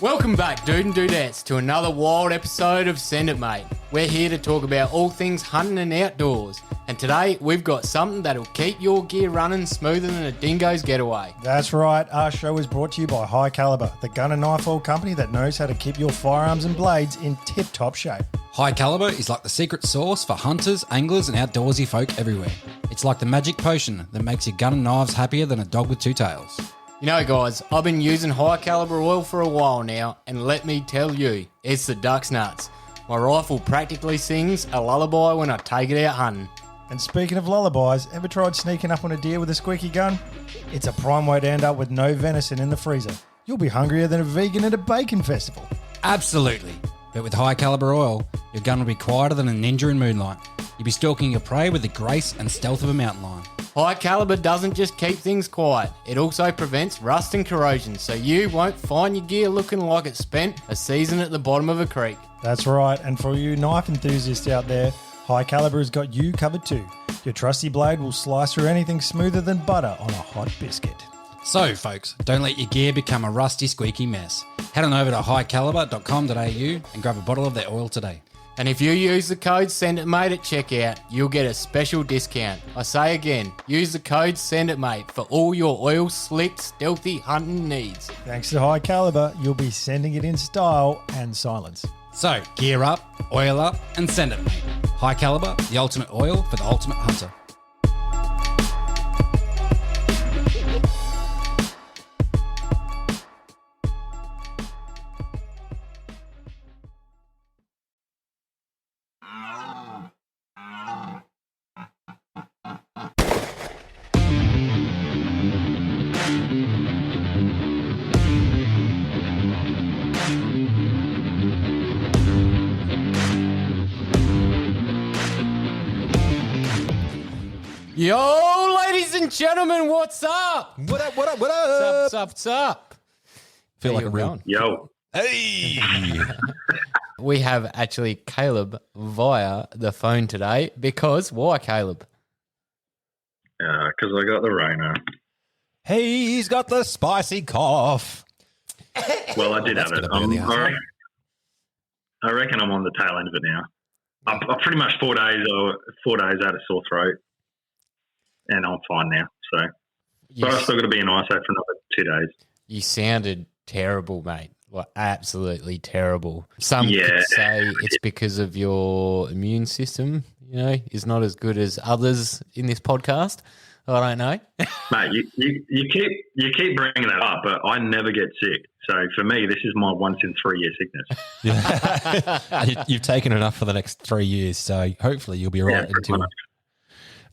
Welcome back, dude and dudettes, to another wild episode of Send It Mate. We're here to talk about all things hunting and outdoors. And today, we've got something that'll keep your gear running smoother than a dingo's getaway. That's right. Our show is brought to you by High Caliber, the gun and knife oil company that knows how to keep your firearms and blades in tip-top shape. High Caliber is like the secret sauce for hunters, anglers, and outdoorsy folk everywhere. It's like the magic potion that makes your gun and knives happier than a dog with two tails. You know, guys, I've been using High Caliber oil for a while now, and let me tell you, it's the duck's nuts. My rifle practically sings a lullaby when I take it out hunting. And speaking of lullabies, ever tried sneaking up on a deer with a squeaky gun? It's a prime way to end up with no venison in the freezer. You'll be hungrier than a vegan at a bacon festival. Absolutely. But with High Caliber oil, your gun will be quieter than a ninja in moonlight. You'll be stalking your prey with the grace and stealth of a mountain lion. High Caliber doesn't just keep things quiet, it also prevents rust and corrosion, so you won't find your gear looking like it spent a season at the bottom of a creek. That's right, and for you knife enthusiasts out there, High Caliber has got you covered too. Your trusty blade will slice through anything smoother than butter on a hot biscuit. So, folks, don't let your gear become a rusty, squeaky mess. Head on over to highcaliber.com.au and grab a bottle of their oil today. And if you use the code SENDITMATE at checkout, you'll get a special discount. I say again, use the code SENDITMATE for all your oil slick, stealthy hunting needs. Thanks to High Caliber, you'll be sending it in style and silence. So, gear up, oil up, and send it, mate. High Caliber, the ultimate oil for the ultimate hunter. Yo, ladies and gentlemen, what's up? What up, what up, what What's up? up, what's up? Feel How like you a real... going? Yo, Hey! We have actually Caleb via the phone today because why, Caleb? because I got the Rona. He's got the spicy cough. Well, I did That's have it. gonna be the answer. I reckon I'm on the tail end of it now. I'm pretty much 4 days out of sore throat, and I'm fine now. So, You, but I've still got to be in ISO for another 2 days. you sounded terrible, mate. Like, absolutely terrible. Some Yeah. could say it's because of your immune system, you know, is not as good as others in this podcast. I don't know. Mate, you keep bringing that up, but I never get sick. So for me, this is my once in 3 year sickness. And you've taken enough for the next 3 years, so hopefully you'll be right pretty until... much.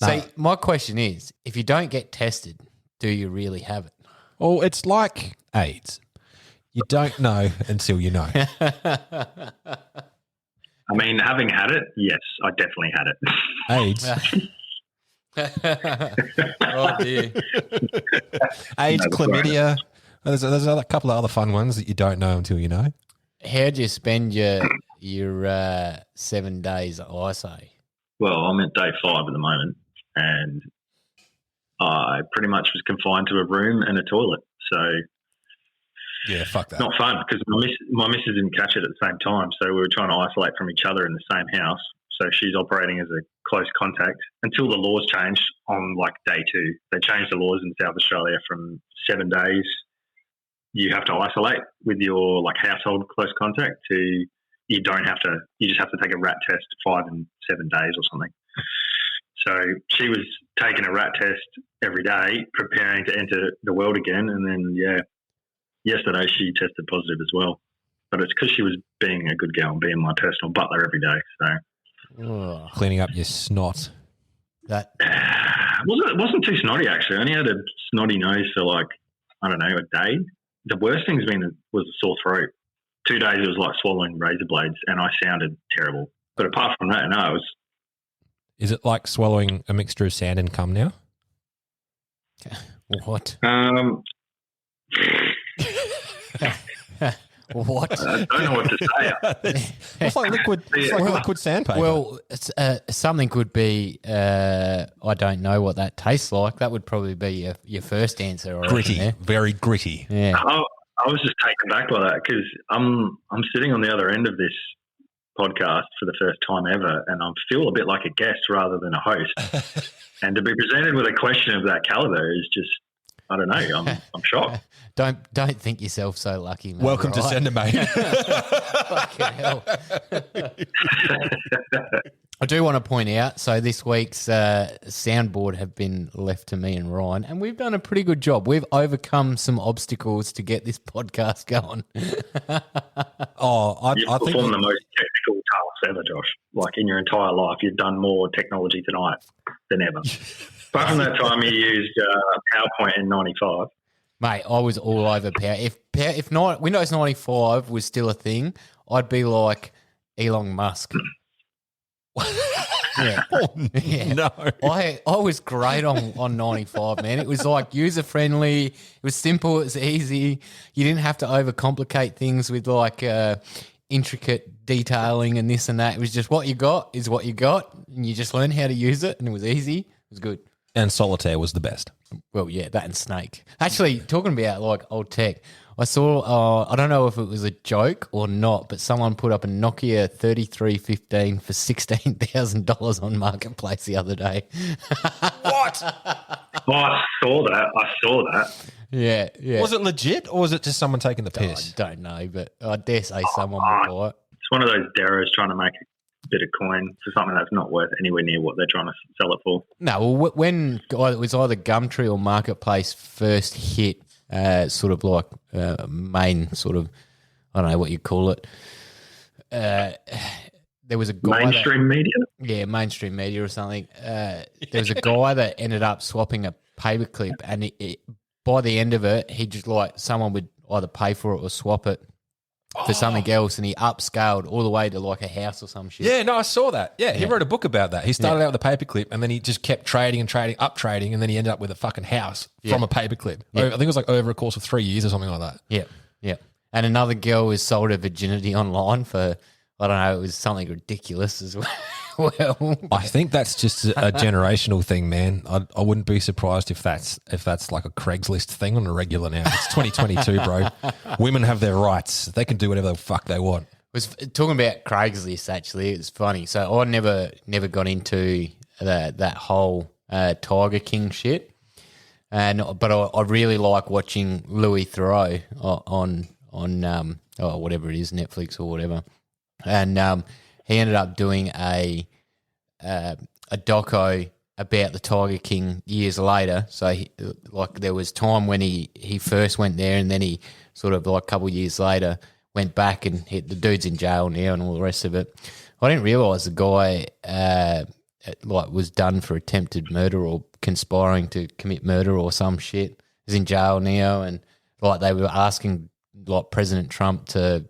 See, my question is, if you don't get tested, do you really have it? Oh, it's like AIDS. You don't know until you know. I mean, having had it, yes, I definitely had it. AIDS. Oh, dear. AIDS, No, chlamydia. There's a couple of other fun ones that you don't know until you know. How'd you spend your 7 days at ISO? Well, I'm at day 5 at the moment, and I pretty much was confined to a room and a toilet. So Yeah, fuck that. not fun because my missus didn't catch it at the same time. So we were trying to isolate from each other in the same house. So she's operating as a close contact until the laws changed on like day 2. They changed the laws in South Australia from 7 days. You have to isolate with your like household close contact to you just have to take a rat test 5 and 7 days or something. So she was taking a rat test every day, preparing to enter the world again. And then, yesterday she tested positive as well. But it's because she was being a good girl and being my personal butler every day. So Ugh, Cleaning up your snot. that it wasn't too snotty, actually. I only had a snotty nose for like, I don't know, a day. The worst thing's was a sore throat. 2 days it was like swallowing razor blades and I sounded terrible. But apart from that, no, it was Is it like swallowing a mixture of sand and cum now? what? What? I don't know what to say. It's like liquid. It's like liquid sandpaper. Well, it's, something could be. I don't know what that tastes like. That would probably be your first answer. I reckon, gritty, yeah. very gritty. Yeah. I I was just taken back by that because I'm sitting on the other end of this podcast for the first time ever, and I feel a bit like a guest rather than a host. And to be presented with a question of that caliber is just, I don't know. I'm shocked. Don't think yourself so lucky, man. Welcome to Sender, mate. Fucking hell. I do want to point out, so this week's soundboard have been left to me and Ryan, and we've done a pretty good job. We've overcome some obstacles to get this podcast going. You've I think performed the most technical tasks ever, Josh. Like in your entire life, you've done more technology tonight than ever. Apart from that time you used PowerPoint in 95. Mate, I was all over Power. If not, Windows 95 was still a thing, I'd be like Elon Musk. Yeah. Yeah. No. I was great on 95, man. It was like user friendly. It was simple. It was easy. You didn't have to overcomplicate things with like intricate detailing and this and that. It was just what you got is what you got, and you just learned how to use it, and it was easy. It was good. And Solitaire was the best. Well, yeah, that and Snake. Actually, talking about like old tech, I saw, I don't know if it was a joke or not, but someone put up a Nokia 3315 for $16,000 on Marketplace the other day. What? Oh, I saw that. Yeah, yeah. Was it legit or was it just someone taking the piss? I don't know, but I dare say someone would buy it. It's one of those darers trying to make a bit of coin for something that's not worth anywhere near what they're trying to sell it for. No, well, when it was either Gumtree or Marketplace first hit, sort of like main sort of, I don't know what you call it. There was a guy mainstream media? Yeah, mainstream media or something. There was a guy that ended up swapping a paperclip, and by the end of it, he just like someone would either pay for it or swap it for something else, and he upscaled all the way to like a house or some shit. Yeah, no, I saw that. Yeah, he wrote a book about that. He started out with a paperclip and then he just kept trading and trading, up trading, and then he ended up with a fucking house from a paperclip. I think it was like over a course of 3 years or something like that. Yeah, yeah. And another girl was sold her virginity online for, I don't know, it was something ridiculous as well. I think that's just a generational thing, man. I wouldn't be surprised if that's like a Craigslist thing on a regular now. It's 2022, bro. Women have their rights. They can do whatever the fuck they want. Was talking about Craigslist, actually. It was funny. So I never got into that whole Tiger King shit, but I really like watching Louis Theroux on whatever it is, Netflix or whatever, and he ended up doing a doco about the Tiger King years later. So there was time when he first went there, and then he sort of like a couple of years later went back and the dude's in jail now and all the rest of it. I didn't realise the guy was done for attempted murder or conspiring to commit murder or some shit. He's in jail now, and like they were asking like President Trump to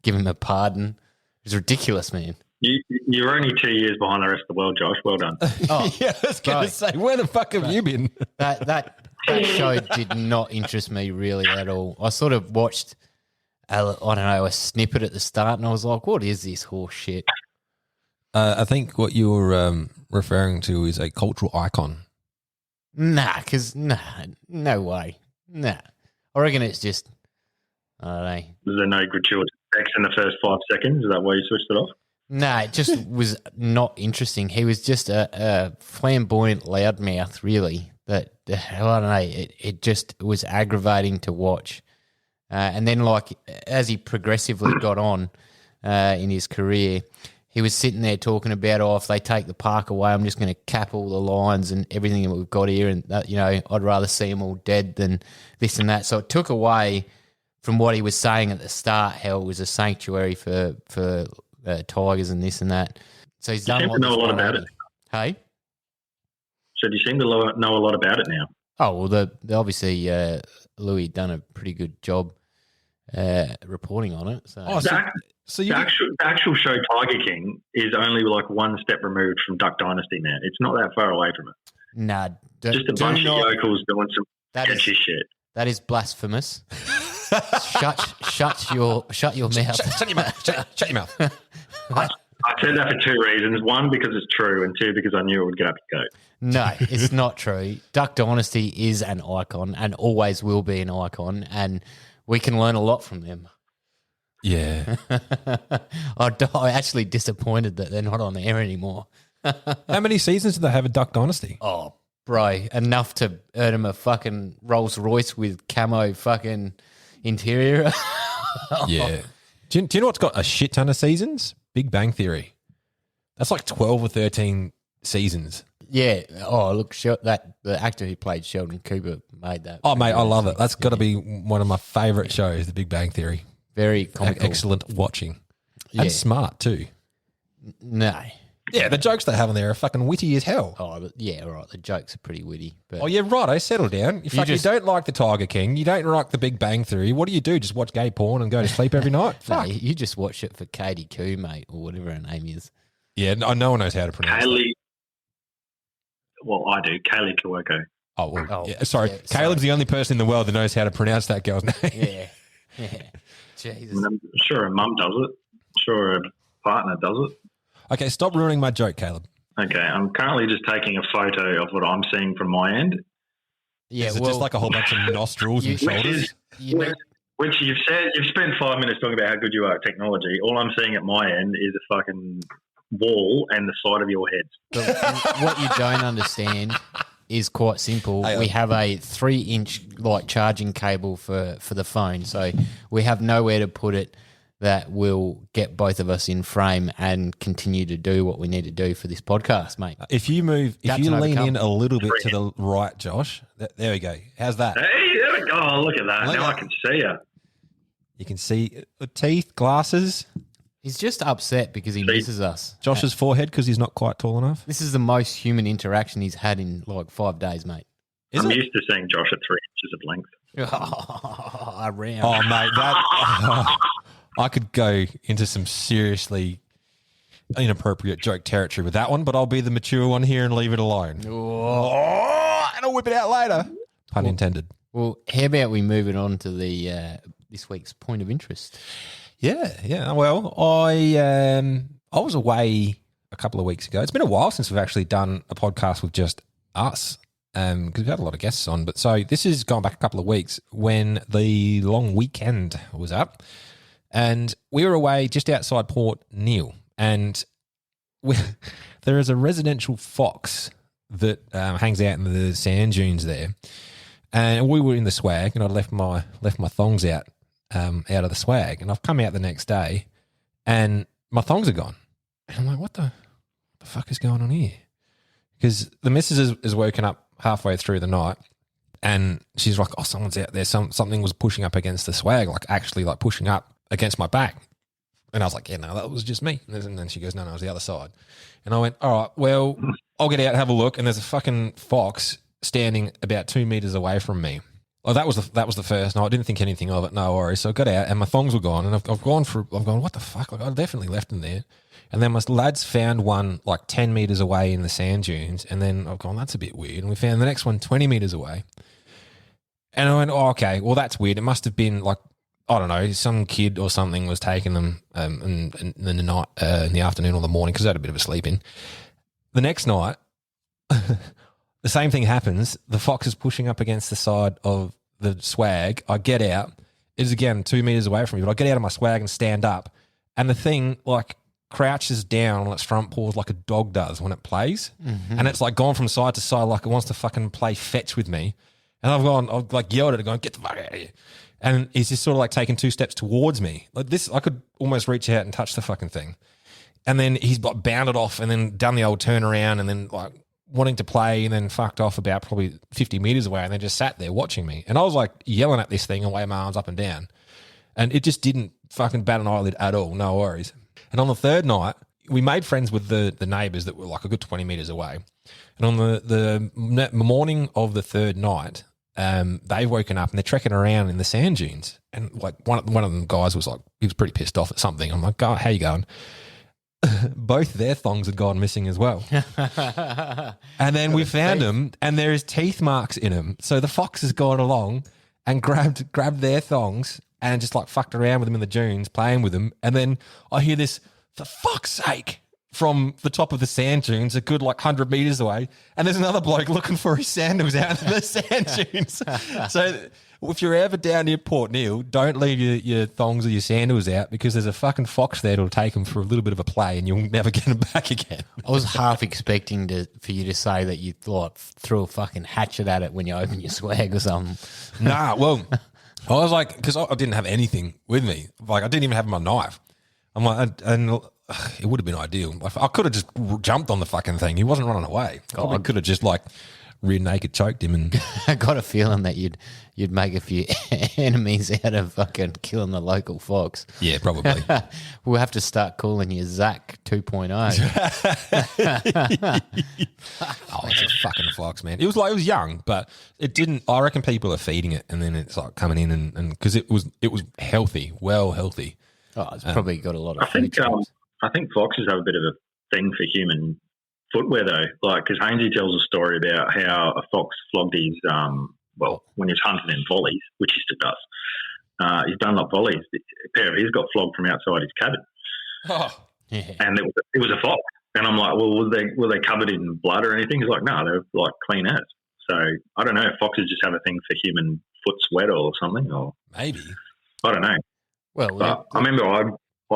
give him a pardon. It was ridiculous, man. You're only 2 years behind the rest of the world, Josh. Well done. Oh, Yeah, I was going to say, where the fuck have you been? That show did not interest me really at all. I sort of watched, I don't know, a snippet at the start, and I was like, what is this horse shit? I think what you were referring to is a cultural icon. Nah, no way. Nah. I reckon it's just, I don't know. Was there no gratuitous sex in the first 5 seconds? Is that why you switched it off? No, it just was not interesting. He was just a flamboyant loudmouth, really. That I don't know. It just was aggravating to watch. And then, like as he progressively got on in his career, he was sitting there talking about, if they take the park away, I'm just going to cap all the lines and everything that we've got here, and I'd rather see them all dead than this and that. So it took away from what he was saying at the start, how it was a sanctuary for tigers and this and that. So he's done. You seem to know a lot about it. Hey? So do you seem to know a lot about it now? Oh, well, obviously Louis done a pretty good job reporting on it. So. The actual show Tiger King is only like one step removed from Duck Dynasty, man. It's not that far away from it. Nah. Just a bunch of yokels doing some sketchy shit. That is blasphemous. Shut your mouth. Shut your mouth. Shut your mouth. I said that for 2 reasons. One, because it's true, and 2, because I knew it would get up to go. No, it's not true. Duck Dynasty is an icon and always will be an icon. And we can learn a lot from them. Yeah. I'm actually disappointed that they're not on air anymore. How many seasons do they have at Duck Dynasty? Oh, bro, enough to earn him a fucking Rolls Royce with camo fucking interior. Yeah. Do you know what's got a shit ton of seasons? Big Bang Theory. That's like 12 or 13 seasons. Yeah. Oh, look, the actor who played Sheldon Cooper made that. Oh, mate, I love it. That's got to be one of my favourite shows, The Big Bang Theory. Very comical. Excellent watching. Yeah. And smart too. No. Yeah, the jokes they have in there are fucking witty as hell. Oh, but yeah, all right. The jokes are pretty witty. But Oh, yeah, right. Settle down. You don't like the Tiger King. You don't like the Big Bang Theory. What do? Just watch gay porn and go to sleep every night? no, Fuck. you just watch it for Katie Koo, mate, or whatever her name is. Yeah, no one knows how to pronounce it. Kaylee. Well, I do. Kaylee Kawako. Oh, well, Oh, yeah, sorry. yeah, Caleb's the only person in the world that knows how to pronounce that girl's name. Yeah. Yeah. I Jesus. mean, I'm sure her mum does it. I'm sure her partner does it. Okay, stop ruining my joke, Caleb. Okay, I'm currently just taking a photo of what I'm seeing from my end, Yeah, Is it well, just like a whole bunch of nostrils and you- which shoulders? is you know, which you've spent 5 minutes talking about how good you are at technology. All I'm seeing at my end is a fucking wall and the side of your head. but what you don't understand is quite simple. Hey, We have a 3-inch like charging cable for the phone, so we have nowhere to put it that will get both of us in frame and continue to do what we need to do for this podcast, mate. If you Gaps lean and overcome. in a little bit to the right, Josh, there we go. How's that? Hey, there we go. Oh, look at that. Look Now at- I can see you. You can see teeth, glasses, He's just upset because he misses us. Josh's forehead because he's not quite tall enough. This is the most human interaction he's had in like 5 days, mate. Is I'm it? used to seeing Josh at 3 inches of length. Around. Oh, mate, that I could go into some seriously inappropriate joke territory with that one, but I'll be the mature one here and leave it alone. Oh, and I'll whip it out later. Pun intended. Well, how about we move it on to the this week's point of interest? Yeah. Well, I was away a couple of weeks ago. It's been a while since we've actually done a podcast with just us, because we've had a lot of guests on. But so this is going back a couple of weeks when the long weekend was up, and we were away just outside Port Neal, and there is a residential fox that hangs out in the sand dunes there, and we were in the swag, and I left my thongs out of the swag, and I've come out the next day, and my thongs are gone, and I'm like, what the fuck is going on here? Because the missus is woken up halfway through the night, and she's like, oh, someone's out there. Something was pushing up against the swag, like actually like pushing up against my back. And I was like, yeah, no, that was just me. And then she goes, no, it was the other side. And I went, all right, well, I'll get out and have a look. And there's a fucking fox standing about 2 meters away from me. Oh, that was the first. No, I didn't think anything of it. No worries. So I got out and my thongs were gone. And I've gone, what the fuck? Like, I definitely left them there. And then my lads found one like 10 meters away in the sand dunes. And then I've gone, that's a bit weird. And we found the next one 20 meters away. And I went, oh, okay, well, that's weird. It must have been like, I don't know, some kid or something was taking them in the night, in the afternoon or the morning, because I had a bit of a sleep in. The next night, the same thing happens. The fox is pushing up against the side of the swag. I get out. It is again 2 meters away from me, but I get out of my swag and stand up, and the thing like crouches down on its front paws like a dog does when it plays, and it's like gone from side to side like it wants to fucking play fetch with me. And I've like yelled at it, going, get the fuck out of here. And he's just sort of like taking 2 steps towards me. Like this, I could almost reach out and touch the fucking thing. And then he's like bounded off and then done the old turnaround and then like wanting to play and then fucked off about probably 50 meters away and then just sat there watching me. And I was like yelling at this thing and waving my arms up and down. And it just didn't fucking bat an eyelid at all. No worries. And on the third night, we made friends with the neighbours that were like a good 20 meters away. And on the morning of the third night, they've woken up and they're trekking around in the sand dunes. And like one of them guys was like, he was pretty pissed off at something. I'm like, oh, how you going? Both their thongs had gone missing as well. And then we found them and there is teeth marks in them. So the fox has gone along and grabbed their thongs and just like fucked around with them in the dunes, playing with them. And then I hear this, for fuck's sake, from the top of the sand dunes, a good like 100 meters away, and there's another bloke looking for his sandals out in the sand dunes. So if you're ever down near Port Neal, don't leave your thongs or your sandals out because there's a fucking fox there that'll take them for a little bit of a play, and you'll never get them back again. I was half expecting for you to say that you threw a fucking hatchet at it when you opened your swag or something. Nah, well, I was like, because I didn't have anything with me. Like, I didn't even have my knife. I'm like, and it would have been ideal. I could have just jumped on the fucking thing. He wasn't running away. I could have just like rear naked choked him. And I got a feeling that you'd make a few enemies out of fucking killing the local fox. yeah, probably. We'll have to start calling you Zach 2.0. Oh, it's a fucking fox, man. It was young, but it didn't. I reckon people are feeding it, and then it's like coming in and because it was healthy, well healthy. Oh, it's probably got a lot of. I think foxes have a bit of a thing for human footwear though. Like, because Hainsey tells a story about how a fox flogged his when he's hunting in volleys, which he still does. He's done like volleys. A pair of his got flogged from outside his cabin. Oh, Yeah. And it was a fox. And I'm like, well, were they covered in blood or anything? He's like, no, they're like clean as. So I don't know if foxes just have a thing for human foot sweat or something, or maybe. I don't know. Well, But I remember I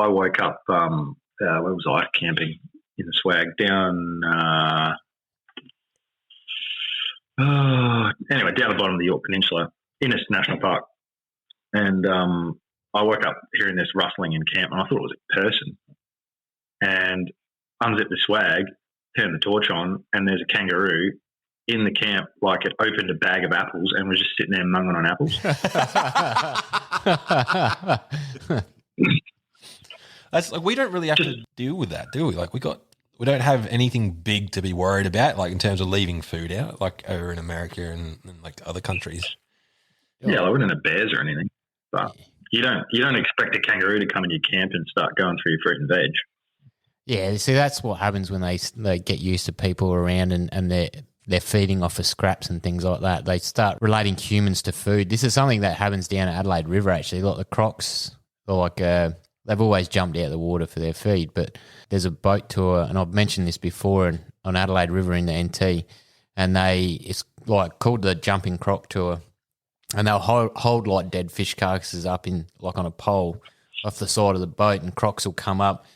woke up. Where was I camping in the swag down? Anyway, down the bottom of the York Peninsula, Innes National Park, and I woke up hearing this rustling in camp, and I thought it was a person. And unzipped the swag, turned the torch on, and there's a kangaroo in the camp. Like, it opened a bag of apples and was just sitting there munging on apples. That's like, we don't really have to deal with that, do we? Like, we don't have anything big to be worried about, like in terms of leaving food out, like over in America and like other countries. Yeah, I wouldn't have bears or anything, but you don't expect a kangaroo to come in your camp and start going through your fruit and veg. yeah, see, that's what happens when they get used to people around and they're feeding off of scraps and things like that. They start relating humans to food. This is something that happens down at Adelaide River, actually. Like the crocs, they've always jumped out of the water for their feed, but there's a boat tour, and I've mentioned this before, on Adelaide River in the NT, and it's like called the Jumping Croc Tour, and they'll hold like dead fish carcasses up in like on a pole off the side of the boat, and crocs will come up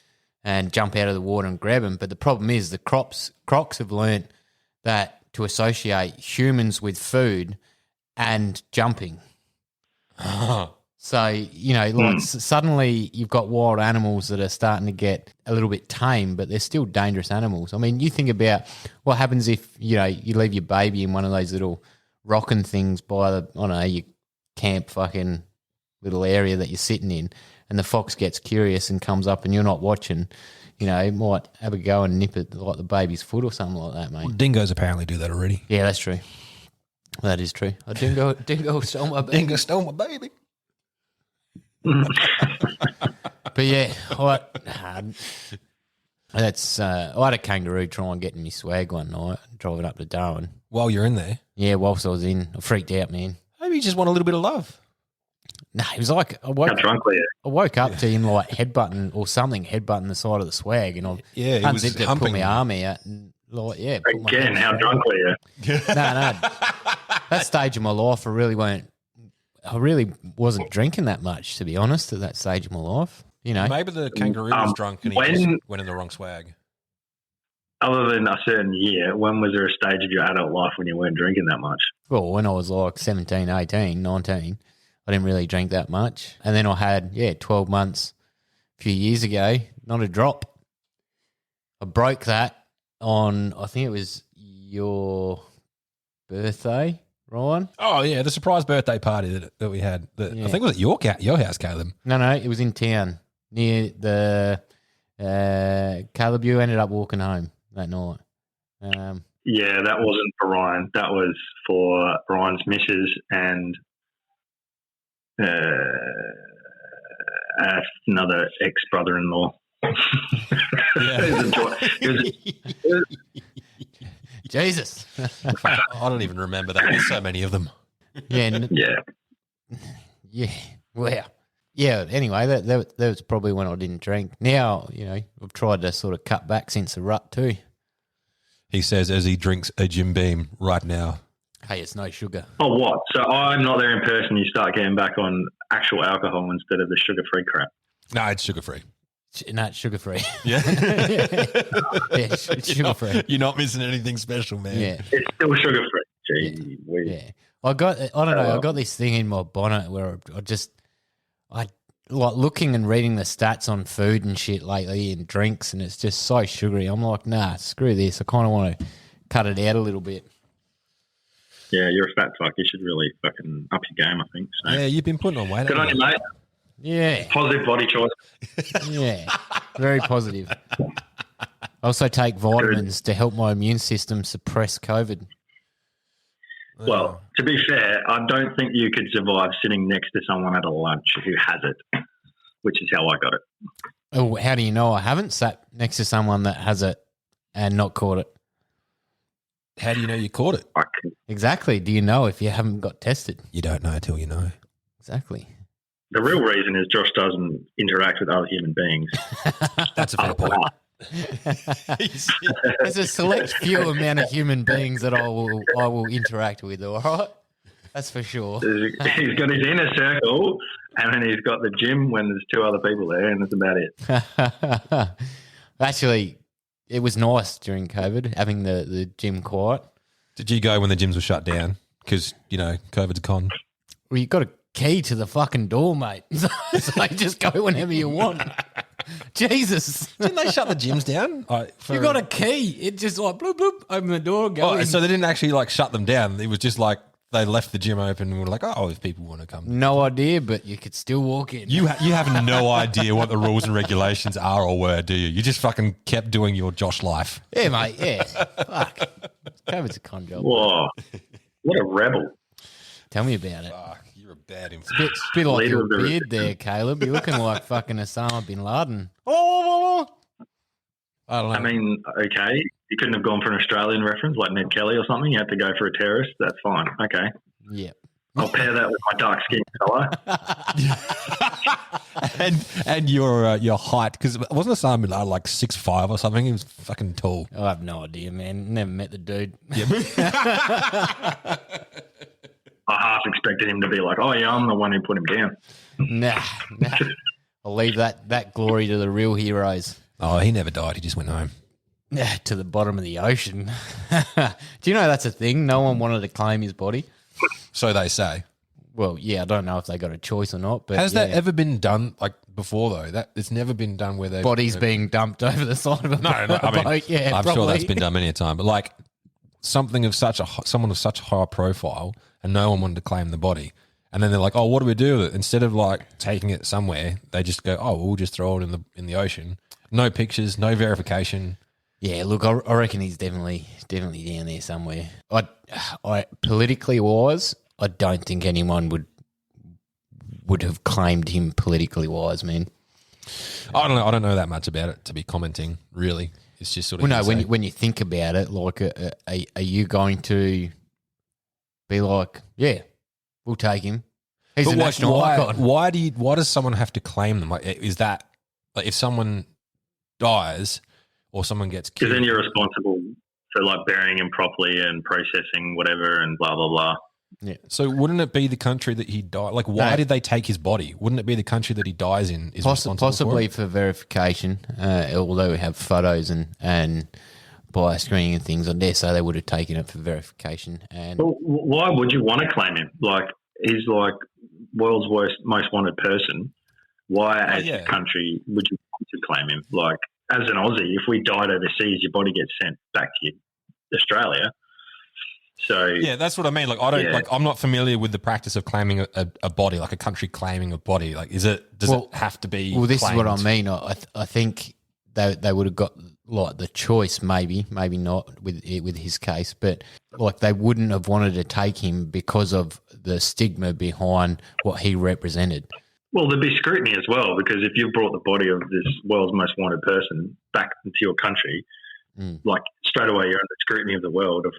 and jump out of the water and grab them. But the problem is the crocs have learnt that to associate humans with food and jumping. So, suddenly you've got wild animals that are starting to get a little bit tame, but they're still dangerous animals. I mean, you think about what happens if, you leave your baby in one of those little rocking things by your camp fucking little area that you're sitting in, and the fox gets curious and comes up and you're not watching, might have a go and nip at like the baby's foot or something like that, mate. Well, dingoes apparently do that already. Yeah, that's true. That is true. A dingo stole my baby. Dingo stole my baby. But yeah, I had a kangaroo try and get in my swag one night, driving up to Darwin. While you're in there, Yeah, whilst I was in, I freaked out, man. maybe you just want a little bit of love. No, it was like I How drunk were you? woke up to him like headbutting the side of the swag, and I Yeah, he was unzipped it, humping pulled my you. arm out, and put my Again, hand how on the drunk were you? swag. No. That stage of my life, I really wasn't drinking that much, to be honest, at that stage of my life. Maybe the kangaroo was drunk and he just went in the wrong swag. Other than a certain year, when was there a stage of your adult life when you weren't drinking that much? Well, when I was like 17, 18, 19, I didn't really drink that much. And then I had, 12 months a few years ago, not a drop. I broke that on, I think it was your birthday, Ryan. Oh yeah, the surprise birthday party that we had. I think it was at your house, Caleb. No, it was in town near the Caleb. You ended up walking home that night. Yeah, that wasn't for Ryan. That was for Ryan's missus and another ex-brother-in-law. Jesus. I don't even remember that. There's so many of them. Yeah. Yeah. Yeah. Wow. Yeah, anyway, that was probably when I didn't drink. Now, I've tried to sort of cut back since the rut too. He says as he drinks a Jim Beam right now. Hey, it's no sugar. Oh, what? So I'm not there in person. You start getting back on actual alcohol instead of the sugar-free crap. No, it's sugar-free. No, it's sugar-free. Yeah. It's sugar-free. You're not missing anything special, man. Yeah. It's still sugar-free. Gee, weird. Yeah. I got this thing in my bonnet where I like looking and reading the stats on food and shit lately and drinks, and it's just so sugary. I'm like, nah, screw this. I kind of want to cut it out a little bit. Yeah, you're a fat fuck. You should really fucking up your game, I think. So. Yeah, you've been putting on weight. Good on you, mate. Yeah. Positive body choice. Yeah. Very positive. I also take vitamins to help my immune system suppress COVID. Well, to be fair, I don't think you could survive sitting next to someone at a lunch who has it, which is how I got it. Oh, how do you know I haven't sat next to someone that has it and not caught it? How do you know you caught it? Exactly. Do you know if you haven't got tested? You don't know till you know. Exactly. The real reason is Josh doesn't interact with other human beings. That's a fair point. There's a select few amount of human beings that I will interact with, all right? That's for sure. He's got his inner circle, and then he's got the gym when there's two other people there, and that's about it. Actually, it was nice during COVID, having the gym quiet. Did you go when the gyms were shut down? Because, COVID's con. Well, you got a key to the fucking door, mate. So you just go whenever you want. Jesus. Didn't they shut the gyms down? You got a key. It just like bloop, bloop, open the door, go in. So they didn't actually shut them down. It was just like they left the gym open and were like, oh, if people want to come. No idea, but you could still walk in. You have no idea what the rules and regulations are or were, do you? You just fucking kept doing your Josh life. Yeah, mate, yeah. Fuck. COVID's a con job. Whoa. What a rebel. Tell me about it. Fuck, you're a bad influence. Bit like Leader your of the- beard there, Caleb. You're looking like fucking Osama bin Laden. I don't know. I mean, okay, you couldn't have gone for an Australian reference like Ned Kelly or something. You had to go for a terrorist. That's fine. Okay. Yeah. I'll pair that with my dark skin colour. and your height, because wasn't Osama bin Laden like 6'5" or something? He was fucking tall. I have no idea, man. Never met the dude. I half expected him to be like, oh, yeah, I'm the one who put him down. Nah. I'll leave that glory to the real heroes. Oh, he never died. He just went home. To the bottom of the ocean. Do you know that's a thing? No one wanted to claim his body. So they say. Well, yeah, I don't know if they got a choice or not. But Has that ever been done before though? That it's never been done where they bodies being dumped over the side of a boat? I mean, Yeah, I'm probably. sure that's been done many a time, but someone of such a high profile, and no one wanted to claim the body, and then they're like, "Oh, what do we do with it?" Instead of taking it somewhere, they just go, "Oh, we'll just throw it in the ocean." No pictures, no verification. Yeah, look, I reckon he's definitely down there somewhere. I politically wise, I don't think anyone would have claimed him politically wise, man. I don't know. I don't know that much about it to be commenting. Really, it's just sort of. Well, no, when you think about it, are you going to be like, yeah, we'll take him? He's a national icon. Why does someone have to claim them? Is that if someone dies or someone gets killed? Because then you're responsible for burying him properly and processing whatever and blah, blah, blah. Yeah. So wouldn't it be the country that he died? Why did they take his body? Wouldn't it be the country that he dies in is responsible possibly for it? for verification, although we have photos and bias screening and things, I dare say they would have taken it for verification. And Well, why would you want to claim him? He's world's most wanted person. Why, as a country, would you want to claim him? As an Aussie, if we died overseas, your body gets sent back to Australia. So yeah, that's what I mean. I'm not familiar with the practice of claiming a body, a country claiming a body. Does it have to be? Well, this claimed? is what I mean. I think they would have got the choice, maybe not with his case, but they wouldn't have wanted to take him because of the stigma behind what he represented. Well, there'd be scrutiny as well, because if you brought the body of this world's most wanted person back into your country, straight away you're under scrutiny of the world of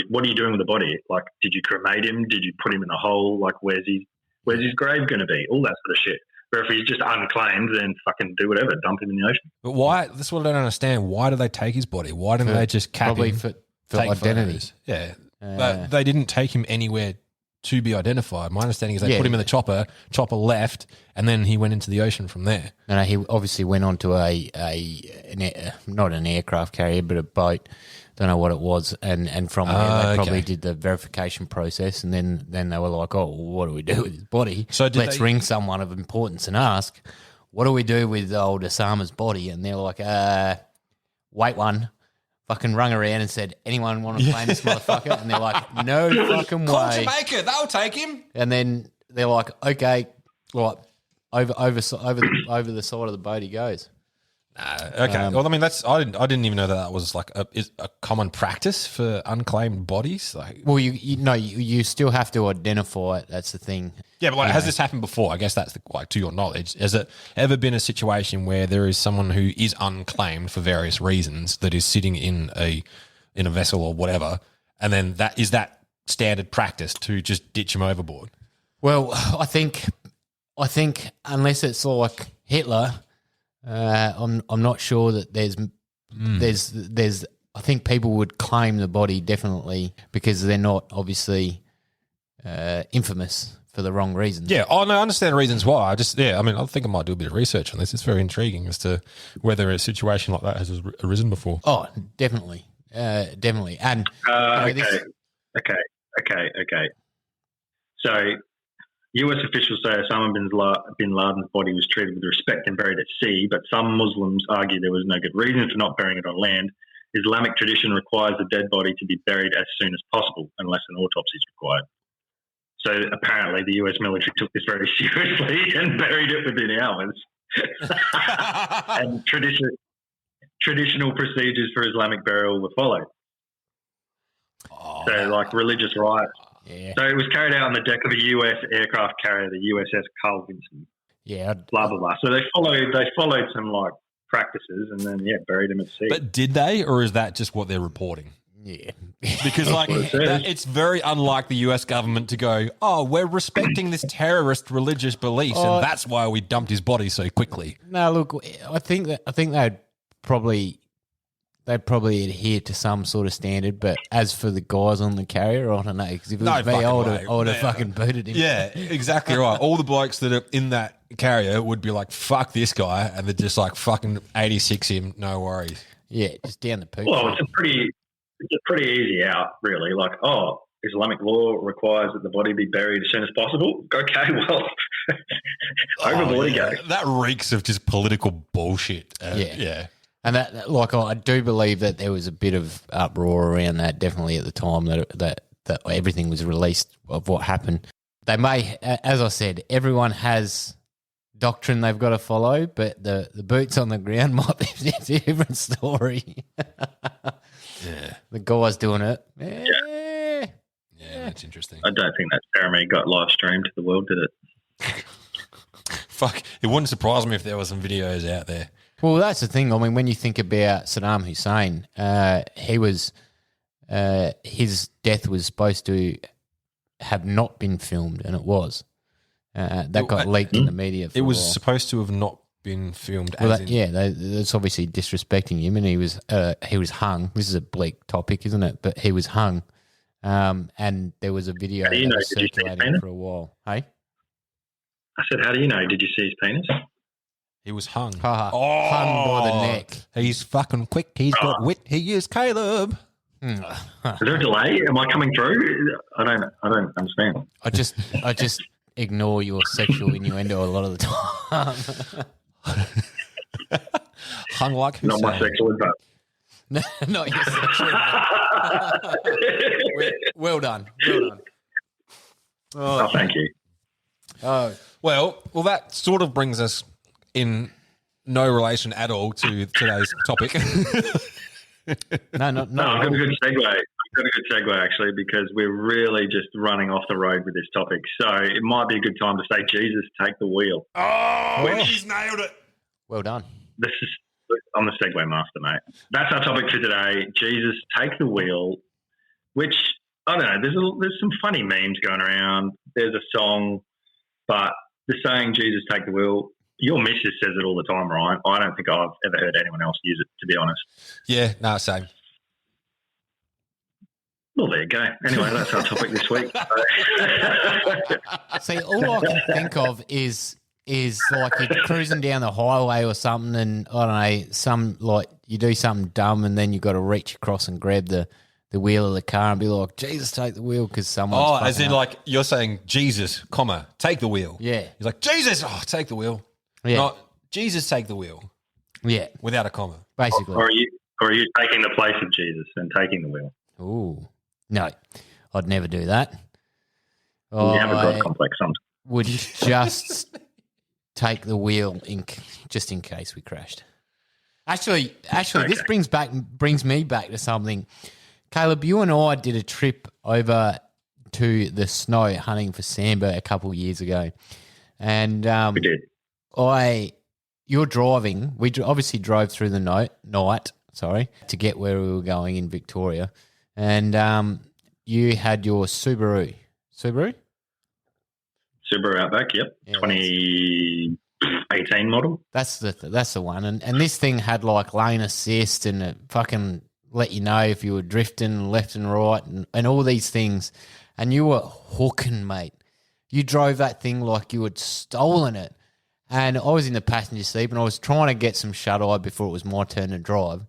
what are you doing with the body? Did you cremate him? Did you put him in a hole? Where's his grave going to be? All that sort of shit. Or if he's just unclaimed, then fucking do whatever, dump him in the ocean. But why? That's what I don't understand. Why do they take his body? Why didn't they just cap Probably him? for take identity. photos? Yeah. But they didn't take him anywhere to be identified. My understanding is they put him in the chopper left, and then he went into the ocean from there. No, he obviously went on to not an aircraft carrier, but a boat. Don't know what it was, and from there they probably did the verification process, and then they were like, "Oh, well, what do we do with his body? So let's ring someone of importance and ask, what do we do with old Osama's body?" And they're like, "Wait one." Fucking rung around and said, "Anyone want to claim this motherfucker?" And they're like, "No fucking Call way." Jamaica, they'll take him. And then they're like, "Okay, like over the side of the boat he goes." Okay. Well, I mean, I didn't even know that was like a common practice for unclaimed bodies. Like, Well, you still have to identify it. That's the thing. yeah, but like, has this happened before? I guess that's like to your knowledge. Has it ever been a situation where there is someone who is unclaimed for various reasons that is sitting in a vessel or whatever, and then that standard practice to just ditch him overboard? Well, I think unless it's like Hitler, I'm not sure that there's I think people would claim the body definitely because they're not obviously infamous for the wrong reasons. Yeah, I understand the reasons why. I think I might do a bit of research on this. It's very intriguing as to whether a situation like that has arisen before. Oh, definitely, definitely. And Okay. So, US officials say Osama bin Laden's body was treated with respect and buried at sea, but some Muslims argue there was no good reason for not burying it on land. Islamic tradition requires the dead body to be buried as soon as possible, unless an autopsy is required. So apparently the US military took this very seriously and buried it within hours. And traditional procedures for Islamic burial were followed. So like religious rites. yeah, So it was carried out on the deck of a US aircraft carrier, the USS Carl Vinson. yeah, Blah blah blah. So they followed some like practices and then buried him at sea. But did they, or is that just what they're reporting? yeah. Because like it's very unlike the US government to go, "Oh, we're respecting this terrorist religious beliefs, and that's why we dumped his body so quickly." No, look, I think they'd probably adhere to some sort of standard, but as for the guys on the carrier, I don't know. Because if it was me, I would have fucking booted him. Yeah, exactly right. All the blokes that are in that carrier would be like, "Fuck this guy," and they're just like, "Fucking 86 him, no worries." Yeah, just down the poop. Well, it's a pretty easy out, really. Like, Islamic law requires that the body be buried as soon as possible. Okay, well, overboard he goes. That reeks of just political bullshit. Yeah. And that, like, I do believe that there was a bit of uproar around that, definitely at the time that everything was released of what happened. They may, as I said, everyone has doctrine they've got to follow, but the boots on the ground might be a different story. Yeah. The guys doing it. Yeah, that's interesting. I don't think that ceremony got live streamed to the world, did it? Fuck, it wouldn't surprise me if there were some videos out there. Well, that's the thing. I mean, when you think about Saddam Hussein, he was his death was supposed to have not been filmed, and it was. That got leaked in the media. It was supposed to have not been filmed. Well, that's obviously disrespecting him, and he was hung. This is a bleak topic, isn't it? But he was hung, and there was a video that was circulating for a while. Hey, I said, how do you know? Did you see his penis? He was hung. hung by the neck. He's fucking quick. He's got wit. He is Caleb. Is there a delay? Am I coming through? I don't understand. I just ignore your sexual innuendo a lot of the time. Hung like Hussein. Not my sexual advice. No, not your sexual. Well done. Oh, thank you. Oh, Well, that sort of brings us in no relation at all to today's topic. no. I've got a good segue actually, because we're really just running off the road with this topic. So it might be a good time to say, Jesus, take the wheel. Oh, he's nailed it. Well done. I'm the segue master, mate. That's our topic for today. Jesus, take the wheel. Which I don't know. There's some funny memes going around. There's a song, but the saying "Jesus take the wheel." Your missus says it all the time, Ryan. I don't think I've ever heard anyone else use it, to be honest. Yeah, no, same. Well, there you go. Anyway, that's our topic this week. See, all I can think of is like you're cruising down the highway or something, and I don't know, you do something dumb, and then you got to reach across and grab the wheel of the car and be like, "Jesus, take the wheel," because someone's. Oh, as fucking in up. like you're saying, Jesus, comma, take the wheel. Yeah. He's like, Jesus, take the wheel. Yeah. Not Jesus, take the wheel Yeah, without a comma. basically. Or are you taking the place of Jesus and taking the wheel? Ooh, no, I'd never do that. You have a God I complex sometimes. would just take the wheel just in case we crashed. Actually, this brings me back to something. Caleb, you and I did a trip over to the snow hunting for sambar a couple of years ago, and We did. You're driving. We obviously drove through the night, to get where we were going in Victoria, and you had your Subaru. Subaru Outback, yep. Yeah, 2018 model. That's the one, and this thing had like lane assist, and it fucking let you know if you were drifting left and right, and all these things, and you were hooking, mate. You drove that thing like you had stolen it. And I was in the passenger seat, and I was trying to get some shut-eye before it was my turn to drive.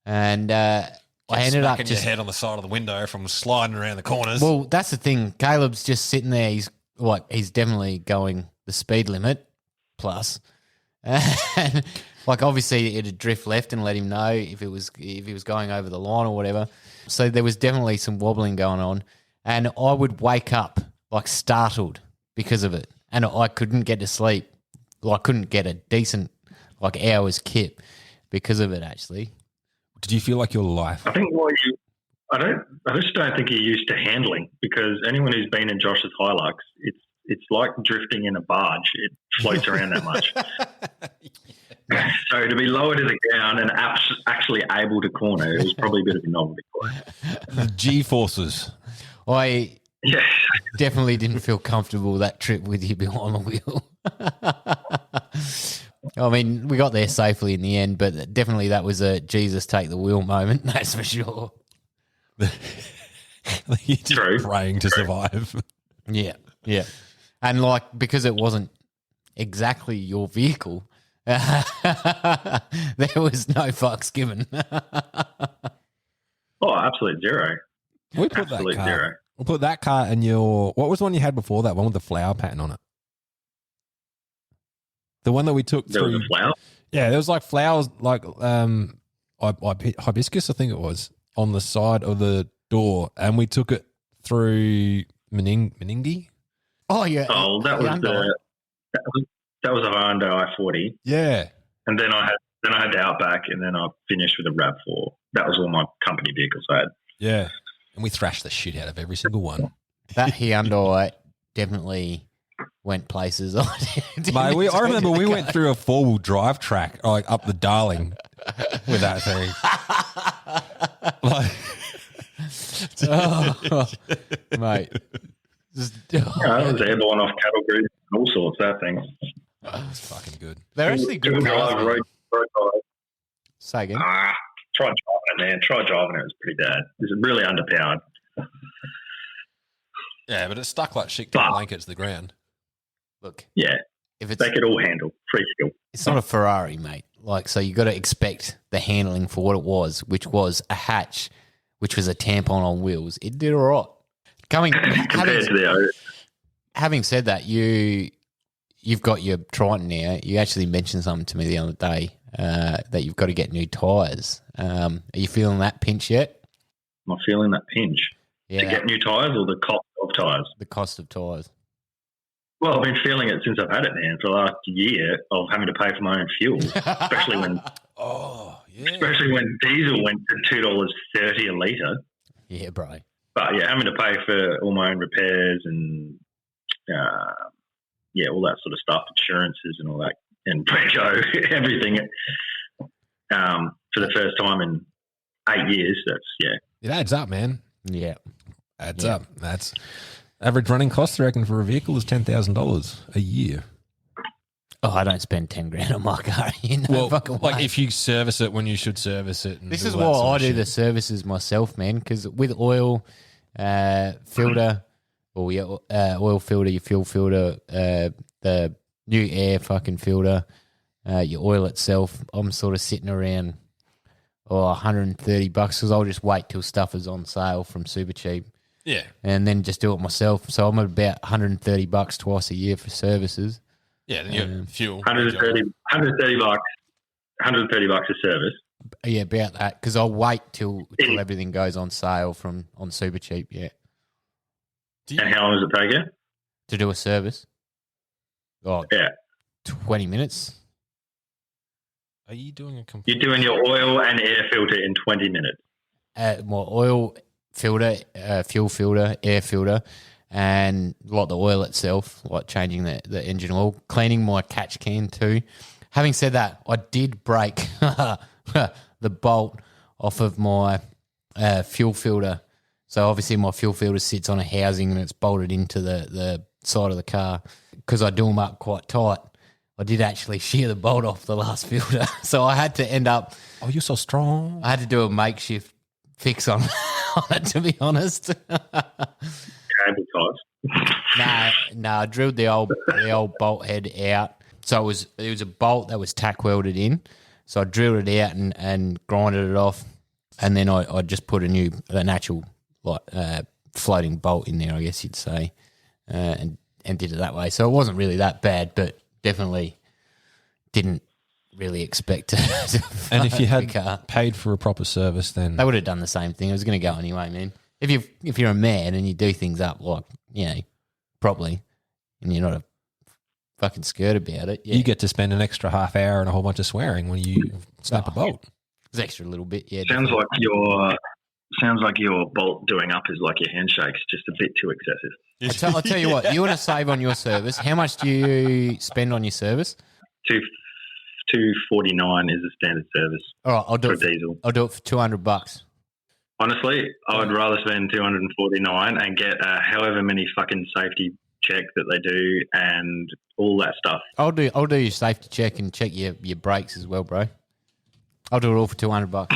And I ended up Smacking just... your head on the side of the window from sliding around the corners. Well, that's the thing. Caleb's just sitting there. He's definitely going the speed limit plus. And obviously it'd drift left and let him know if he was going over the line or whatever. So there was definitely some wobbling going on. And I would wake up startled because of it. And I couldn't get to sleep. I couldn't get a decent hour's kip because of it. Actually, Did you feel like your life? I think I just don't think you're used to handling, because anyone who's been in Josh's Hilux, it's like drifting in a barge. It floats around that much. So to be lower to the ground and actually able to corner, it was probably a bit of a novelty for us. The G-forces. I Yeah. definitely didn't feel comfortable that trip with you behind the wheel. I mean, we got there safely in the end, but definitely that was a Jesus take the wheel moment, that's for sure. You're just True. praying to survive. Yeah, yeah. And because it wasn't exactly your vehicle, there was no fucks given. Oh, absolute zero. We put that Absolute car. zero. We'll put that car in your. What was the one you had before that one with the flower pattern on it? The one that we took There was through. a flower. Yeah, there was flowers, hibiscus, I think it was, on the side of the door, and we took it through Meningi. Oh, yeah. Oh, that was that was a Hyundai i40, Yeah, and then I had the Outback, and then I finished with a Rav4. That was all my company vehicles I had. yeah, and we thrashed the shit out of every single one. That Hyundai definitely went places. Mate, I remember we went through a 4-wheel drive track up the Darling with that thing. Oh, mate. I was airborne off cattle groups and all sorts, that thing. That's fucking good. They're actually Two-wheel good drive, cars. road drive. Say again. Try driving it, man. Try driving it. It was pretty bad. It was really underpowered. Yeah, but it stuck like shit to the blanket to the ground. Look, Yeah, if it's they could all handle. Free skill. it's not a Ferrari, mate. So you got to expect the handling for what it was, which was a hatch, which was a tampon on wheels. It did all right. Compared to the Having said that, you've got your Triton now. You actually mentioned something to me the other day that you've got to get new tyres. Are you feeling that pinch yet? am I feeling that pinch to Yeah, get new tyres or the cost of tyres? the cost of tyres. Well, I've been feeling it since I've had it, man. For the last year of having to pay for my own fuel, especially when diesel went to $2.30 a litre. Yeah, bro. But yeah, having to pay for all my own repairs and all that sort of stuff, insurances and all that, and Preco, everything. For the first time in 8 years, It adds up, man. Yeah. Adds up. That's average running cost, I reckon, for a vehicle is $10,000 a year. Oh, I don't spend 10 grand on my car. No fucking like way. if you service it when you should service it. And This do is all why that sort I of do shit. the services myself, man. Because with oil filter, oil filter, your fuel filter, the new air fucking filter, your oil itself, I'm sort of sitting around $130 because I'll just wait till stuff is on sale from Super Cheap Yeah. and then just do it myself. So I'm at about $130 twice a year for services. Yeah, then you got fuel. 130 bucks. $130 a service. Yeah, about that because I'll wait till everything goes on sale on Super Cheap. Yeah, Do you- And how long does it take you? to do a service. Oh, Yeah. 20 minutes. Are you doing a complete? You're doing your oil and air filter in 20 minutes. My oil filter, fuel filter, air filter, and like the oil itself, like changing the engine oil, cleaning my catch can too. Having said that, I did break the bolt off of my fuel filter. So obviously my fuel filter sits on a housing and it's bolted into the side of the car because I do them up quite tight. I did actually shear the bolt off the last filter. So I had to end up, Oh, you're so strong. I had to do a makeshift fix on it, to be honest. Cable ties. No, I drilled the old bolt head out. So it was a bolt that was tack welded in. So I drilled it out and grinded it off, and then I just put an actual like floating bolt in there, I guess you'd say, and did it that way. So it wasn't really that bad, but definitely didn't really expect to. And if you fuck had the car. paid for a proper service, then They would have done the same thing. It was going to go anyway, man. If you're a man and you do things up like properly, and you're not a fucking skirt about it, yeah, you get to spend an extra half hour and a whole bunch of swearing when you snap a bolt. it's extra a little bit. Yeah, Sounds definitely. like your bolt doing up is like your handshakes, just a bit too excessive. I'll tell you what. You want to save on your service? How much do you spend on your service? $249 is the standard service All right, I'll do for it. For, diesel. I'll do it for $200. Honestly, I would rather spend $249 and get however many fucking safety checks that they do and all that stuff. I'll do your safety check and check your brakes as well, bro. I'll do it all for $200.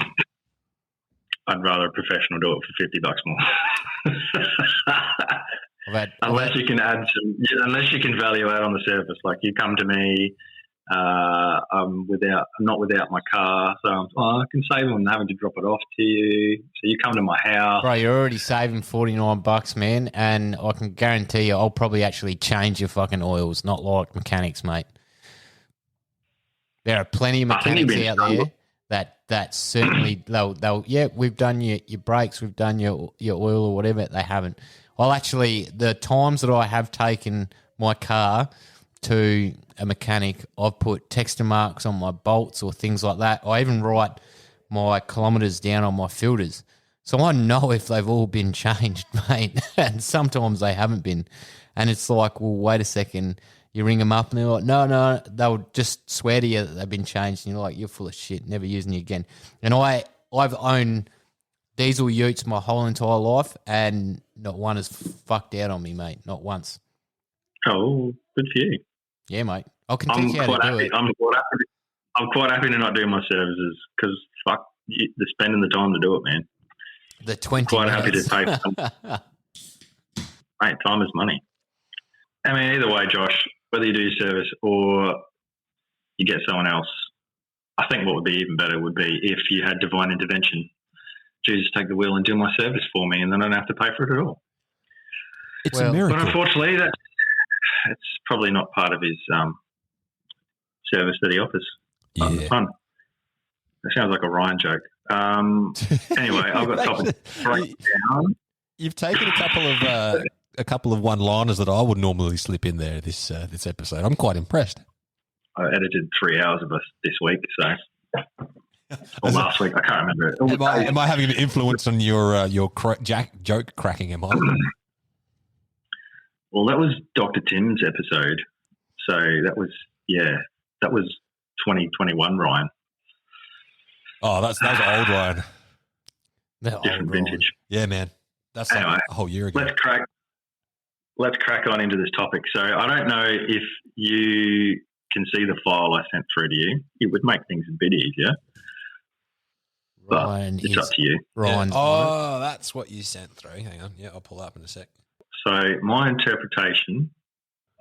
I'd rather a professional do it for $50 more. Unless you can value add on the service. Like you come to me, I'm not without my car, so I can save on having to drop it off to you. So you come to my house. Bro, you're already saving $49, man, and I can guarantee you I'll probably actually change your fucking oils, not like mechanics, mate. There are plenty of I think you've mechanics been out there that certainly they'll we've done your brakes, we've done your oil or whatever. They haven't. Well, actually, the times that I have taken my car to a mechanic, I've put texture marks on my bolts or things like that. I even write my kilometres down on my filters. So I know if they've all been changed, mate. And sometimes they haven't been. And it's like, well, wait a second. You ring them up and they're like, no, they'll just swear to you that they've been changed. And you're like, you're full of shit, never using you again. And I've owned diesel utes my whole entire life and not one has fucked out on me, mate. Not once. Oh, good for you. Yeah, mate. I can teach you how to do it. I'm quite happy to not do my services because fuck, they're spending the time to do it, man. The 20 Quite happy to minutes. pay for them. Mate, time is money. I mean, either way, Josh, whether you do service or you get someone else, I think what would be even better would be if you had divine intervention. Jesus, take the wheel and do my service for me, and then I don't have to pay for it at all. It's Well, a miracle. But unfortunately, it's probably not part of his service that he offers. Yeah. Fun. That sounds like a Ryan joke. Anyway, I've got topics to break down. You've taken a couple of one-liners that I would normally slip in there this episode. I'm quite impressed. I edited 3 hours of us this week, so or last week. I can't remember it. Am I having an influence on your joke cracking? Am I? Well, that was Dr. Tim's episode. So that was 2021, Ryan. Oh, that's old Ryan. The old Different Ryan. vintage. Yeah, man. That's like Anyway, a whole year ago. Let's crack on into this topic. So I don't know if you can see the file I sent through to you, it would make things a bit easier. But Ryan it's up to you. Ryan's on Oh, that's what you sent through. Hang on. Yeah, I'll pull it up in a sec. So my interpretation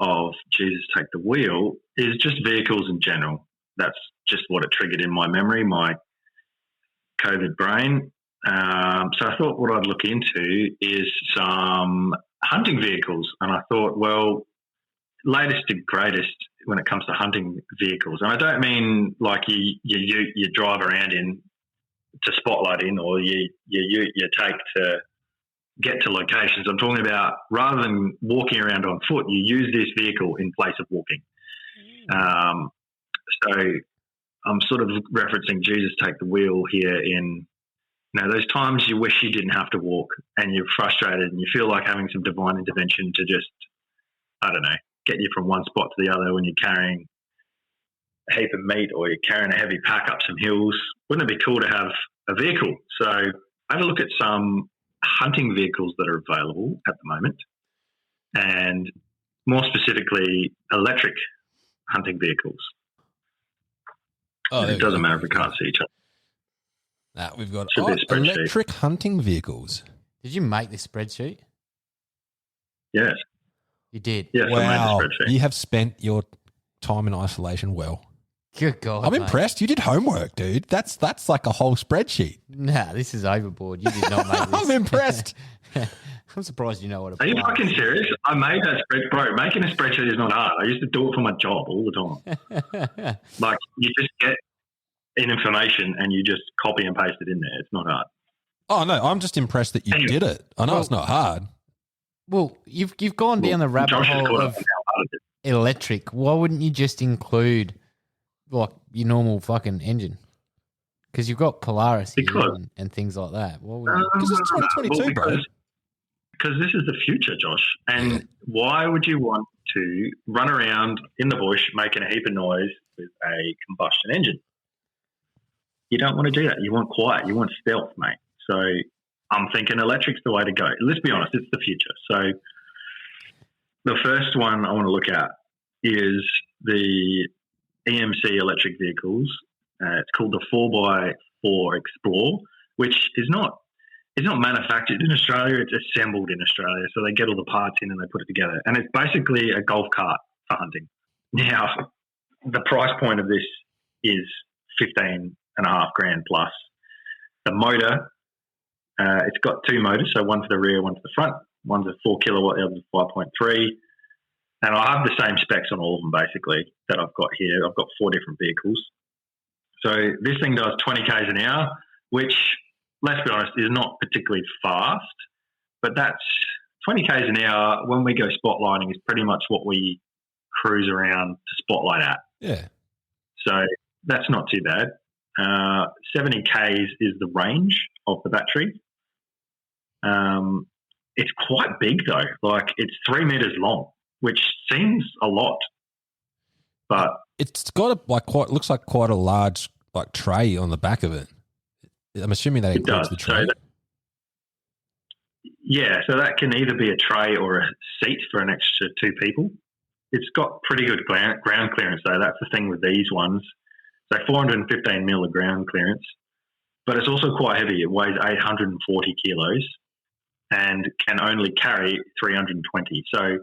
of Jesus Take the Wheel is just vehicles in general. That's just what it triggered in my memory, my COVID brain. So I thought what I'd look into is some hunting vehicles. And I thought, well, latest and greatest when it comes to hunting vehicles. And I don't mean like you drive around in to spotlight in or you take to get to locations. I'm talking about rather than walking around on foot, you use this vehicle in place of walking. So I'm sort of referencing Jesus Take the Wheel here in, those times you wish you didn't have to walk and you're frustrated and you feel like having some divine intervention to just, I don't know, get you from one spot to the other when you're carrying a heap of meat or you're carrying a heavy pack up some hills. Wouldn't it be cool to have a vehicle? So I had a look at some hunting vehicles that are available at the moment, and more specifically, electric hunting vehicles. Oh, It doesn't matter if we can't see each other. We've got Should be a spreadsheet. electric hunting vehicles. Did you make this spreadsheet? Yes. You did. Yes, I Wow. made the spreadsheet. You have spent your time in isolation well. Good God. I'm mate. impressed. You did homework, dude. That's like a whole spreadsheet. Nah, this is overboard. You did not make this. I'm impressed. I'm surprised you know what it Are you was. fucking serious? I made that spreadsheet. Bro, making a spreadsheet is not hard. I used to do it for my job all the time. Like, you just get in information and you just copy and paste it in there. It's not hard. Oh, no, I'm just impressed that you Anyway. did it. I know it's not hard. Well, you've gone down the rabbit Josh has hole caught of up on how hard it is. electric. Why wouldn't you just include like your normal fucking engine? Because you've got Polaris here Because- and things like that. Why would you? Because it's 2022, bro. Because this is the future, Josh. And why would you want to run around in the bush making a heap of noise with a combustion engine? You don't want to do that. You want quiet. You want stealth, mate. So I'm thinking electric's the way to go. Let's be honest, it's the future. So the first one I want to look at is the EMC electric vehicles. It's called the 4x4 Explore, which is not manufactured in Australia. It's assembled in Australia. So they get all the parts in and they put it together. And it's basically a golf cart for hunting. Now, the price point of this is $15,500 plus. The motor, it's got two motors, so one for the rear, one for the front. One's a 4 kilowatt, the other's a 5.3. And I have the same specs on all of them, basically, that I've got here. I've got 4 different vehicles. So this thing does 20 k's an hour, which, let's be honest, is not particularly fast. But that's 20 k's an hour when we go spotlighting is pretty much what we cruise around to spotlight at. Yeah. So that's not too bad. 70 k's is the range of the battery. It's quite big though. Like, it's 3 meters long, which seems a lot. But It's got looks like quite a large tray on the back of it. I'm assuming that it includes does. the tray. So that can either be a tray or a seat for an extra 2 people. It's got pretty good ground clearance though. That's the thing with these ones. So 415 mil of ground clearance, but it's also quite heavy. It weighs 840 kilos and can only carry 320. So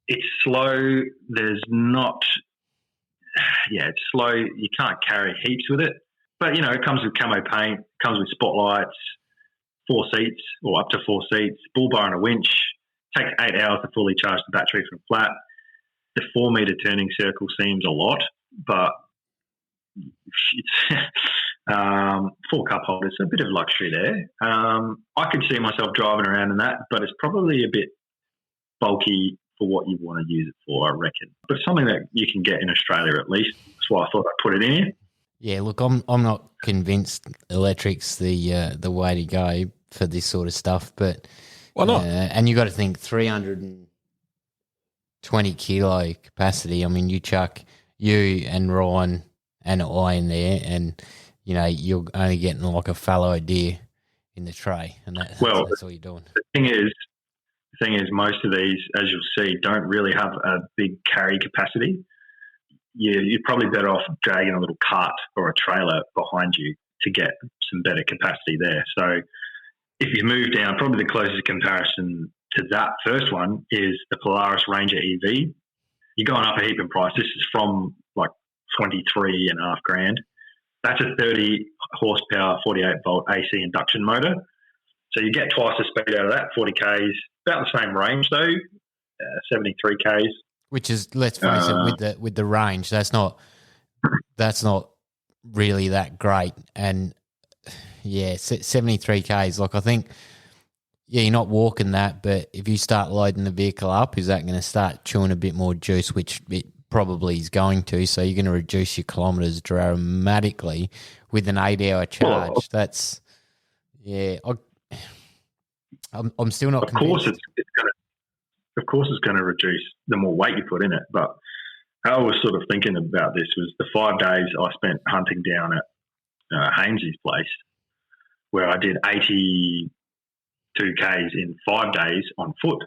it's slow. It's slow. You can't carry heaps with it, but it comes with camo paint, comes with spotlights, 4 seats or up to 4 seats, bull bar and a winch. Takes 8 hours to fully charge the battery from flat. The 4 meter turning circle seems a lot, but it's 4 cup holders, so a bit of luxury there. I could see myself driving around in that, but it's probably a bit bulky for what you want to use it for, I reckon. But something that you can get in Australia at least. That's why I thought I'd put it in here. Yeah, look, I'm not convinced electric's the way to go for this sort of stuff, but Why not? and you got to think 320 kilo capacity. I mean, you chuck you and Ryan and I in there, and you're only getting like a fallow deer in the tray, and that's all you're doing. The thing is, most of these, as you'll see, don't really have a big carry capacity. you're probably better off dragging a little cart or a trailer behind you to get some better capacity there. So if you move down, probably the closest comparison to that first one is the Polaris Ranger EV. You're going up a heap in price. This is from like 23.5 grand. That's a 30 horsepower, 48 volt AC induction motor. So you get twice the speed out of that, 40 Ks, about the same range though, 73 Ks. Which is, let's face it, with the range, that's not really that great. And yeah, 73 Ks. Like I think, yeah, you're not walking that, but if you start loading the vehicle up, is that going to start chewing a bit more juice, which it probably is going to. So you're going to reduce your kilometres dramatically with an 8-hour charge. Well, That's, yeah, I'm still not Of convinced. course it's going to reduce the more weight you put in it. But how I was sort of thinking about this was the 5 days I spent hunting down at Haines's place, where I did 82 Ks in 5 days on foot.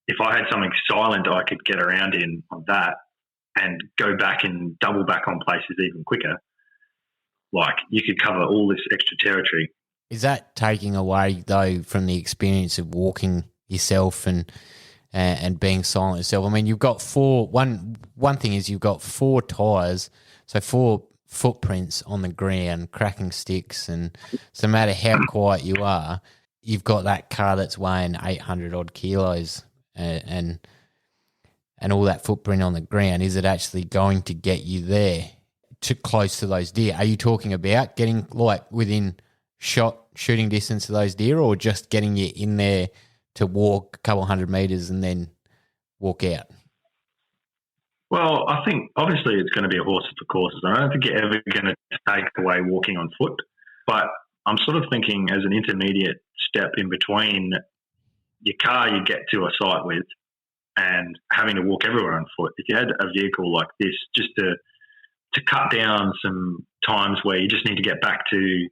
If I had something silent I could get around in on that and go back and double back on places even quicker, like you could cover all this extra territory. Is that taking away though from the experience of walking yourself and being silent yourself? I mean, you've got one thing is you've got 4 tyres, so 4 footprints on the ground, cracking sticks, and so no matter how quiet you are, you've got that car that's weighing 800 odd kilos and all that footprint on the ground. Is it actually going to get you there to close to those deer? Are you talking about getting like within shooting distance of those deer, or just getting you in there to walk a couple hundred metres and then walk out? Well, I think obviously it's going to be a horses for courses. I don't think you're ever going to take away walking on foot, but I'm sort of thinking as an intermediate step in between your car you get to a site with and having to walk everywhere on foot. If you had a vehicle like this, just to cut down some times where you just need to get back to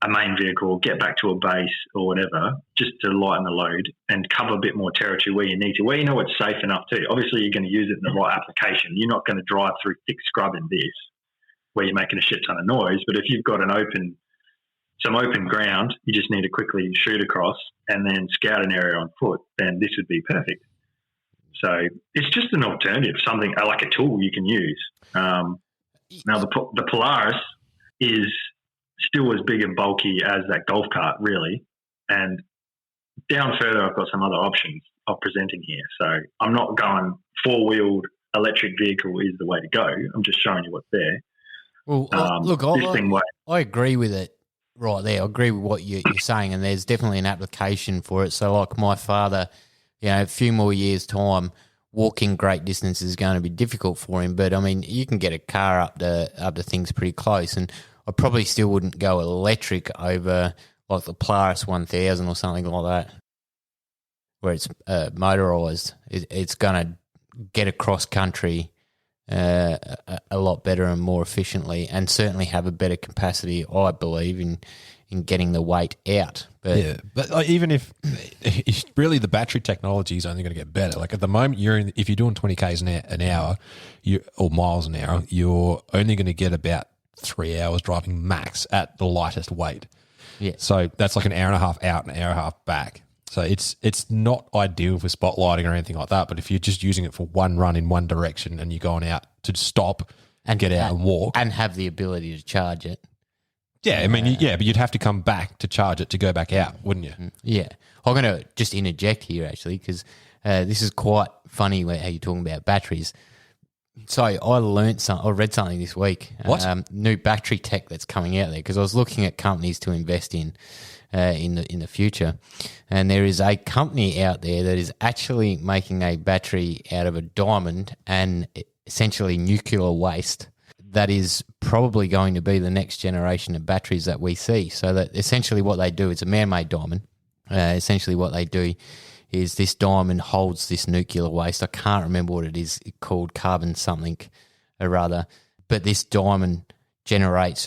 a main vehicle, get back to a base or whatever, just to lighten the load and cover a bit more territory where you need to, where you know it's safe enough too. Obviously, you're going to use it in the right application. You're not going to drive through thick scrub in this where you're making a shit ton of noise. But if you've got some open ground, you just need to quickly shoot across and then scout an area on foot, then this would be perfect. So it's just an alternative, something like a tool you can use. Now, the Polaris is still as big and bulky as that golf cart, really. And down further, I've got some other options of presenting here. So I'm not going 4-wheeled electric vehicle is the way to go. I'm just showing you what's there. Well, look, I agree with it right there. I agree with what you're saying, and there's definitely an application for it. So like my father, a few more years' time, walking great distance is going to be difficult for him. But, I mean, you can get a car up to things pretty close, and I probably still wouldn't go electric over like the Polaris 1000 or something like that, where it's motorised. It's going to get across country a lot better and more efficiently, and certainly have a better capacity, I believe, in getting the weight out. But yeah, but even if really the battery technology is only going to get better. Like at the moment, if you're doing 20 Ks an hour, or miles an hour, you're only going to get about 3 hours driving max at the lightest weight. Yeah. So that's like an hour and a half out, an hour and a half back. So it's not ideal for spotlighting or anything like that. But if you're just using it for one run in one direction and you're going out to stop and get out and walk and have the ability to charge it. Yeah, I mean, but you'd have to come back to charge it to go back out, wouldn't you? Yeah. I'm going to just interject here, actually, because this is quite funny how you're talking about batteries. So I read something this week. What? New battery tech that's coming out there, because I was looking at companies to invest in the future. And there is a company out there that is actually making a battery out of a diamond and essentially nuclear waste. That is probably going to be the next generation of batteries that we see. So that essentially what they do, it's a man-made diamond. Essentially what they do is this diamond holds this nuclear waste. I can't remember what it is called, carbon something or other. But this diamond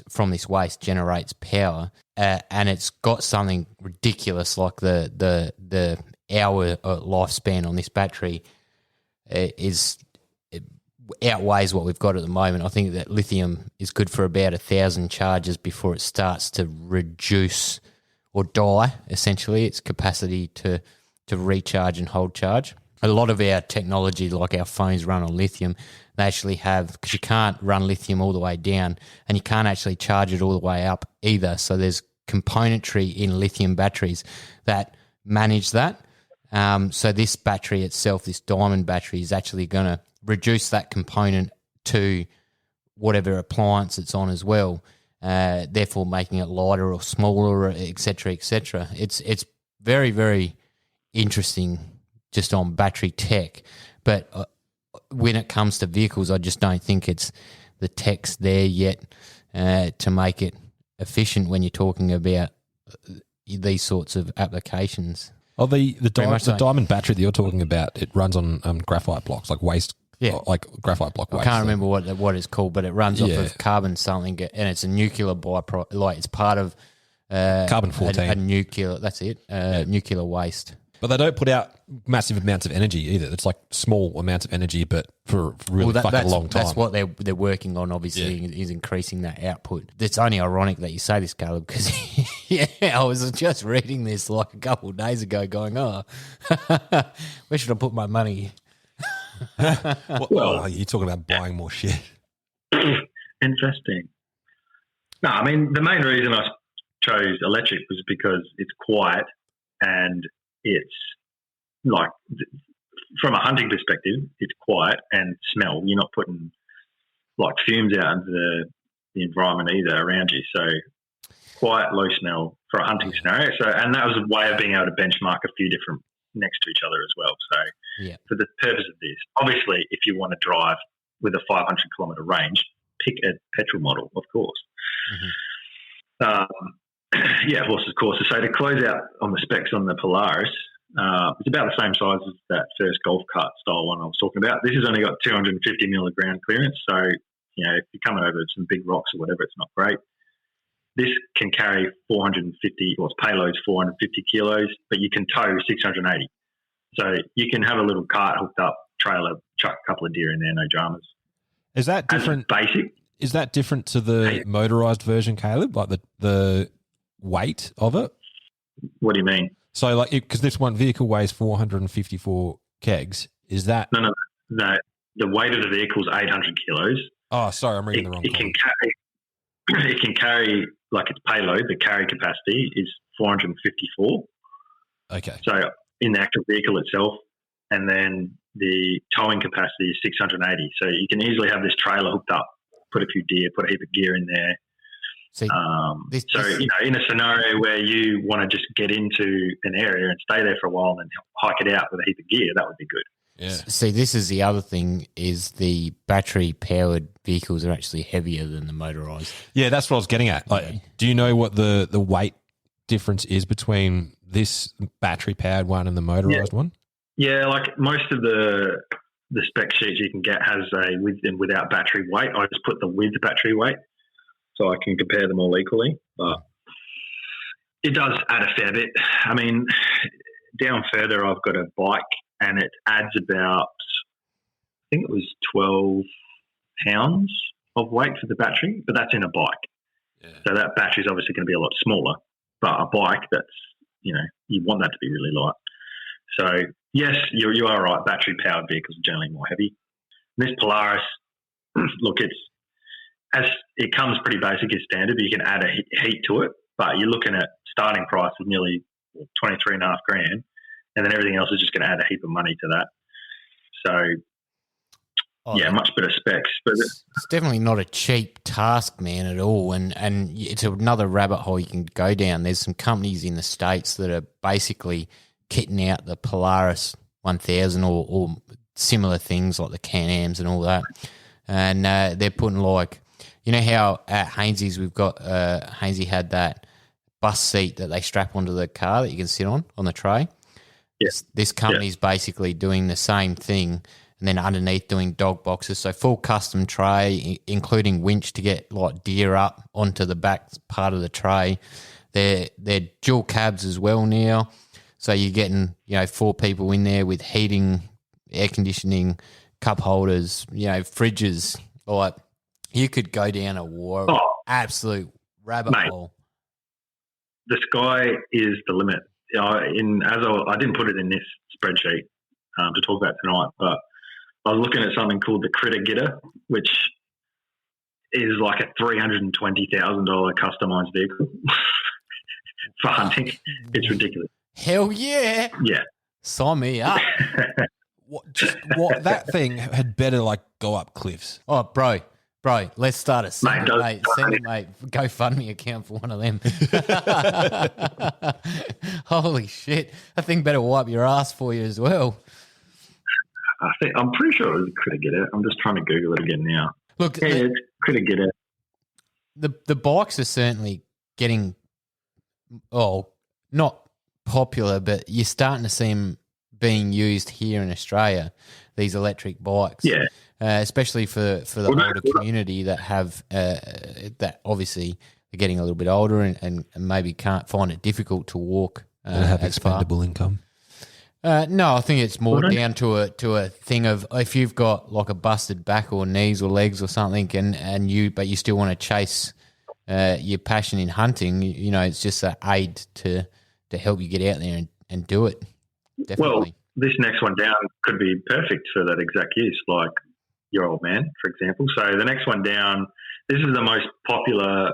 from this waste generates power, and it's got something ridiculous like the hour lifespan on this battery is outweighs what we've got at the moment. I think that lithium is good for about 1,000 charges before it starts to reduce or die, essentially, its capacity to recharge and hold charge. A lot of our technology, like our phones, run on lithium. They actually have, because you can't run lithium all the way down and you can't actually charge it all the way up either. So there's componentry in lithium batteries that manage that. So this battery itself, this diamond battery, is actually going to reduce that component to whatever appliance it's on as well, therefore making it lighter or smaller, et cetera, et cetera. It's very, very interesting just on battery tech. But when it comes to vehicles, I just don't think it's the tech's there yet to make it efficient when you're talking about these sorts of applications. Oh, the so. diamond battery that you're talking about, it runs on graphite blocks, like waste, like graphite block waste. I can't remember what it's called, but it runs off of carbon something, and it's a nuclear byproduct. Like it's part of carbon-14. A nuclear. That's it. Nuclear waste. But they don't put out massive amounts of energy either. It's like small amounts of energy, but for really fucking long time. That's what they're working on, obviously, is increasing that output. It's only ironic that you say this, Caleb, because I was just reading this like a couple of days ago going, where should I put my money? Well, you're talking about buying more shit. Investing. No, I mean, the main reason I chose electric was because it's quiet and it's like, from a hunting perspective, it's quiet and smell. You're not putting like fumes out into the environment either around you. So quiet, low smell for a hunting scenario. So, and that was a way of being able to benchmark a few different next to each other as well. So for the purpose of this, obviously, if you want to drive with a 500 kilometre range, pick a petrol model, of course. Horses, courses. So to close out on the specs on the Polaris, it's about the same size as that first golf cart style one I was talking about. This has only got 250 mil ground clearance. So, if you're coming over some big rocks or whatever, it's not great. This can carry 450, its payload's 450 kilos, but you can tow 680. So you can have a little cart hooked up, trailer, chuck a couple of deer in there, no dramas. Is that different? Basic. Is that different to the motorized version, Caleb? Like the weight of it? What do you mean? So, like, because this one vehicle weighs 454 kegs, is that? No. The weight of the vehicle is 800 kilos. Oh, sorry, I'm reading the wrong. It can carry, like its payload, the carry capacity is 454. Okay. So in the actual vehicle itself, and then the towing capacity is 680. So you can easily have this trailer hooked up, put a few deer, put a heap of gear in there. See, in a scenario where you want to just get into an area and stay there for a while and then hike it out with a heap of gear, that would be good. Yeah. See, this is the other thing, is the battery-powered vehicles are actually heavier than the motorised. Yeah, that's what I was getting at. Like, do you know what the weight difference is between this battery-powered one and the motorised one? Yeah, like most of the spec sheets you can get has a with and without battery weight. I just put the with battery weight so I can compare them all equally. But it does add a fair bit. I mean, down further, I've got a bike and it adds about, I think it was 12 pounds of weight for the battery, but that's in a bike. Yeah. So that battery is obviously going to be a lot smaller, but a bike that's, you want that to be really light. So yes, you are right. Battery powered vehicles are generally more heavy. This Polaris, look, it comes pretty basic as standard. You can add a heat to it, but you're looking at starting price of nearly $23.5 grand, and then everything else is just going to add a heap of money to that. So, much better specs. But it's definitely not a cheap task, man, at all. And it's another rabbit hole you can go down. There's some companies in the States that are basically kitting out the Polaris 1000 or similar things like the Can-Ams and all that. And they're putting how at Hainsey's we've got, Hainsey had that bus seat that they strap onto the car that you can sit on the tray. Yes. This company's basically doing the same thing, and then underneath doing dog boxes. So full custom tray, including winch to get like deer up onto the back part of the tray. They're dual cabs as well now. So you're getting, 4 people in there with heating, air conditioning, cup holders, fridges. Like you could go down a absolute rabbit Mate. hole. The sky is the limit. I didn't put it in this spreadsheet to talk about tonight, but I was looking at something called the Critter Getter, which is like a $320,000 customized vehicle for hunting. It's ridiculous. Hell yeah. Yeah. Sign me up. That thing had better like go up cliffs. Oh, bro, let's start a Send It don't- Mate GoFundMe account for one of them. Holy shit. That thing better wipe your ass for you as well. I'm pretty sure it was Critter Getter. I'm just trying to Google it again now. Look, Yeah, it's Critter Getter. the bikes are certainly getting, not popular, but you're starting to see them being used here in Australia, these electric bikes. Yeah. Especially for the older community that have, that obviously are getting a little bit older and maybe can't find it difficult to walk And have as far. expendable income. No, I think it's more down to a thing of if you've got like a busted back or knees or legs or something, but you still want to chase your passion in hunting. It's just an aid to help you get out there and do it. Definitely. Well, this next one down could be perfect for that exact use, like your old man, for example. So the next one down, this is the most popular.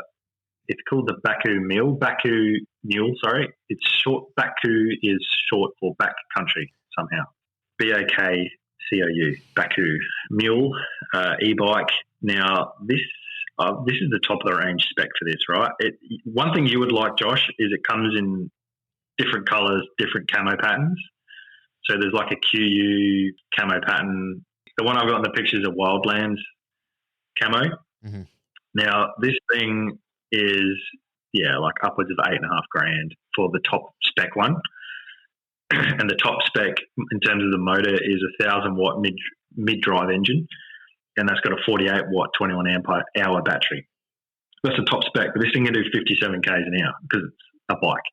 It's called the Baku Mule. It's short. Baku is short for backcountry somehow. BAKCOU. Baku Mule e-bike. Now this is the top of the range spec for this, right? One thing you would like, Josh, is it comes in different colours, different camo patterns. So there's like a QU camo pattern. The one I've got in the pictures of Wildlands camo. Mm-hmm. Now this thing is like upwards of $8,500 for the top spec one, and the top spec in terms of the motor is a 1,000-watt mid drive engine, and that's got a 48-watt 21 amp hour battery. That's the top spec, but this thing can do 57 k's an hour because it's a bike.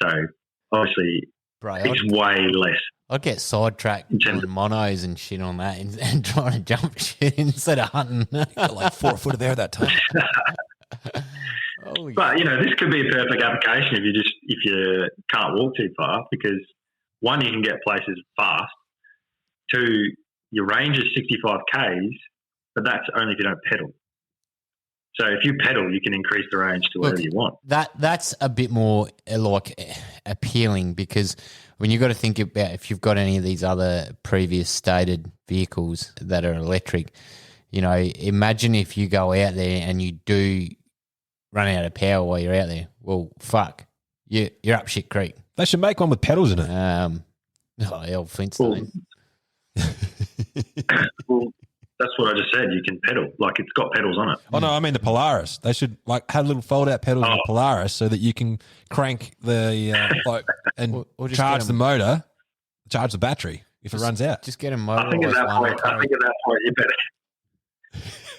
So obviously, Bro, it's way less. I'd get sidetracked In terms doing monos and shit on that and trying to jump shit instead of hunting. Got like 4 foot of there that time. Holy But this could be a perfect application if you can't walk too far, because one, you can get places fast. Two, your range is 65 k's, but that's only if you don't pedal. So if you pedal, you can increase the range to whatever you want. That's a bit more appealing, because when you've got to think about if you've got any of these other previous stated vehicles that are electric, imagine if you go out there and you do run out of power while you're out there. Well, fuck, you're up shit creek. They should make one with pedals in it. Hell, Flintstone. Well, that's what I just said. You can pedal. Like, it's got pedals on it. Oh no, I mean the Polaris. They should have little fold-out pedals in the Polaris so that you can crank the and Or just charge get the motor, charge the battery if it runs out. Just get a I think at motorised that one. point, you better.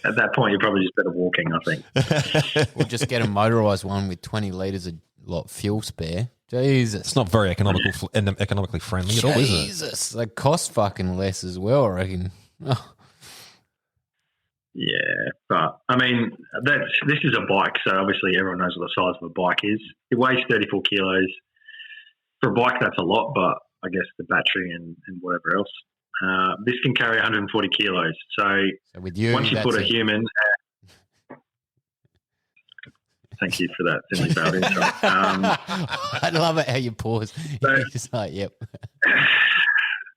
At that point, you're probably just better walking, I think. Or just get a motorised one with 20 litres of fuel spare. Jesus. It's not very economical and economically friendly at all, is it? Jesus. They cost fucking less as well, I reckon. Oh. Yeah, but I mean, this is a bike, so obviously everyone knows what the size of a bike is. It weighs 34 kilos. For a bike, that's a lot, but I guess the battery and whatever else. This can carry 140 kilos. So with you, once you that's put a it. human... Thank you for that, Cindy Bowden. I love it how you pause. So- You're just like, yep.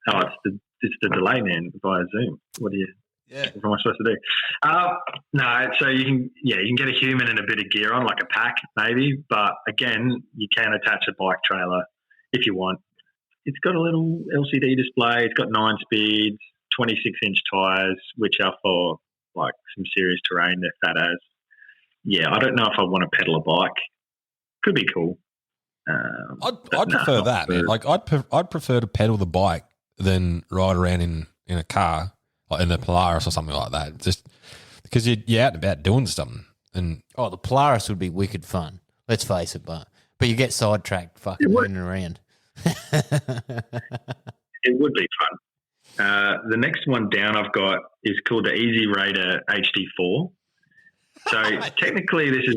Oh, it's the delay, man, via Zoom. What am I supposed to do? No, so you can get a human and a bit of gear on, like a pack maybe, but again, you can attach a bike trailer if you want. It's got a little LCD display. It's got 9 speeds, 26-inch tyres, which are for like some serious terrain. They're fat as. Yeah, I don't know if I want to pedal a bike. Could be cool. I'd prefer that, man. Like I'd prefer to pedal the bike than ride around in a car, like in the Polaris or something like that. Just because you're out and about doing something. And Oh, the Polaris would be wicked fun. Let's face it, but you get sidetracked fucking running around. It would be fun. The next one down I've got is called the Easy Raider HD4. So technically this is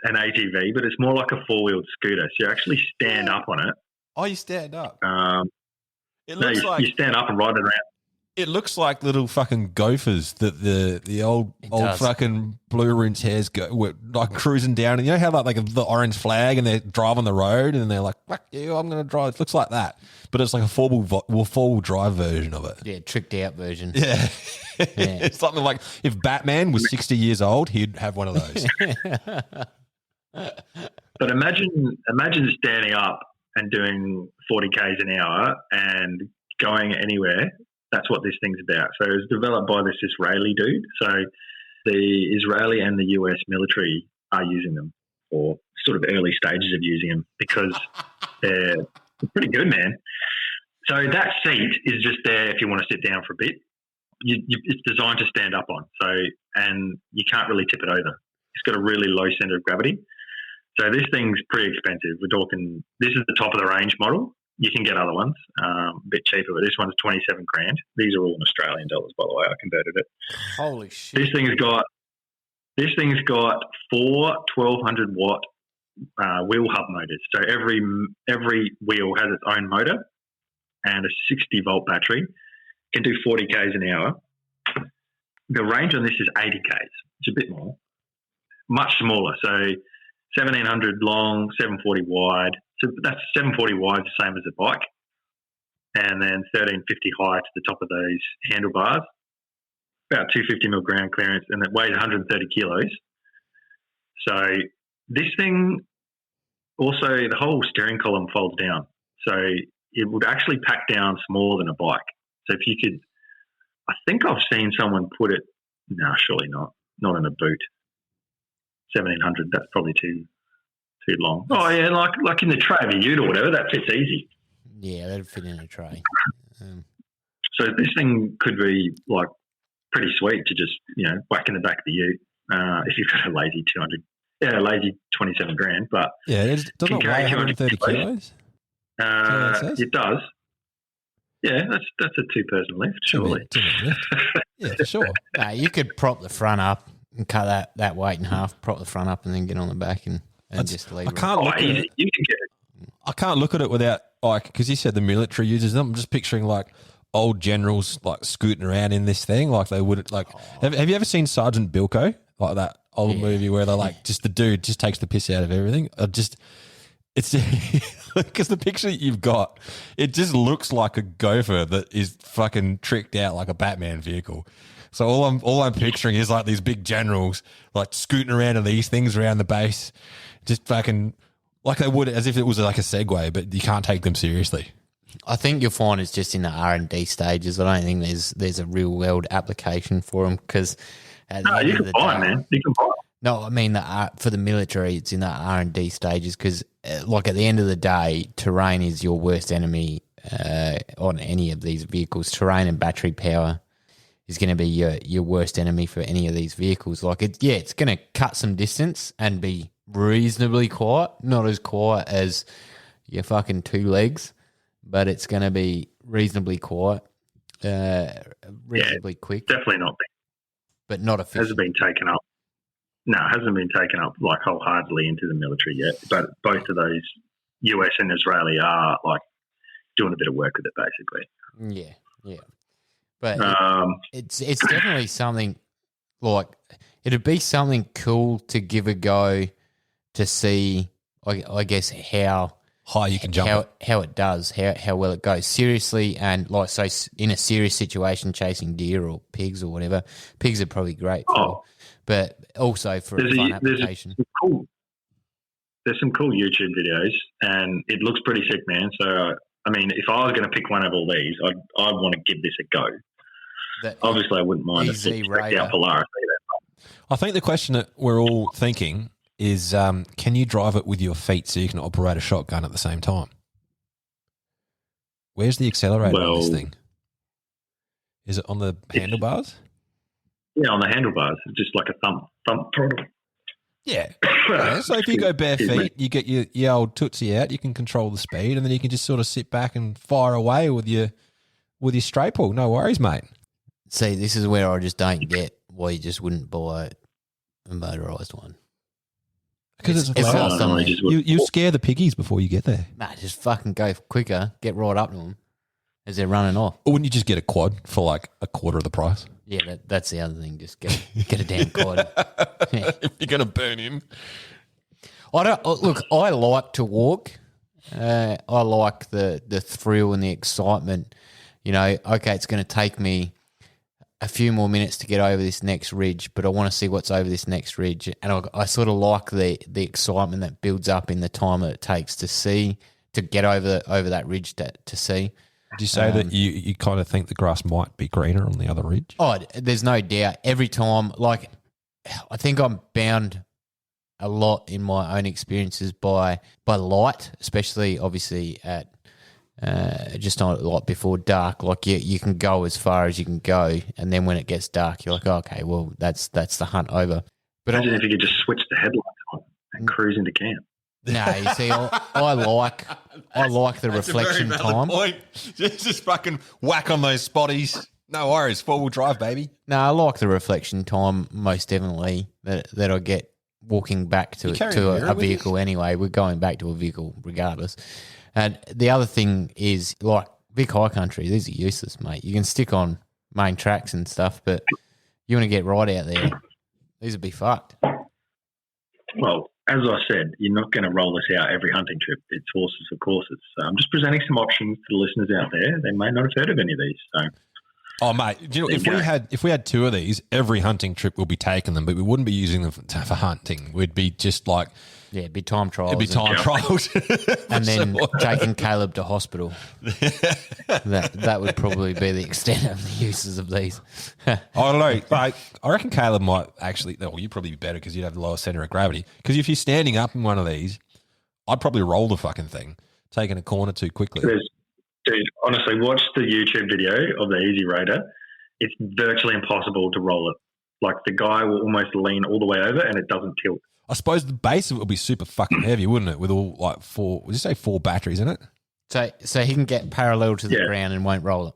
an ATV, but it's more like a 4-wheeled scooter. So you actually stand up on it. Oh, you stand up. It No, looks like you stand up and ride it around. it looks like little fucking gophers that the old does. fucking blue rinse hairs were like cruising down, and you know how like the orange flag and they're driving the road and they're like, fuck you, I'm gonna drive. It looks like that, but it's like a four-wheel drive version of it. Yeah, tricked out version. Yeah. It's something like if Batman was 60 years old, he'd have one of those. But imagine standing up and doing 40 k's an hour and going anywhere. That's what this thing's about. So it was developed by this Israeli dude. So the Israeli and the US military are using them, or sort of early stages of using them, because they're pretty good, man. So that seat is just there if you want to sit down for a bit. It's designed to stand up on. So, and you can't really tip it over. It's got a really low center of gravity. So this thing's pretty expensive. We're talking, this is the top of the range model. You can get other ones a bit cheaper, but this one's 27 grand. These are all in Australian dollars, by the way. I converted it. Holy shit. This thing's got 4 1200 watt wheel hub motors. So every wheel has its own motor and a 60 volt battery. Can do 40 k's an hour. The range on this is 80 k's. It's a bit more, much smaller. So 1700 long, 740 wide. So that's 740 wide, the same as a bike, and then 1350 high to the top of those handlebars. About 250 mil ground clearance, and it weighs 130 kilos. So this thing also, the whole steering column folds down, so it would actually pack down smaller than a bike. So if you could, I think I've seen someone put it. No, surely not in a boot. 1700. That's probably too long. Oh yeah, like in the tray of a ute or whatever, that fits easy. Yeah, that'd fit in a tray. So this thing could be like pretty sweet to just whack in the back of the ute if you've got a lazy 200. Yeah, a lazy 27 grand, but Yeah, it doesn't it weigh 130 kilos? It does. Yeah, that's a 2-person lift, surely. Yeah, for sure. You could prop the front up and cut that weight in half, prop the front up, and then get on the back and just leave I can't look at easy. it. You can get it. I can't look at it without, like, because you said the military uses them. I'm just picturing like old generals like scooting around in this thing, like they would like. Have you ever seen Sergeant Bilko, like that old movie where they're like just the dude just takes the piss out of everything? It's because the picture that you've got, it just looks like a gopher that is fucking tricked out like a Batman vehicle. So all I'm picturing is like these big generals like scooting around in these things around the base, just fucking like they would as if it was like a Segway, but you can't take them seriously. I think you'll find it's just in the R&D stages. I don't think there's a real world application for them because you can buy it, man. You can buy it. No, I mean for the military, it's in the R&D stages because, like at the end of the day, terrain is your worst enemy on any of these vehicles. Terrain and battery power is going to be your worst enemy for any of these vehicles. Like it's going to cut some distance and be reasonably quiet, not as quiet as your fucking 2 legs, but it's going to be reasonably quiet, reasonably quick. Definitely not. But not efficient. Hasn't been taken up. No, it hasn't been taken up like wholeheartedly into the military yet. But both of those, US and Israeli, are like doing a bit of work with it, basically. Yeah. But it's definitely something like it'd be something cool to give a go to see, I guess, how high you can jump, how it does, how well it goes. Seriously, and like so in a serious situation, chasing deer or pigs or whatever, pigs are probably great for, but also for a fun application. There's some cool YouTube videos, and it looks pretty sick, man. So, I mean, if I was going to pick one of all these, I'd want to give this a go. Obviously, I wouldn't mind a Polaris either. I think the question that we're all thinking is, can you drive it with your feet so you can operate a shotgun at the same time? Where's the accelerator on this thing? Is it on the handlebars? Yeah, on the handlebars. It's just like a thumb throttle. Yeah. Yeah, so if you go bare feet, you get your old tootsie out, you can control the speed, and then you can just sort of sit back and fire away with your straight pull. No worries, mate. See, this is where I just don't get why you just wouldn't buy a motorised one. Because it's It's fast. not something. You scare the piggies before you get there. Nah, just fucking go quicker, get right up to them as they're running off. Or wouldn't you just get a quad for like a quarter of the price? Yeah, that's the other thing. Just get a damn quad. Yeah. If you're going to burn him. I like to walk. I like the thrill and the excitement. You know, okay, it's going to take me a few more minutes to get over this next ridge, but I want to see what's over this next ridge. And I sort of like the excitement that builds up in the time that it takes to get over that ridge to see. Did you say that you kind of think the grass might be greener on the other ridge? Oh, there's no doubt. Every time, like, I think I'm bound a lot in my own experiences by light, especially obviously at just on like before dark. Like you can go as far as you can go, and then when it gets dark, you're like, oh, okay, well that's the hunt over. But Imagine if you could just switch the headlights on and cruise into camp. no, you see, I like the reflection time. Just fucking whack on those spotties. No worries, 4-wheel drive, baby. No, I like the reflection time most definitely that I get walking back to a vehicle anyway. We're going back to a vehicle regardless. And the other thing is, like, Vic High Country, these are useless, mate. You can stick on main tracks and stuff, but you want to get right out there, these would be fucked. Well, as I said, you're not going to roll this out every hunting trip. It's horses for courses. So I'm just presenting some options to the listeners out there. They may not have heard of any of these. So, oh mate, do you know if we had 2 of these, every hunting trip we'll be taking them, but we wouldn't be using them for hunting. We'd be just like, yeah, it'd be time trials. it'd be time trials, and then taking Caleb to hospital. That would probably be the extent of the uses of these. I don't know. Like, I reckon Caleb might actually. Well, you'd probably be better because you'd have the lower center of gravity. Because if you're standing up in one of these, I'd probably roll the fucking thing, taking a corner too quickly. Dude, honestly, watch the YouTube video of the Easy Raider. It's virtually impossible to roll it. Like, the guy will almost lean all the way over and it doesn't tilt. I suppose the base of it would be super fucking heavy, wouldn't it? With all like 4, would you say 4 batteries in it? So he can get parallel to the ground and won't roll it.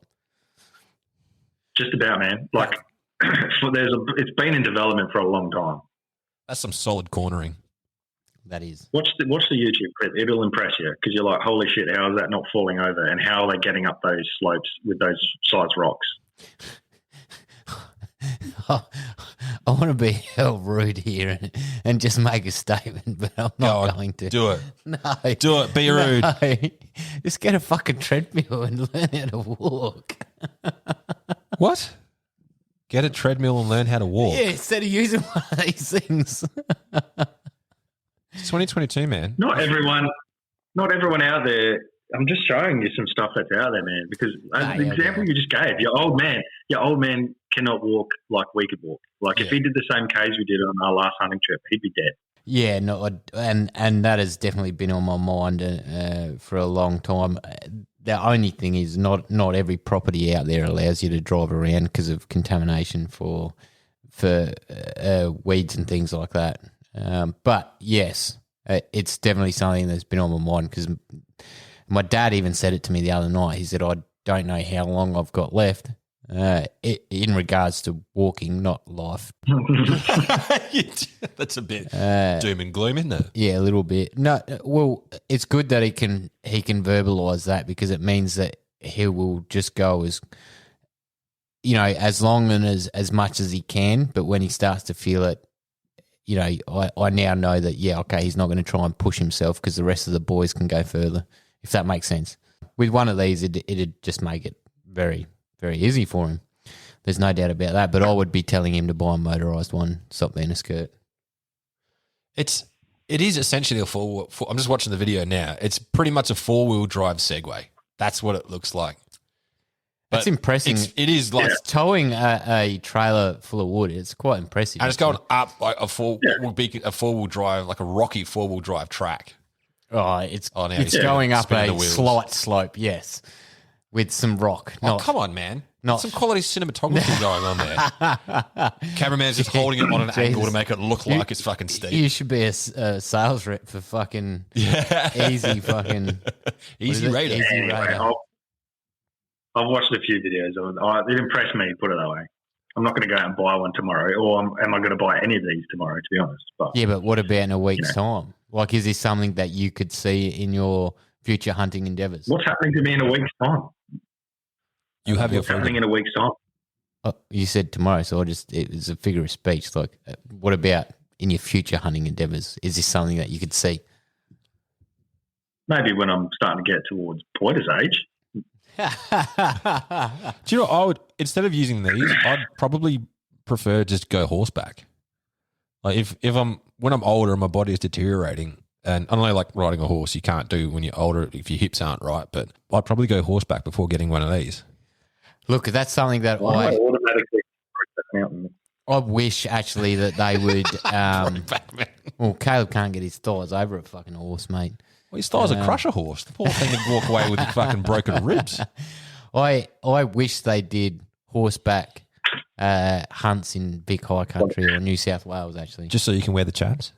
Just about, man. Like, it's been in development for a long time. That's some solid cornering. That is. Watch the YouTube clip. It'll impress you because you're like, holy shit, how is that not falling over? And how are they getting up those slopes with those size rocks? I want to be hell rude here and just make a statement, but I'm not going to. Do it. No. Do it. Be rude. No. Just get a fucking treadmill and learn how to walk. What? Get a treadmill and learn how to walk. Yeah, instead of using one of these things. It's 2022, man. Not everyone out there. I'm just showing you some stuff that's out there, man. Because the example you just gave, your old man cannot walk like we could walk. Like if he did the same case we did on our last hunting trip, he'd be dead. Yeah, no, and that has definitely been on my mind for a long time. The only thing is, not every property out there allows you to drive around because of contamination for weeds and things like that. But yes, it's definitely something that's been on my mind because my dad even said it to me the other night. He said, I don't know how long I've got left in regards to walking, not life. That's a bit doom and gloom, isn't it? Yeah, a little bit. No, well, it's good that he can verbalise that because it means that he will just go as, you know, as long and as much as he can. But when he starts to feel it, you know, I now know that, yeah, okay, he's not going to try and push himself because the rest of the boys can go further, if that makes sense. With one of these, it'd just make it very, very easy for him. There's no doubt about that. But I would be telling him to buy a motorised one, stop being a skirt. It is essentially a four. I'm just watching the video now. It's pretty much a 4-wheel drive Segway. That's what it looks like. That's impressive. It is like it's towing a trailer full of wood. It's quite impressive. And it's going up like what would be a 4-wheel drive, like a rocky 4-wheel drive track. Oh, it's now going up a slight slope, yes, with some rock. Oh, come on, man. Not Some quality cinematography going on there. Cameraman's just holding it on an angle to make it look like it's fucking Steve. You should be a sales rep for fucking easy fucking Easy rating. Easy Anyway, radar. I've watched a few videos. It impressed me, put it that way. I'm not going to go out and buy one tomorrow, or am I going to buy any of these tomorrow, to be honest? But Yeah, but what about in a week's time? Like, is this something that you could see in your future hunting endeavours? what's happening to me in a week's time? You have your What's happening freedom. in a week's time? Oh, you said tomorrow, so it was a figure of speech. Like, what about in your future hunting endeavours? Is this something that you could see? Maybe when I'm starting to get towards Poiter's age. Do you know, I would, instead of using these, I'd probably prefer just go horseback. Like when I'm older and my body is deteriorating, and I don't know, like riding a horse, you can't do when you're older if your hips aren't right, but I'd probably go horseback before getting one of these. Look, that's something that I automatically break that mountain. I wish actually that they would. Well, Caleb can't get his thighs over a fucking horse, mate. Well, his thighs are crusher horse. The poor thing would walk away with fucking broken ribs. I wish they did horseback hunts in Vic High Country or New South Wales, actually. Just so you can wear the chaps.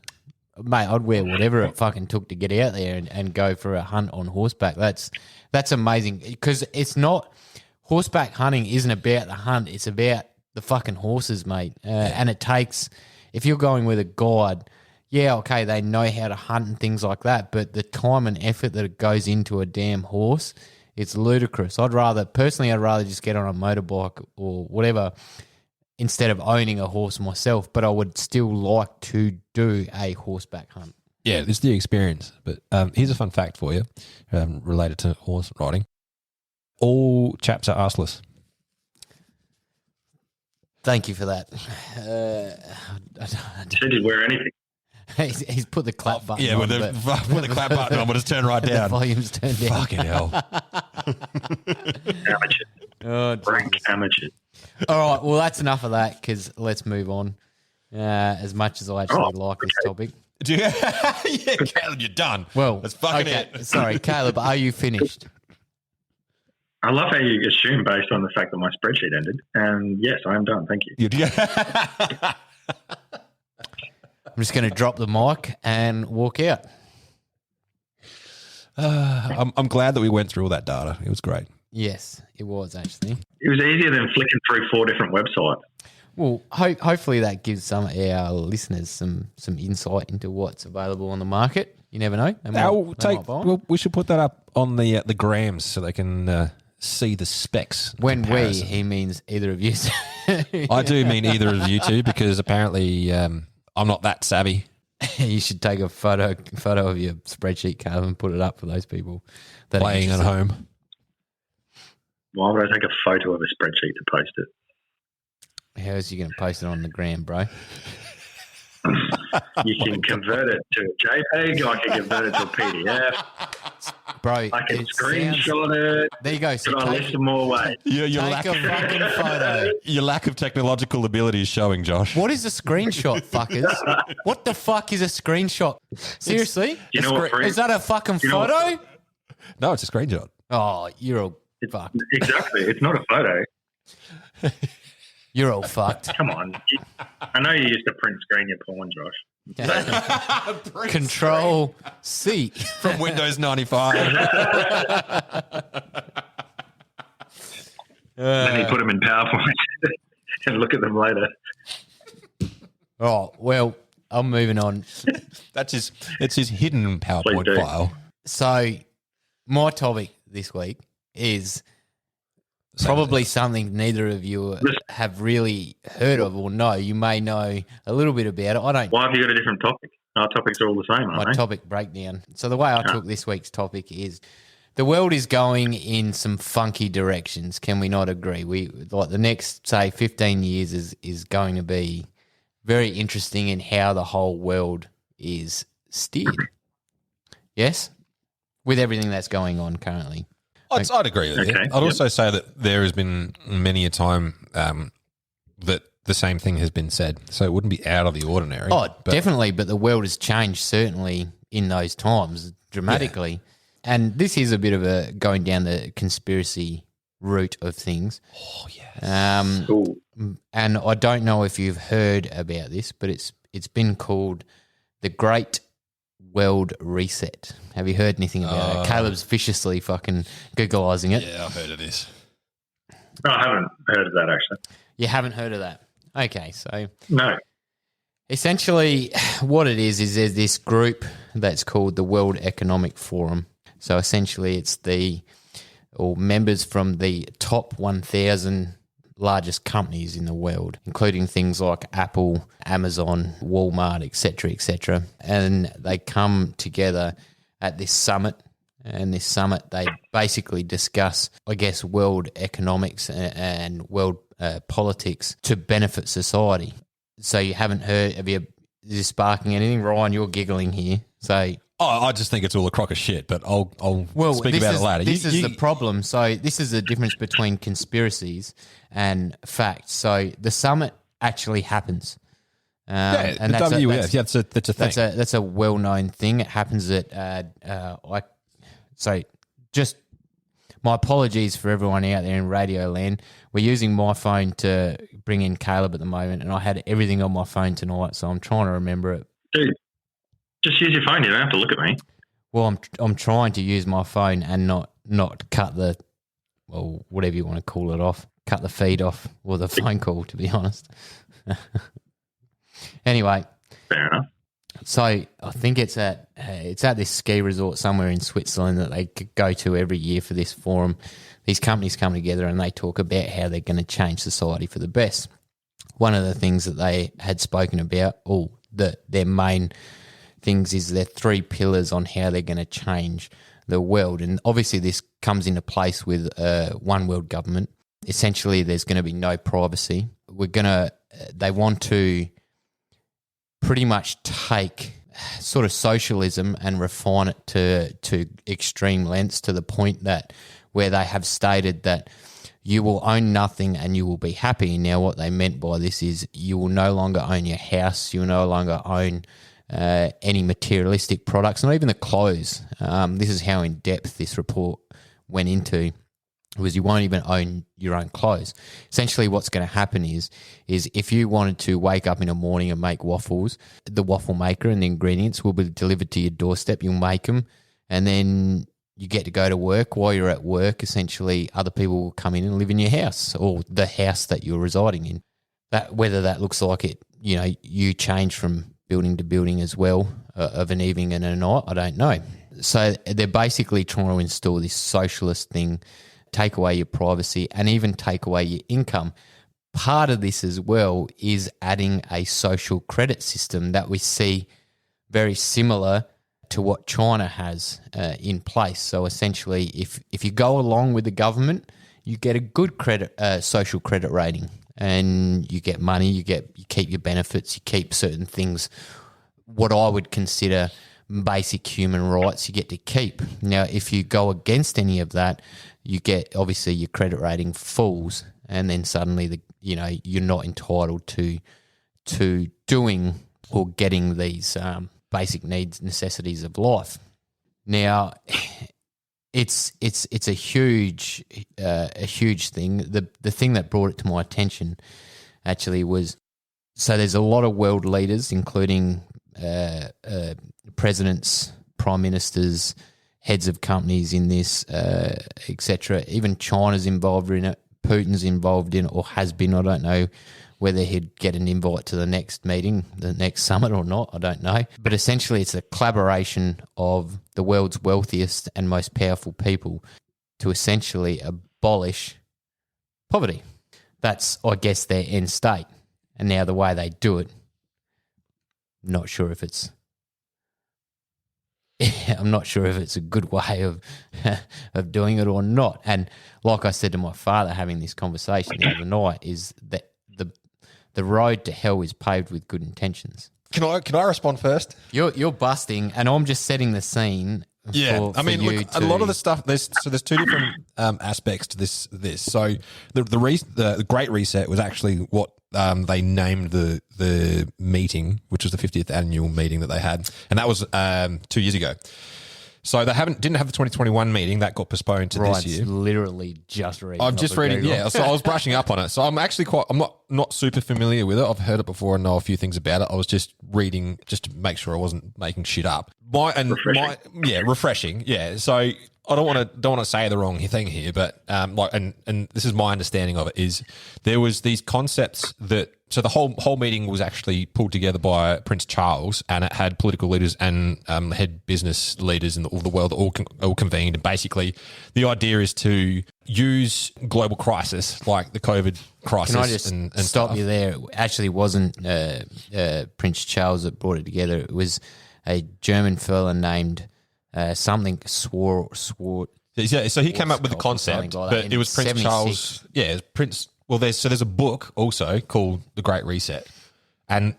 Mate, I'd wear whatever it fucking took to get out there and go for a hunt on horseback. That's amazing, because it's not horseback hunting isn't about the hunt. It's about the fucking horses, mate. And it takes, if you're going with a guide, yeah, okay, they know how to hunt and things like that, but the time and effort that it goes into a damn horse, it's ludicrous. I'd rather just get on a motorbike or whatever instead of owning a horse myself, but I would still like to do a horseback hunt. Yeah, it's the experience. But here's a fun fact for you related to horse riding. All chaps are arseless. Thank you for that. Said he'd wear anything. He's put the clap button Yeah, on. with the clap button on, but it's turned right The down. volume's turned down. Fucking hell. Amateur. Oh, Rank amateur. all right, well, that's enough of that, because let's move on. As much as I actually like this topic. Yeah, Caleb, you're done. Well, that's fucking okay, it. Sorry, Caleb, are you finished? I love how you assume based on the fact that my spreadsheet ended. And yes, I am done. Thank you. I'm just going to drop the mic and walk out. I'm glad that we went through all that data. It was great. Yes, it was actually. It was easier than flicking through 4 different websites. Well, hopefully that gives some of our listeners some insight into what's available on the market. You never know. They might buy 'em. Well, we should put that up on the grams so they can see the specs. When comparison. he means either of you. I do mean either of you two, because apparently I'm not that savvy. You should take a photo of your spreadsheet, Caleb, and put it up for those people that are Playing at interested. home. Why would I take a photo of a spreadsheet to post it? How is you going to post it on the gram, bro? You can convert it to a JPEG, I can convert it to a PDF, Bro, I can it screenshot sounds- it. There you go. So Can I list some more ways? Your take a fucking photo. Your lack of technological ability is showing, Josh. What is a screenshot, fuckers? What the fuck is a screenshot? Seriously? You know what, Is that a fucking You know what- photo? No, it's a screenshot. Oh, you're all fucked. Exactly. It's not a photo. You're all fucked. Come on. I know you used to print screen your porn, Josh. Control C. From Windows 95. Then you put them in PowerPoint and look at them later. Oh, well, I'm moving on. It's his hidden Please PowerPoint do. file. So, my topic this week is probably something neither of you have really heard of or know. You may know a little bit about it. I don't. Why have you got a different topic? Our topics are all the same, aren't My they? topic breakdown. So the way I took this week's topic is the world is going in some funky directions. Can we not agree? We like the next, say, 15 years is going to be very interesting in how the whole world is steered. Yes? With everything that's going on currently. I'd agree with you. Okay, I'd yep. also say that there has been many a time that the same thing has been said, so it wouldn't be out of the ordinary. Oh, but definitely. But the world has changed certainly in those times dramatically. And this is a bit of a going down the conspiracy route of things. Oh, yes. Cool. And I don't know if you've heard about this, but it's been called the Great World Reset. Have you heard anything about it? Caleb's viciously fucking Googleizing it. Yeah, I've heard of this. No, I haven't heard of that actually. You haven't heard of that? Okay, so No. essentially what it is there's this group that's called the World Economic Forum. So essentially it's members from the top 1,000 largest companies in the world, including things like Apple, Amazon, Walmart, etc., and they come together at this summit. And this summit, they basically discuss, I guess, world economics and world politics to benefit society. So you haven't heard? Is this sparking anything? Ryan, you're giggling here. So I just think it's all a crock of shit, but I'll speak about it later. This is the problem. So this is the difference between conspiracies and facts. So the summit actually happens. And the WEF, that's a thing. That's a well-known thing. It happens at So just my apologies for everyone out there in Radio Land. We're using my phone to bring in Caleb at the moment, and I had everything on my phone tonight, so I'm trying to remember it. Dude, just use your phone. You don't have to look at me. Well, I'm trying to use my phone and not cut whatever you want to call it off, cut the feed off or the phone call, to be honest. Anyway. Fair enough. So I think it's at this ski resort somewhere in Switzerland that they go to every year for this forum. These companies come together and they talk about how they're going to change society for the best. One of the things that they had spoken about, their main things, is their 3 pillars on how they're going to change the world. And obviously this comes into place with one world government. Essentially there's going to be no privacy. They want to pretty much take sort of socialism and refine it to extreme lengths, to the point that where they have stated that you will own nothing and you will be happy. Now what they meant by this is you will no longer own your house, you will no longer own any materialistic products, not even the clothes. This is how in depth this report went into. Was you won't even own your own clothes. Essentially what's going to happen is if you wanted to wake up in the morning and make waffles, the waffle maker and the ingredients will be delivered to your doorstep. You'll make them, and then you get to go to work. While you're at work, essentially other people will come in and live in your house or the house that you're residing in. That, whether that looks like it, you change from building to building as well, of an evening and a night, I don't know. So they're basically trying to install this socialist thing, take away your privacy and even take away your income. Part of this as well is adding a social credit system that we see very similar to what China has in place. So essentially, if you go along with the government, you get a good social credit rating, and you get money, you keep your benefits, you keep certain things, what I would consider basic human rights, you get to keep. Now, if you go against any of that, you get, obviously your credit rating falls, and then suddenly you're not entitled to doing or getting these basic needs, necessities of life. Now, it's a huge thing. The thing that brought it to my attention actually was, so there's a lot of world leaders, including presidents, prime ministers, heads of companies in this, etc. Even China's involved in it. Putin's involved in it, or has been. I don't know whether he'd get an invite to the next meeting, the next summit or not. I don't know. But essentially it's a collaboration of the world's wealthiest and most powerful people to essentially abolish poverty. That's, I guess, their end state. And now the way they do it, not sure if it's I'm not sure if it's a good way of doing it or not. And like I said to my father having this conversation the other night, is that the road to hell is paved with good intentions. Can I respond first? You're busting, and I'm just setting the scene. Yeah, for you look, a lot of the stuff. There's two different aspects to this. So the Great Reset was actually what they named the meeting, which was the 50th annual meeting that they had, and that was 2 years ago. So they didn't have the 2021 meeting that got postponed to this year. Literally just reading. I'm just reading, yeah. So I was brushing up on it. So I'm actually I'm not super familiar with it. I've heard it before and know a few things about it. I was just reading just to make sure I wasn't making shit up. Refreshing. Yeah. So I don't want to say the wrong thing here, but and this is my understanding of it is there was these concepts that. So the whole meeting was actually pulled together by Prince Charles, and it had political leaders and head business leaders in the world all convened. And basically, the idea is to use global crisis like the COVID crisis. Can I just and stop stuff. you there? It actually wasn't Prince Charles that brought it together. It was a German fella named something Swart. Yeah, so he came up with the concept, like that but it was Prince 76. Charles. Yeah, it was Prince. Well, there's a book also called The Great Reset, and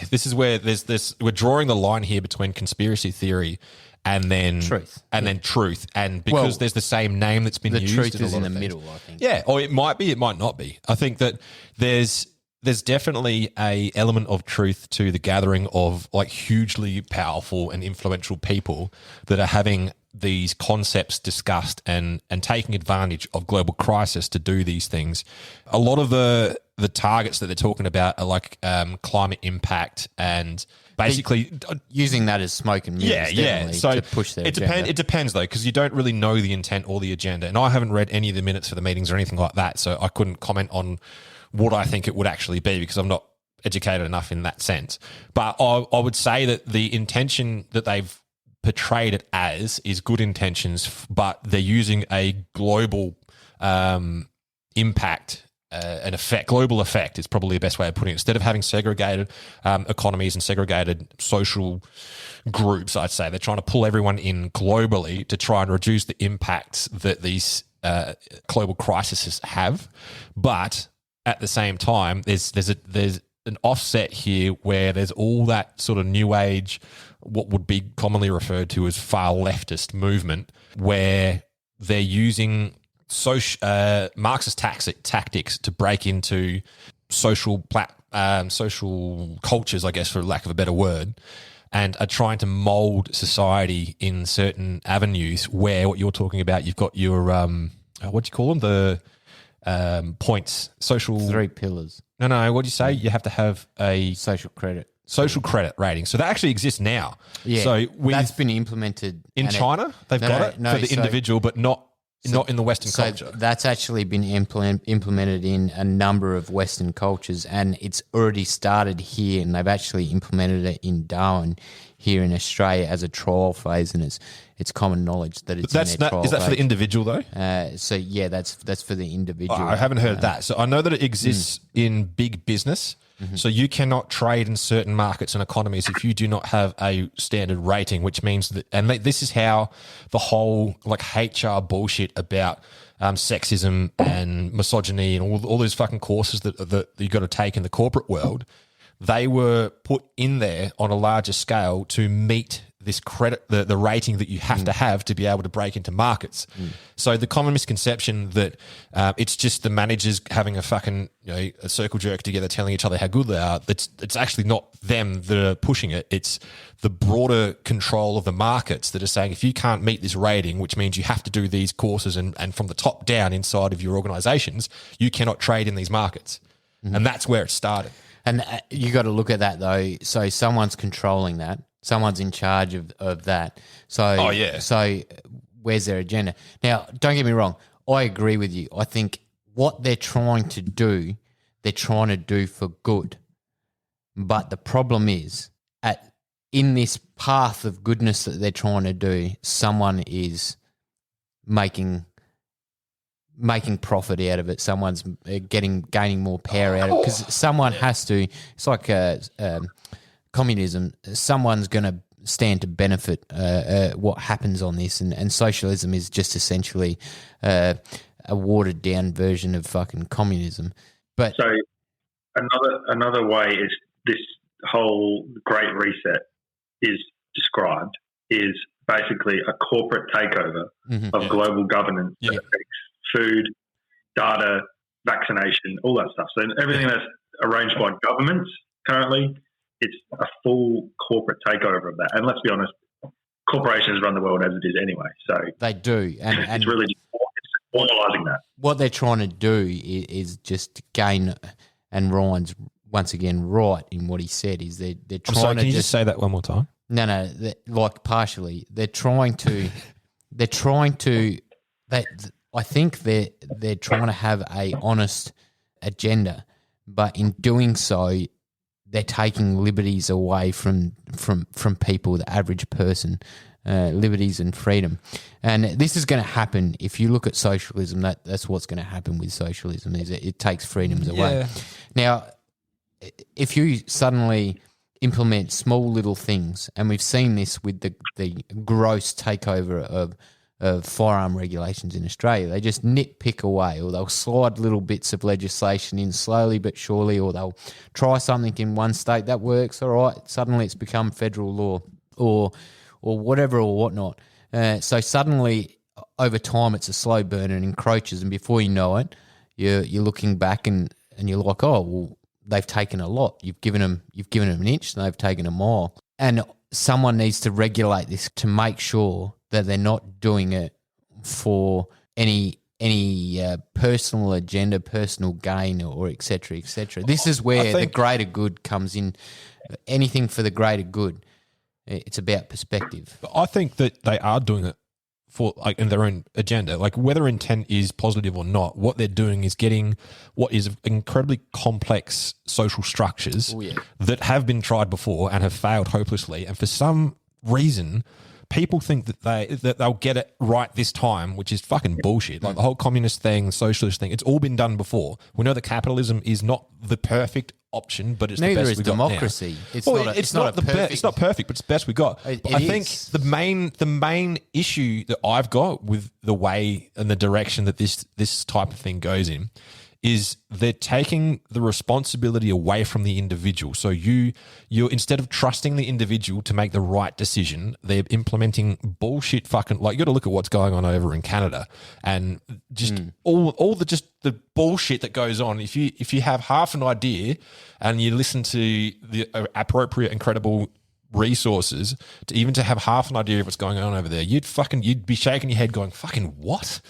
this is where there's this. We're drawing the line here between conspiracy theory and then Truth. then truth, and because there's the same name that's been The used. truth in a is lot in of the things. middle, I think. Yeah, or it might be, it might not be. I think that there's definitely a element of truth to the gathering of like hugely powerful and influential people that are having these concepts discussed and taking advantage of global crisis to do these things. A lot of the targets that they're talking about are like climate impact and basically Using that as smoke and mirrors, definitely, So to push their it agenda. It depends though, because you don't really know the intent or the agenda. And I haven't read any of the minutes for the meetings or anything like that, so I couldn't comment on what I think it would actually be because I'm not educated enough in that sense. But I would say that the intention that they've portrayed it as is good intentions, but they're using a global impact an effect. Global effect is probably the best way of putting it. Instead of having segregated economies and segregated social groups, I'd say they're trying to pull everyone in globally to try and reduce the impacts that these global crises have. But at the same time, there's an offset here where there's all that sort of new age, what would be commonly referred to as far leftist movement, where they're using Marxist tactics to break into social cultures, I guess, for lack of a better word, and are trying to mold society in certain avenues where what you're talking about, you've got your, what do you call them? The points, social... 3 pillars. No, what do you say? You have to have a... Social credit rating. So that actually exists now. Yeah, So that's been implemented. in and China, they've got it for the individual, but not in the Western culture. That's actually been implemented in a number of Western cultures, and it's already started here, and they've actually implemented it in Darwin here in Australia as a trial phase, and it's common knowledge that it's in their trial is that for the phase. individual though? So yeah, that's for the individual. I haven't heard that. So I know that it exists in big business. So you cannot trade in certain markets and economies if you do not have a standard rating, which means that, and this is how the whole like HR bullshit about sexism and misogyny and all those fucking courses that you got to take in the corporate world, they were put in there on a larger scale to meet this credit, the rating that you have to be able to break into markets. So the common misconception that it's just the managers having a fucking a circle jerk together telling each other how good they are, it's actually not them that are pushing it. It's the broader control of the markets that are saying if you can't meet this rating, which means you have to do these courses and from the top down inside of your organizations, you cannot trade in these markets. And that's where it started. And you got to look at that though. So someone's controlling that. Someone's in charge of that. So, So where's their agenda? Now, don't get me wrong. I agree with you. I think what they're trying to do, they're trying to do for good. But the problem is, in this path of goodness that they're trying to do, someone is making profit out of it. Someone's gaining more power out of it because someone has to. It's like communism. Someone's going to stand to benefit what happens on this, and socialism is just essentially a watered down version of fucking communism. But so another way is this whole Great Reset is described is basically a corporate takeover of global governance that affects food, data, vaccination, all that stuff. So everything that's arranged by governments currently, it's a full corporate takeover of that. And let's be honest, corporations run the world as it is anyway. So They do, and it's really just formalising that. what they're trying to do is just gain. And Ryan's once again right in what he said. Is they're I'm trying sorry, to can you just say that one more time? No, like partially. They're trying to. I think they're trying to have a honest agenda, but in doing so, they're taking liberties away from people, the average person, liberties and freedom. And this is going to happen if you look at socialism. That's what's going to happen with socialism. Is it takes freedoms away. Yeah. Now, if you suddenly implement small little things, and we've seen this with the gross takeover of firearm regulations in Australia, they just nitpick away, or they'll slide little bits of legislation in slowly but surely, or they'll try something in one state that works, all right, suddenly it's become federal law, or whatever or whatnot. So suddenly, over time, it's a slow burn and encroaches, and before you know it, you're looking back and you're like, oh, well, they've taken a lot. You've given them an inch, and they've taken a mile. And someone needs to regulate this to make sure that they're not doing it for any personal agenda, personal gain, or et cetera, et cetera. This is where the greater good comes in. Anything for the greater good. It's about perspective. I think that they are doing it for like in their own agenda. Like whether intent is positive or not, what they're doing is getting what is incredibly complex social structures that have been tried before and have failed hopelessly. And for some reason, people think that they'll get it right this time, which is fucking bullshit. Like the whole communist thing, socialist thing, it's all been done before. We know that capitalism is not the perfect option, but it's Neither the best is we got democracy. now. It's Well, not. it's not a perfect. it's not perfect, but it's the best we got. It I think is. the main issue that I've got with the way and the direction that this type of thing goes in is they're taking the responsibility away from the individual. So you're instead of trusting the individual to make the right decision, they're implementing bullshit fucking, like you got to look at what's going on over in Canada and just all the bullshit that goes on. If you have half an idea and you listen to the appropriate and credible resources to have half an idea of what's going on over there, you'd be shaking your head going, fucking what?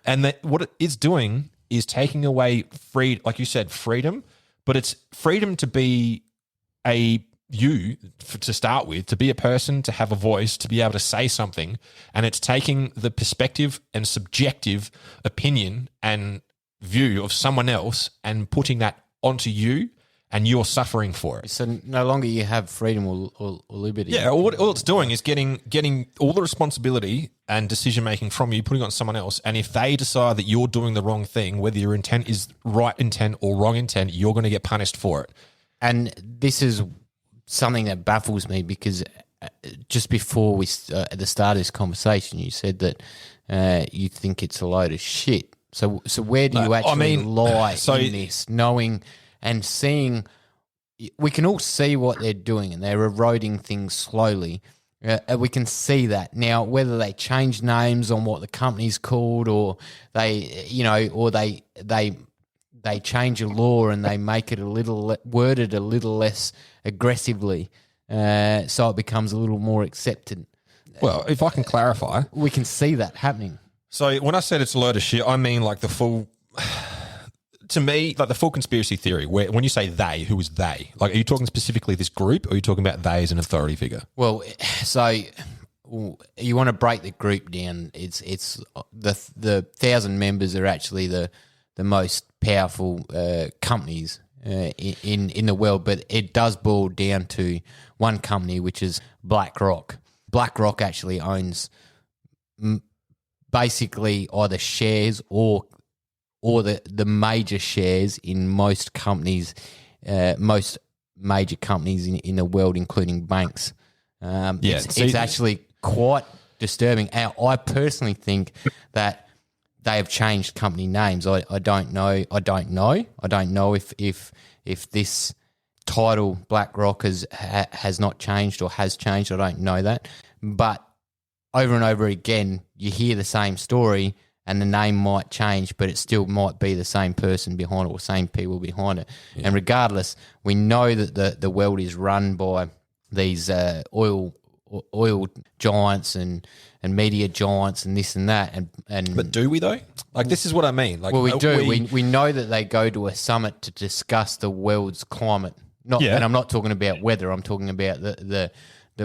And that what it is doing is taking away like you said, freedom, but it's freedom to be to start with, to be a person, to have a voice, to be able to say something. And it's taking the perspective and subjective opinion and view of someone else and putting that onto you, and you're suffering for it. So no longer you have freedom or liberty. Yeah, all it's doing is getting all the responsibility and decision making from you, putting it on someone else. And if they decide that you're doing the wrong thing, whether your intent is right intent or wrong intent, you're going to get punished for it. And this is something that baffles me because just before at the start of this conversation, you said that you think it's a load of shit. So where do you actually lie in this, knowing and seeing? We can all see what they're doing, and they're eroding things slowly. We can see that now. Whether they change names on what the company's called, or they change a law and they make it worded a little less aggressively, so it becomes a little more accepted. Well, if I can clarify, we can see that happening. So when I said it's a load of shit, I mean like the full. To me, like the full conspiracy theory, where when you say they, who is they? Like, are you talking specifically this group, or are you talking about they as an authority figure? Well, so you want to break the group down. It's the 1,000 members are actually the most powerful companies in the world, but it does boil down to one company, which is BlackRock. BlackRock actually owns basically either shares or the major shares in most companies, most major companies in the world, including banks. It's actually quite disturbing. I personally think that they have changed company names. I don't know. I don't know if this title BlackRock has not changed or has changed. I don't know that. But over and over again, you hear the same story, and the name might change, but it still might be the same person behind it or same people behind it. Yeah. And regardless, we know that the world is run by these oil oil giants and media giants and this and that. And But do we though? Like, this is what I mean. Like, well, we do. We know that they go to a summit to discuss the world's climate. Yeah. And I'm not talking about weather. I'm talking about the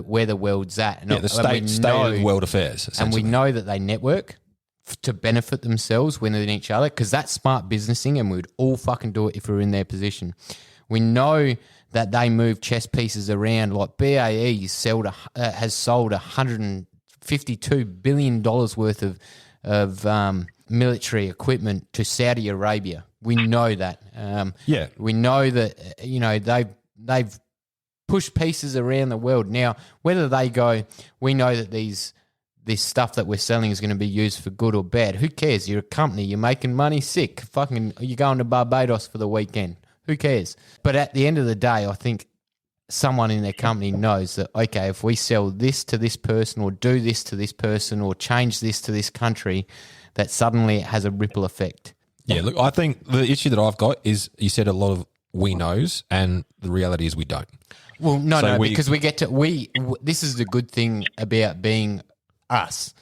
where the world's at. And the state of world affairs. And we know that they network to benefit themselves within each other, because that's smart businessing, and we'd all fucking do it if we were in their position. We know that they move chess pieces around. Like BAE has sold $152 billion worth of military equipment to Saudi Arabia. We know that. We know that they've pushed pieces around the world. Now, whether they go, we know that this stuff that we're selling is going to be used for good or bad. Who cares? You're a company. You're making money. Sick. Fucking, you're going to Barbados for the weekend. Who cares? But at the end of the day, I think someone in their company knows that, okay, if we sell this to this person or do this to this person or change this to this country, that suddenly it has a ripple effect. Yeah, look, I think the issue that I've got is you said a lot of we knows, and the reality is we don't. Well, because we get to this is the good thing about being us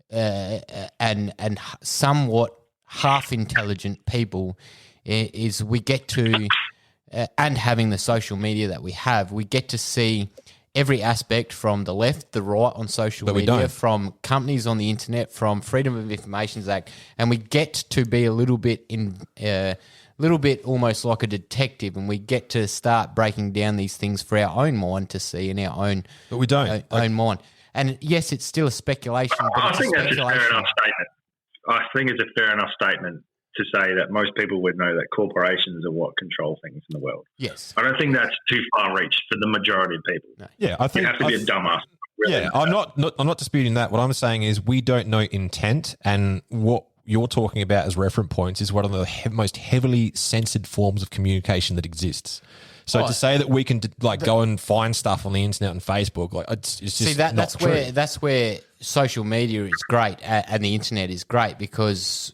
and somewhat half intelligent people is we get to and having the social media that we have, we get to see every aspect from the left, the right on social media, from companies on the internet, from Freedom of Information Act, and we get to be a little bit almost like a detective, and we get to start breaking down these things for our own mind to see in our own. But we don't own mind. And yes, it's still a speculation. But I think that's a fair enough statement. I think it's a fair enough statement to say that most people would know that corporations are what control things in the world. Yes. I don't think that's too far reached for the majority of people. No. Yeah, I think you have to be a dumbass. Really. Yeah, I'm not disputing that. What I'm saying is we don't know intent, and what you're talking about as reference points is one of the most heavily censored forms of communication that exists. So to say that we can go and find stuff on the internet and Facebook, it's just that's where social media is great and the internet is great, because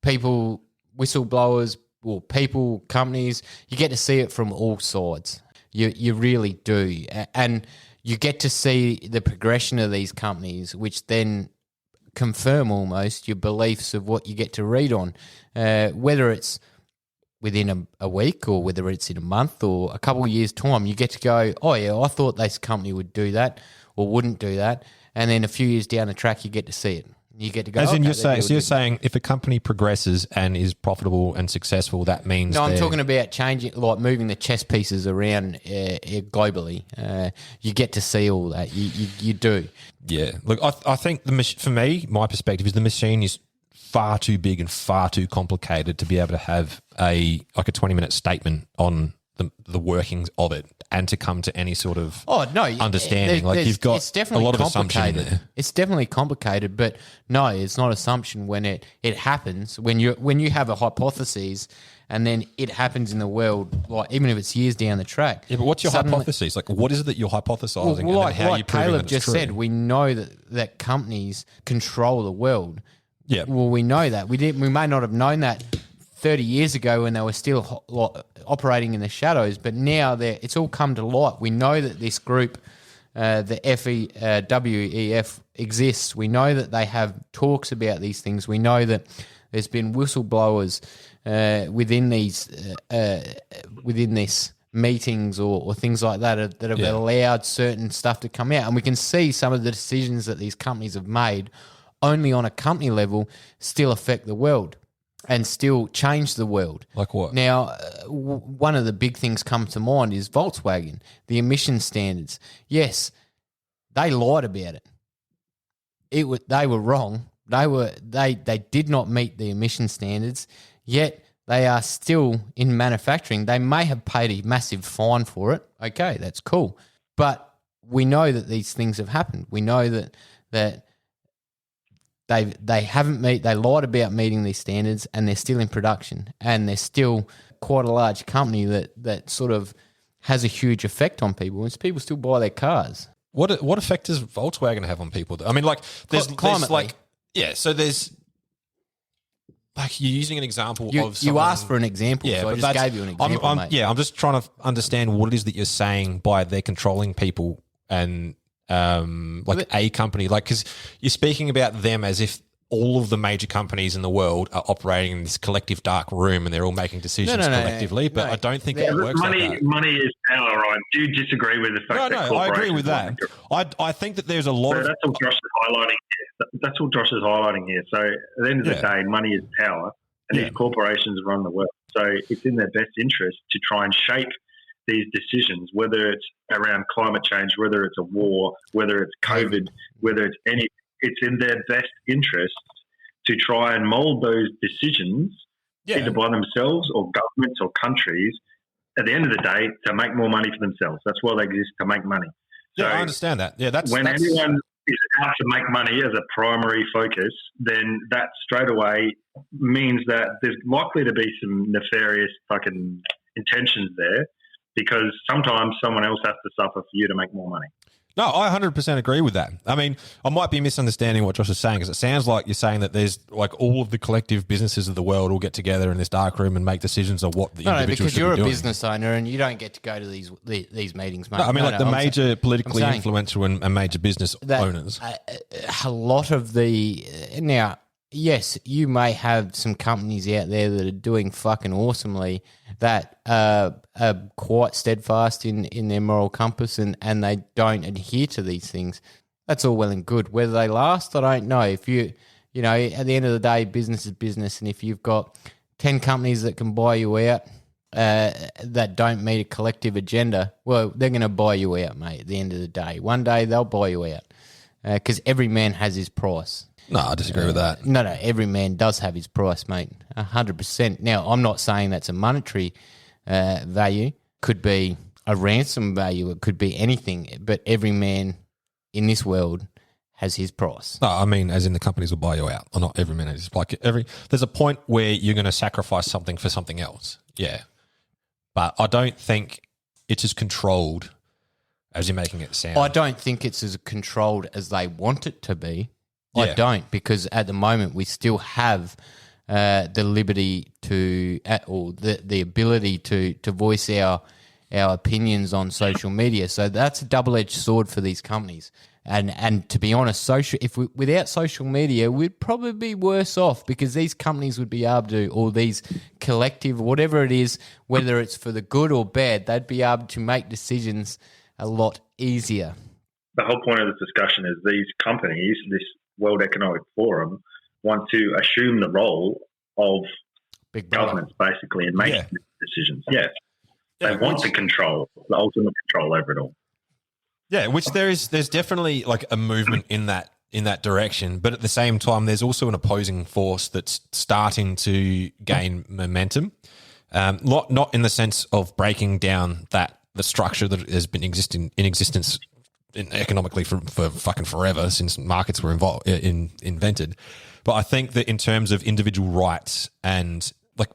people, whistleblowers, or people, companies, you get to see it from all sides. You really do, and you get to see the progression of these companies, which then confirm almost your beliefs of what you get to read on, whether it's within a week or whether it's in a month or a couple of years' time. You get to go, oh yeah, I thought this company would do that or wouldn't do that, and then a few years down the track you get to see it. You get to go. As in, you're saying if a company progresses and is profitable and successful, that means no. I'm talking about changing, like moving the chess pieces around globally. You get to see all that. You do. Yeah. Look, I think for me, my perspective is the machine is far too big and far too complicated to be able to have a 20-minute statement on the workings of it and to come to any sort of understanding. You've got a lot of assumption in there. It's definitely complicated, but no, it's not assumption when it happens. When you have a hypothesis and then it happens in the world, like even if it's years down the track. Yeah, but what's your hypothesis? Like, what is it that you're hypothesizing? Well, and how like Caleb just said, we know that companies control the world. Yeah. Well, we know that. We may not have known that 30 years ago when they were still operating in the shadows, but now it's all come to light. We know that this group, the WEF, exists. We know that they have talks about these things. We know that there's been whistleblowers within this meetings or things like that that have allowed certain stuff to come out, and we can see some of the decisions that these companies have made only on a company level still affect the world and still change the world. Like what? Now, one of the big things come to mind is Volkswagen, the emission standards. Yes, they lied about it. They were wrong. They did not meet the emission standards, yet they are still in manufacturing. They may have paid a massive fine for it. Okay, that's cool. But we know that these things have happened. We know that they lied about meeting these standards, and they're still in production, and they're still quite a large company that sort of has a huge effect on people. And people still buy their cars. What effect does Volkswagen have on people? I mean, there's you're using an example of someone. You asked for an example, so I just gave you an example, mate. I'm just trying to understand what it is that you're saying by they're controlling people and like a company, like, because you're speaking about them as if all of the major companies in the world are operating in this collective dark room and they're all making decisions collectively. But I don't think it works like that. Money is power, Ryan. Do you disagree with the fact that I agree with that. I think that there's a lot of... That's all Josh is highlighting here. That's all Josh is highlighting here. So at the end of the day, money is power, and these corporations run the world. So it's in their best interest to try and shape these decisions, whether it's around climate change, whether it's a war, whether it's COVID, whether it's any... It's in their best interest to try and mould those decisions either by themselves or governments or countries at the end of the day to make more money for themselves. That's why they exist, to make money. So I understand that. Yeah, that's anyone is out to make money as a primary focus, then that straight away means that there's likely to be some nefarious fucking intentions there, because sometimes someone else has to suffer for you to make more money. No, I 100% agree with that. I mean, I might be misunderstanding what Josh is saying, because it sounds like you're saying that there's like all of the collective businesses of the world all get together in this dark room and make decisions of what the individuals should be doing. No, because you're a business owner and you don't get to go to these meetings, mate. No, I mean, the major politically influential and major business owners. A lot of the... Now, yes, you may have some companies out there that are doing fucking awesomely, that are quite steadfast in their moral compass and they don't adhere to these things. That's all well and good. Whether they last, I don't know. If you know, at the end of the day, business is business, and if you've got 10 companies that can buy you out that don't meet a collective agenda, well, they're going to buy you out, mate, at the end of the day. One day they'll buy you out because every man has his price. No, I disagree with that. No, every man does have his price, mate, 100%. Now, I'm not saying that's a monetary value. Could be a ransom value. It could be anything. But every man in this world has his price. No, I mean, as in the companies will buy you out. Or not every man. It's like there's a point where you're going to sacrifice something for something else. Yeah. But I don't think it's as controlled as you're making it sound. I don't think it's as controlled as they want it to be. I don't, because at the moment we still have the liberty to, or the ability to voice our opinions on social media. So that's a double-edged sword for these companies. And to be honest, without social media, we'd probably be worse off, because these companies would be able to, or these collective, whatever it is, whether it's for the good or bad, they'd be able to make decisions a lot easier. The whole point of this discussion is these companies, this World Economic Forum, want to assume the role of big governments, basically, and make decisions. Yeah. They want to control, the ultimate control over it all. Yeah, which there's definitely like a movement in that direction, but at the same time, there's also an opposing force that's starting to gain momentum. Not in the sense of breaking down the structure that has been in existence economically for fucking forever, since markets were invented. But I think that in terms of individual rights, and like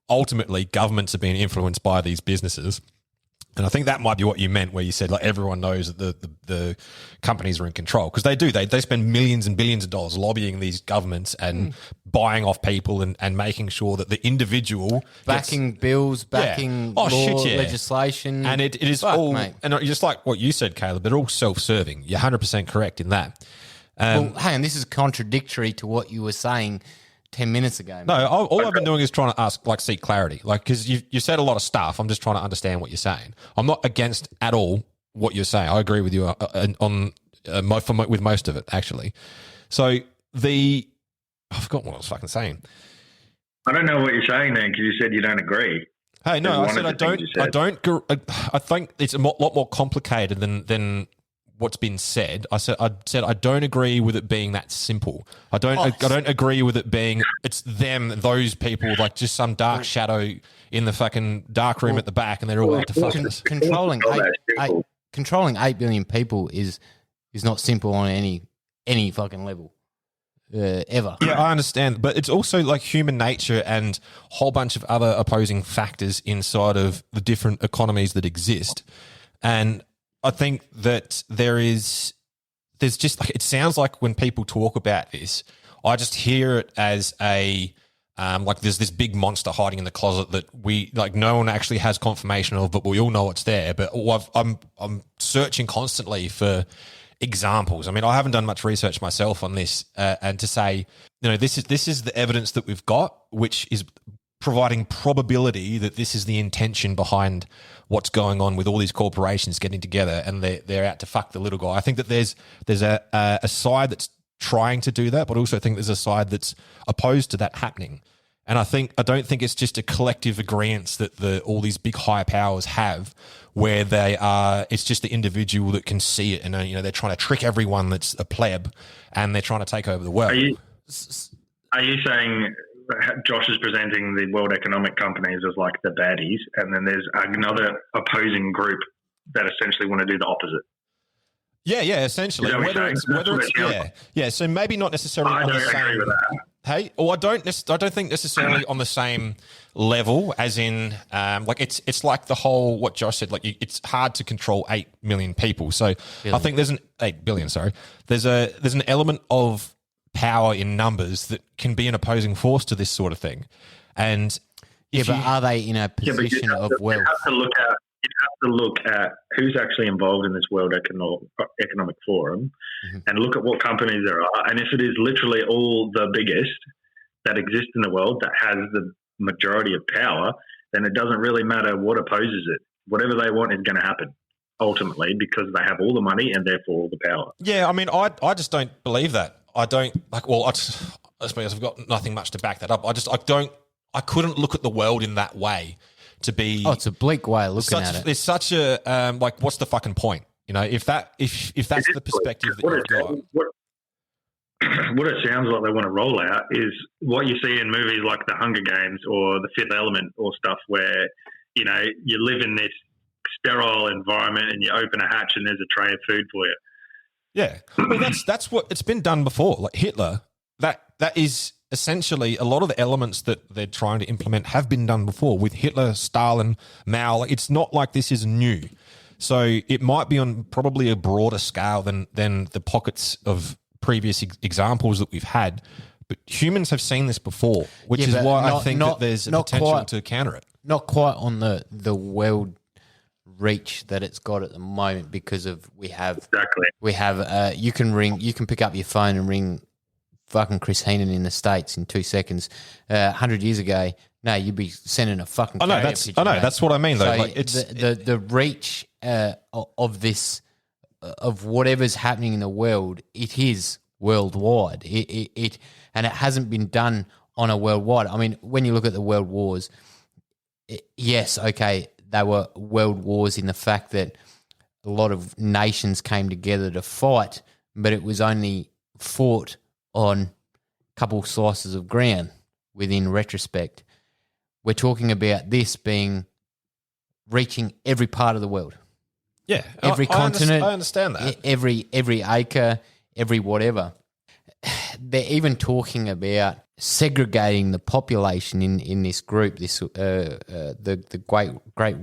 ultimately governments are being influenced by these businesses. And I think that might be what you meant, where you said like everyone knows that the companies are in control, because they do. They spend millions and billions of dollars lobbying these governments and buying off people and making sure that the individual backing bills, backing legislation, and it is all. Mate. And just like what you said, Caleb, they're all self-serving. You're 100% correct in that. Well, hang on, this is contradictory to what you were saying 10 minutes ago. Mate. No, all I've been doing is trying to seek clarity. Like, because you said a lot of stuff. I'm just trying to understand what you're saying. I'm not against at all what you're saying. I agree with you with most of it, actually. So I forgot what I was fucking saying. I don't know what you're saying then, because you said you don't agree. Hey, no, I said I don't. I think it's a lot more complicated than what's been said. I said I don't agree with it being that simple. I don't agree with it being it's those people, like just some dark shadow in the fucking dark room at the back, and they're all out to fuck us. Controlling 8 billion people is not simple on any fucking level. Ever. Yeah, I understand, but it's also like human nature and a whole bunch of other opposing factors inside of the different economies that exist. And I think that there's just like, it sounds like when people talk about this, I just hear it as like there's this big monster hiding in the closet that no one actually has confirmation of, but we all know it's there. But I'm searching constantly for examples. I mean, I haven't done much research myself on this, and to say, this is the evidence that we've got, which is providing probability that this is the intention behind what's going on with all these corporations getting together and they're out to fuck the little guy. I think that there's a side that's trying to do that, but also think there's a side that's opposed to that happening. And I don't think it's just a collective agreement that all these big high powers have, where it's just the individual that can see it, and they're trying to trick everyone that's a pleb, and they're trying to take over the world. Are you saying Josh is presenting the World Economic companies as like the baddies, and then there's another opposing group that essentially want to do the opposite? Yeah, essentially. Whether it's so maybe not necessarily. I don't agree with that. Hey, or I don't think necessarily on the same level, as in, it's like the whole what Josh said. Like it's hard to control 8 million people. So I think there's 8 billion. Sorry, there's an element of power in numbers that can be an opposing force to this sort of thing. And are they in a position of wealth? You have to look at who's actually involved in this World Economic Forum, and look at what companies there are. And if it is literally all the biggest that exist in the world that has the majority of power, then it doesn't really matter what opposes it. Whatever they want is going to happen ultimately, because they have all the money and therefore all the power. Yeah, I mean, I just don't believe that. I don't I suppose I've got nothing much to back that up. I couldn't look at the world in that way. To be, it's a bleak way of looking at it. There's such a what's the fucking point? If that's the perspective that you've got. What it sounds like they want to roll out is what you see in movies like The Hunger Games or The Fifth Element or stuff, where you live in this sterile environment and you open a hatch and there's a tray of food for you. Yeah, well, that's what it's been done before. Like Hitler, that is. Essentially, a lot of the elements that they're trying to implement have been done before with Hitler, Stalin, Mao. It's not like this is new. So it might be on probably a broader scale than the pockets of previous examples that we've had. But humans have seen this before, which is why I think that there's a potential to counter it. Not quite on the world reach that it's got at the moment, because of we have you can pick up your phone and ring fucking Chris Heenan in the States in 2 seconds. 100 years ago, no, you'd be sending a fucking. I know that's what I mean though. So like it's the reach of this of whatever's happening in the world. It is worldwide. It and it hasn't been done on a worldwide. I mean, when you look at the world wars, yes, okay, they were world wars in the fact that a lot of nations came together to fight, but it was only fought on a couple slices of ground within retrospect. We're talking about this being reaching every part of the world. Yeah. Every continent. I understand that. Every acre, every whatever. They're even talking about segregating the population in this group, the great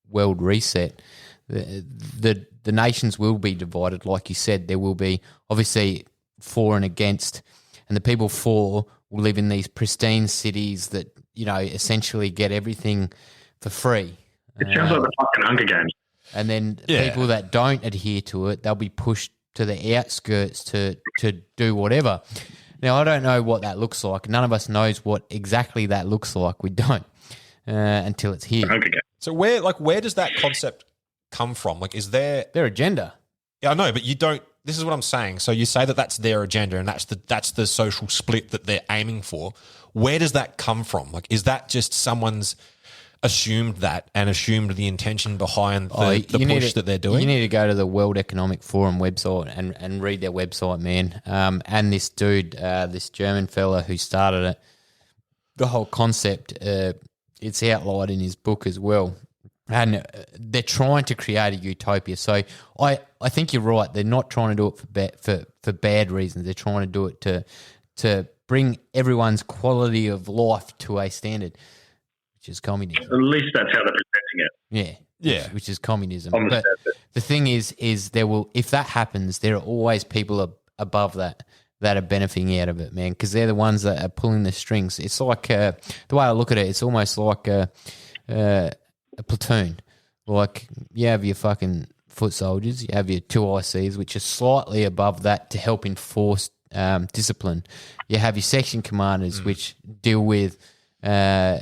world reset. The nations will be divided, like you said. There will be obviously for and against, and the people for will live in these pristine cities that essentially get everything for free. It sounds like the fucking Hunger Games. And then people that don't adhere to it, they'll be pushed to the outskirts to do whatever. Now, I don't know what that looks like. None of us knows what exactly that looks like. We don't until it's here. Hunger Games. So where does that concept come from? Like, is their agenda? Yeah, I know, but you don't. This is what I'm saying. So you say that that's their agenda and that's the social split that they're aiming for. Where does that come from? Like, is that just someone's assumed that and assumed the intention behind the push that they're doing? You need to go to the World Economic Forum website and read their website, man. And this dude, this German fella who started it, the whole concept, it's outlined in his book as well. And they're trying to create a utopia. So I think you're right. They're not trying to do it for bad reasons. They're trying to do it to bring everyone's quality of life to a standard, which is communism. At least that's how they're presenting it. Yeah. Which is communism. But the thing is there will, if that happens, there are always people above that are benefiting out of it, man, because they're the ones that are pulling the strings. It's like the way I look at it, it's almost like a platoon. Like you have your fucking foot soldiers. You have your 2 ICs, which are slightly above that to help enforce discipline. You have your section commanders, which deal with your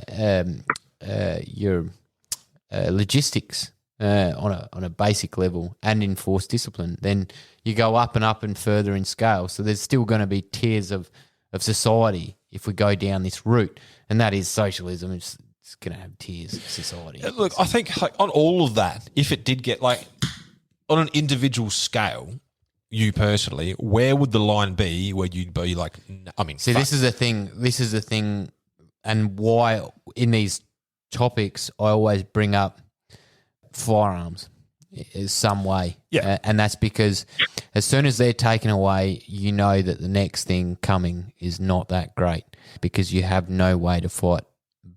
logistics on a basic level and enforce discipline. Then you go up and further in scale. So there's still going to be tiers of society if we go down this route, and that is socialism. It's going to have tiers of society. Look, I think like, on all of that, if it did get like on an individual scale, you personally, where would the line be where you'd be like, I mean, see, this is the thing, and why in these topics I always bring up firearms in some way. Yeah. And that's because as soon as they're taken away, you know that the next thing coming is not that great because you have no way to fight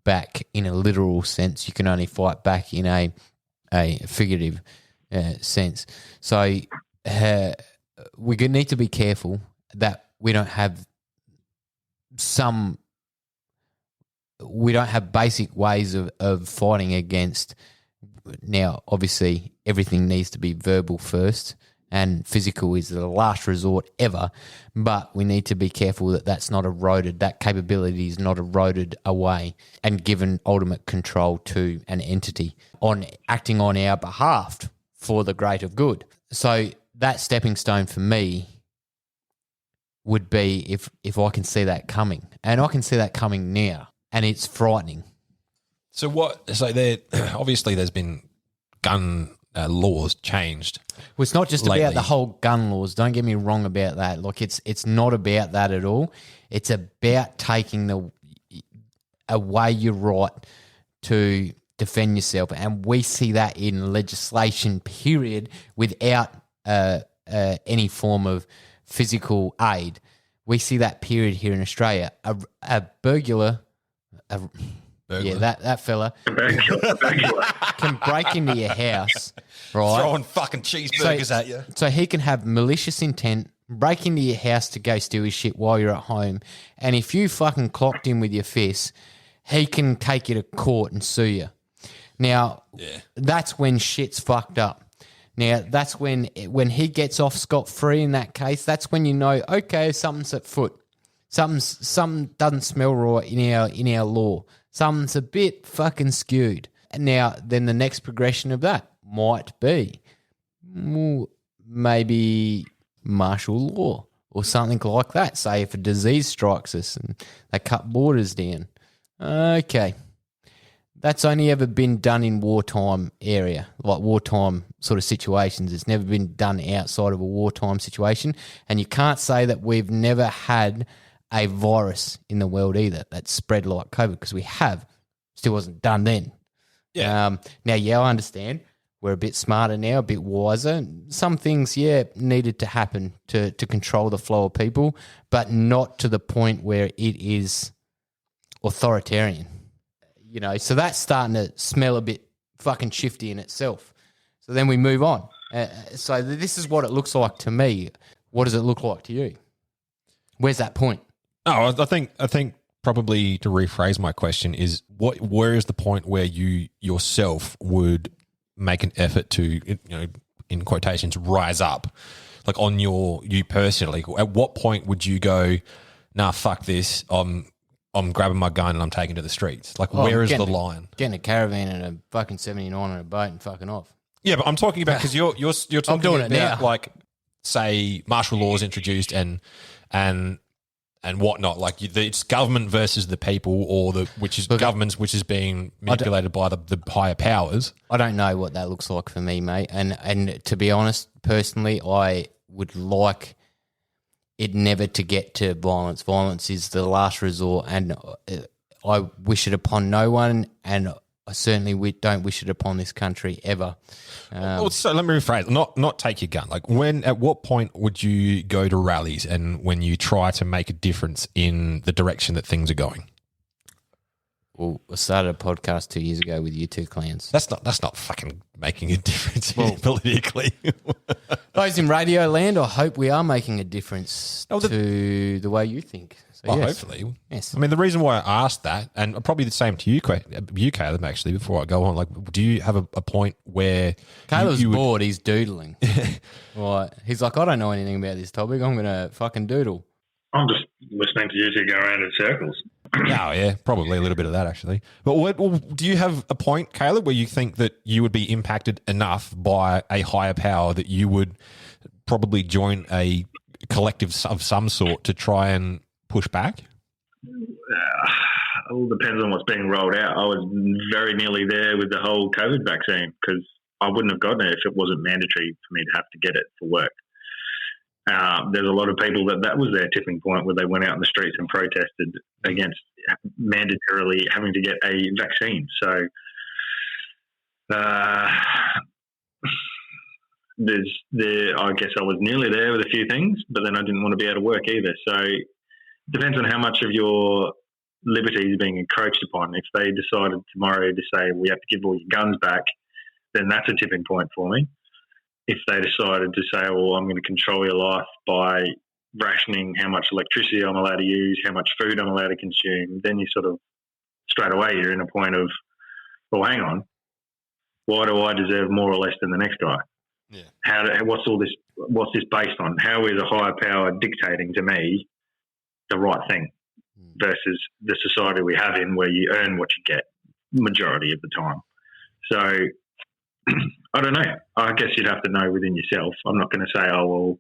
back in a literal sense. You can only fight back in a figurative sense. So we need to be careful that we don't have basic ways of fighting against. Now, obviously, everything needs to be verbal first, and physical is the last resort ever. But we need to be careful that that's not eroded, that capability is not eroded away and given ultimate control to an entity on acting on our behalf for the greater good. So that stepping stone for me would be if I can see that coming, and I can see that coming now, and it's frightening. So there obviously there's been gun laws changed. Well, it's not just lately. about the whole gun laws. Don't get me wrong about that. Look, it's not about that at all. It's about taking away your right to defend yourself, and we see that in legislation. Period. Without any form of physical aid, we see that period here in Australia. A burglar. Yeah, that fella can break into your house, right? Throwing fucking cheeseburgers at you. So he can have malicious intent, break into your house to go steal his shit while you're at home, and if you fucking clocked him with your fist, he can take you to court and sue you. Now, that's when shit's fucked up. Now, that's when he gets off scot-free in that case, that's when you know, okay, something's at foot. Something doesn't smell right in our law. Something's a bit fucking skewed. Now, then the next progression of that might be maybe martial law or something like that. Say if a disease strikes us and they cut borders down. Okay. That's only ever been done in wartime area, like wartime sort of situations. It's never been done outside of a wartime situation. And you can't say that we've never had a virus in the world either that spread like COVID, because we have. Still wasn't done then. Yeah. Now, I understand. We're a bit smarter now, a bit wiser. Some things, needed to happen to control the flow of people, but not to the point where it is authoritarian. You know, so that's starting to smell a bit fucking shifty in itself. So then we move on. So this is what it looks like to me. What does it look like to you? Where's that point? No, I think probably to rephrase my question is where is the point where you yourself would make an effort to, you know, in quotations, rise up, like on you personally? At what point would you go, nah, fuck this, I'm grabbing my gun and I'm taking to the streets? Like, where is the line? Getting a caravan and a fucking 79 on a boat and fucking off. Yeah, but I'm talking about, because you're talking doing about it now. like, say, martial laws introduced and whatnot, like it's government versus the people, or governments which is being manipulated by the higher powers. I don't know what that looks like for me, mate. And to be honest, personally, I would like it never to get to violence. Violence is the last resort, and I wish it upon no one, and I certainly don't wish it upon this country ever. So let me rephrase. Not take your gun. Like, at what point would you go to rallies and when you try to make a difference in the direction that things are going? Well, I started a podcast 2 years ago with you two clans. That's not fucking making a difference politically. Those in radio land, I hope we are making a difference Oh, to the way you think. So Well, yes. hopefully. Yes. I mean, the reason why I asked that, and probably the same to you, Caleb, actually, before I go on, like, do you have a point where Caleb's you would- bored. He's doodling. Right. He's like, I don't know anything about this topic. I'm going to fucking doodle. I'm just listening to you two go around in circles. Oh, yeah, probably a little bit of that, actually. But do you have a point, Caleb, where you think that you would be impacted enough by a higher power that you would probably join a collective of some sort to try and push back? It all depends on what's being rolled out. I was very nearly there with the whole COVID vaccine because I wouldn't have gotten it if it wasn't mandatory for me to have to get it for work. There's a lot of people that was their tipping point where they went out in the streets and protested against mandatorily having to get a vaccine. So I guess I was nearly there with a few things, but then I didn't want to be out of work either. So it depends on how much of your liberty is being encroached upon. If they decided tomorrow to say we have to give all your guns back, then that's a tipping point for me. If they decided to say, well, I'm going to control your life by rationing how much electricity I'm allowed to use, how much food I'm allowed to consume, then you sort of, straight away, you're in a point of, well, hang on, why do I deserve more or less than the next guy? Yeah. What's this based on? How is a higher power dictating to me the right thing versus the society we have in where you earn what you get majority of the time? So I don't know. I guess you'd have to know within yourself. I'm not going to say, oh, well,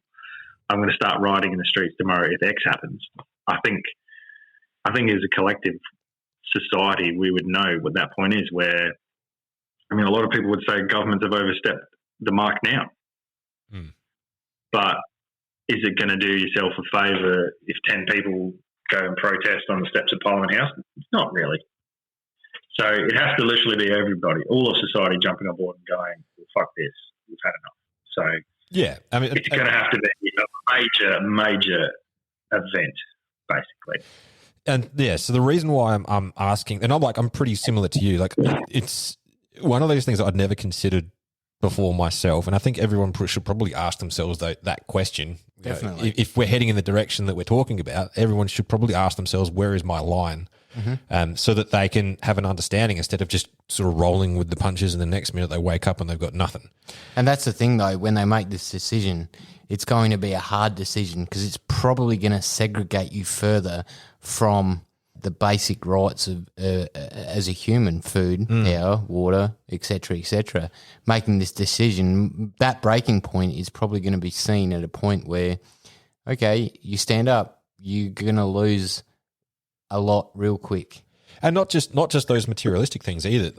I'm going to start riding in the streets tomorrow if X happens. I think as a collective society, we would know what that point is where, I mean, a lot of people would say governments have overstepped the mark now. But is it going to do yourself a favour if 10 people go and protest on the steps of Parliament House? Not really. So it has to literally be everybody, all of society jumping on board and going, well, fuck this, we've had enough. So yeah, I mean, it's going to have to be a major event, basically. And yeah, so the reason why I'm asking, and I'm pretty similar to you. Like, it's one of those things that I'd never considered before myself, and I think everyone should probably ask themselves that question. Definitely. If we're heading in the direction that we're talking about, everyone should probably ask themselves, where is my line? So that they can have an understanding instead of just sort of rolling with the punches and the next minute they wake up and they've got nothing. And that's the thing, though, when they make this decision, it's going to be a hard decision because it's probably going to segregate you further from the basic rights of as a human, food, power, water, etc., making this decision, that breaking point is probably going to be seen at a point where, okay, you stand up, you're going to lose a lot real quick. And not just those materialistic things either.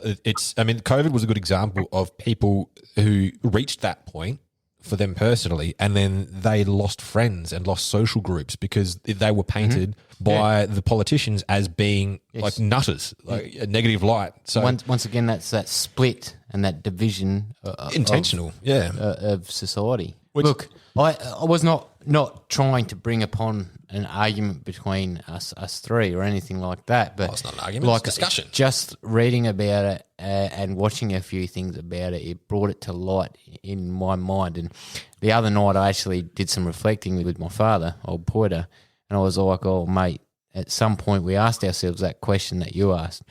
I mean, COVID was a good example of people who reached that point for them personally, and then they lost friends and lost social groups because they were painted by the politicians as being like nutters, like a negative light. So once again, that's that split and that division intentional, of society. Look, I was not trying to bring upon an argument between us three or anything like that, but it's not an argument, it's discussion. Just reading about it and watching a few things about it, it brought it to light in my mind. And the other night, I actually did some reflecting with my father, old Poiter, and I was like, "Oh, mate." At some point, we asked ourselves that question that you asked: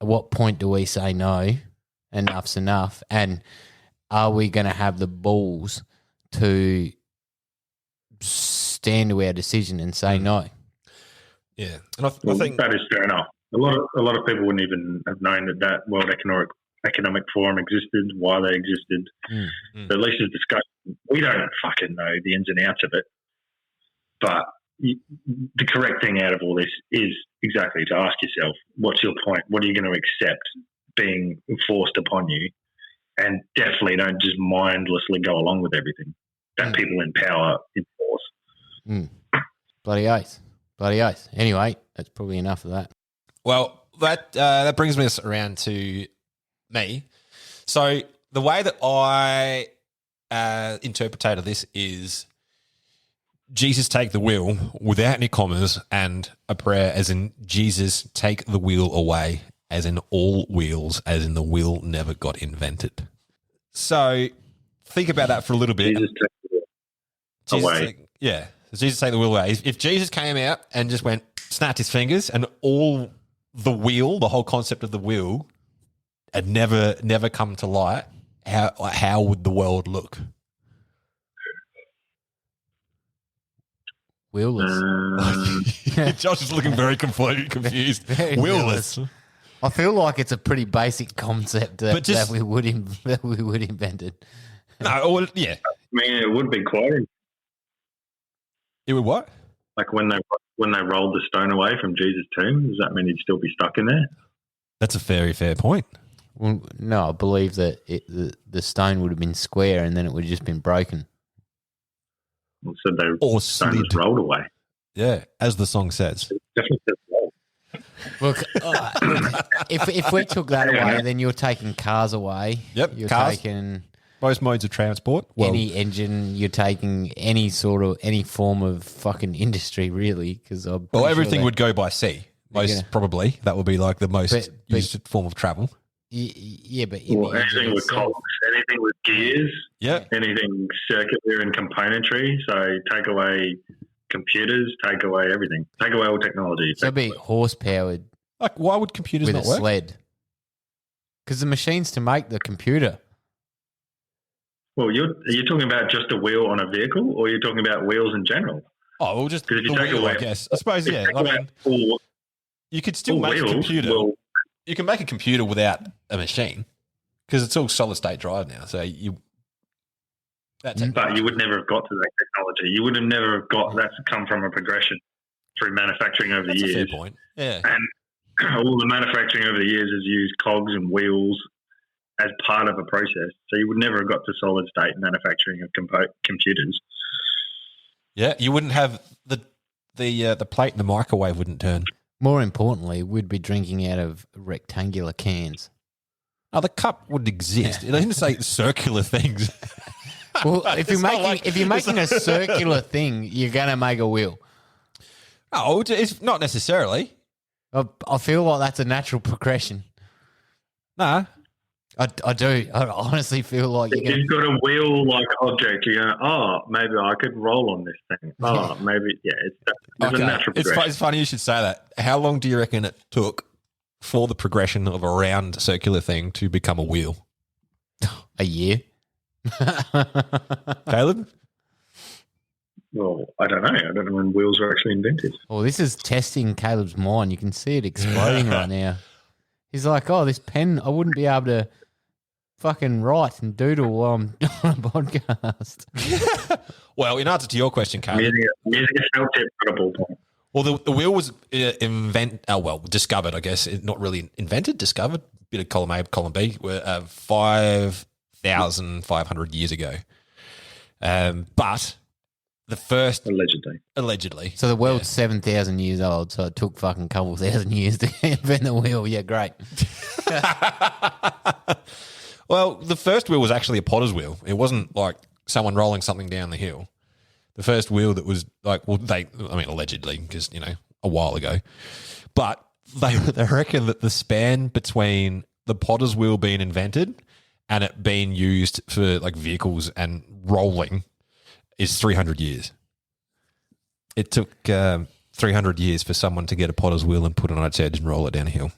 at what point do we say no? Enough's enough, and are we going to have the balls to stand to our decision and say no? Yeah, and I think that is fair enough. A lot of people wouldn't even have known that World Economic Forum existed, why they existed. But at least it's discussion. We don't fucking know the ins and outs of it. But the correct thing out of all this is exactly to ask yourself, what's your point? What are you going to accept being forced upon you? And definitely don't just mindlessly go along with everything that people in power enforce. Bloody oath. Anyway, that's probably enough of that. Well, that brings us around to me. So the way that I interpreted this is Jesus take the wheel without any commas and a prayer as in Jesus take the wheel away as in all wheels, as in the wheel never got invented. So think about that for a little bit. Jesus takes it away. Yeah. Jesus take the wheel away. If Jesus came out and just went, snapped his fingers, and all the wheel, the whole concept of the wheel, had never come to light, how would the world look? Wheelless. Josh is looking very confused. Very Wheelless. I feel like it's a pretty basic concept But just- that we would invent it. No, or, yeah. I mean, it would be quite It would what? like when they rolled the stone away from Jesus' tomb. Does that mean he'd still be stuck in there? That's a very fair point. Well, no, I believe that the stone would have been square and then it would have just been broken. So the Or stone slid. was rolled away. Yeah, as the song says. Definitely says rolled. Look, if we took that away, then you're taking cars away. Yep, You're cars. taking Most modes of transport. Well, any engine. You're taking any form of fucking industry, really. Because everything would go by sea. Most probably. That would be like the most But- used form of travel. Yeah, but in Well, the engine anything with itself- cogs, anything with gears, Yeah. anything circular and componentry. So take away computers, take away everything. Take away all technology. So it'd be horse powered Like, why would computers with a not work? sled. Because the machines to make the computer. Well, are you talking about just a wheel on a vehicle, or you're talking about wheels in general? Oh, well, just the Because if you take wheel, I away- guess. I suppose, If you yeah. take I away mean, all you could still make a wheels, computer. well, You can make a computer without a machine because it's all solid state drive now. So that's but you would never have got to that technology. You would have never have got that's come from a progression through manufacturing over the a fair years. point. Yeah. And all the manufacturing over the years has used cogs and wheels as part of a process. So you would never have got to solid state manufacturing of computers. Yeah. You wouldn't have the plate in the microwave wouldn't turn. More importantly, we'd be drinking out of rectangular cans. Oh, the cup would exist. It didn't say circular things. Well, if It's not you're like- making a circular thing, you're gonna make a wheel. Oh, it's not necessarily. I feel like that's a natural progression. Nah. I do. I honestly feel like If you're you've got a wheel-like object, you're going, oh, maybe I could roll on this thing. Oh, maybe, yeah, it's a natural progression. It's funny you should say that. How long do you reckon it took for the progression of a round circular thing to become a wheel? a year. Caleb? Well, I don't know. I don't know when wheels were actually invented. Well, this is testing Caleb's mind. You can see it exploding right now. He's like, oh, this pen, I wouldn't be able to fucking write and doodle while I'm on a podcast. Well, in answer to your question, Caleb, Music is felt tip for a ballpoint. well, the wheel was discovered, I guess. Not really invented, discovered. Bit of column A, column B, 5,500 years ago. But the first, allegedly. So the world's 7,000 years old, so it took fucking couple thousand years to invent the wheel. Yeah, great. Well, the first wheel was actually a potter's wheel. It wasn't like someone rolling something down the hill. The first wheel that was like, well, allegedly, because, a while ago. But they reckon that the span between the potter's wheel being invented and it being used for like vehicles and rolling is 300 years. It took 300 years for someone to get a potter's wheel and put it on its edge and roll it down a hill.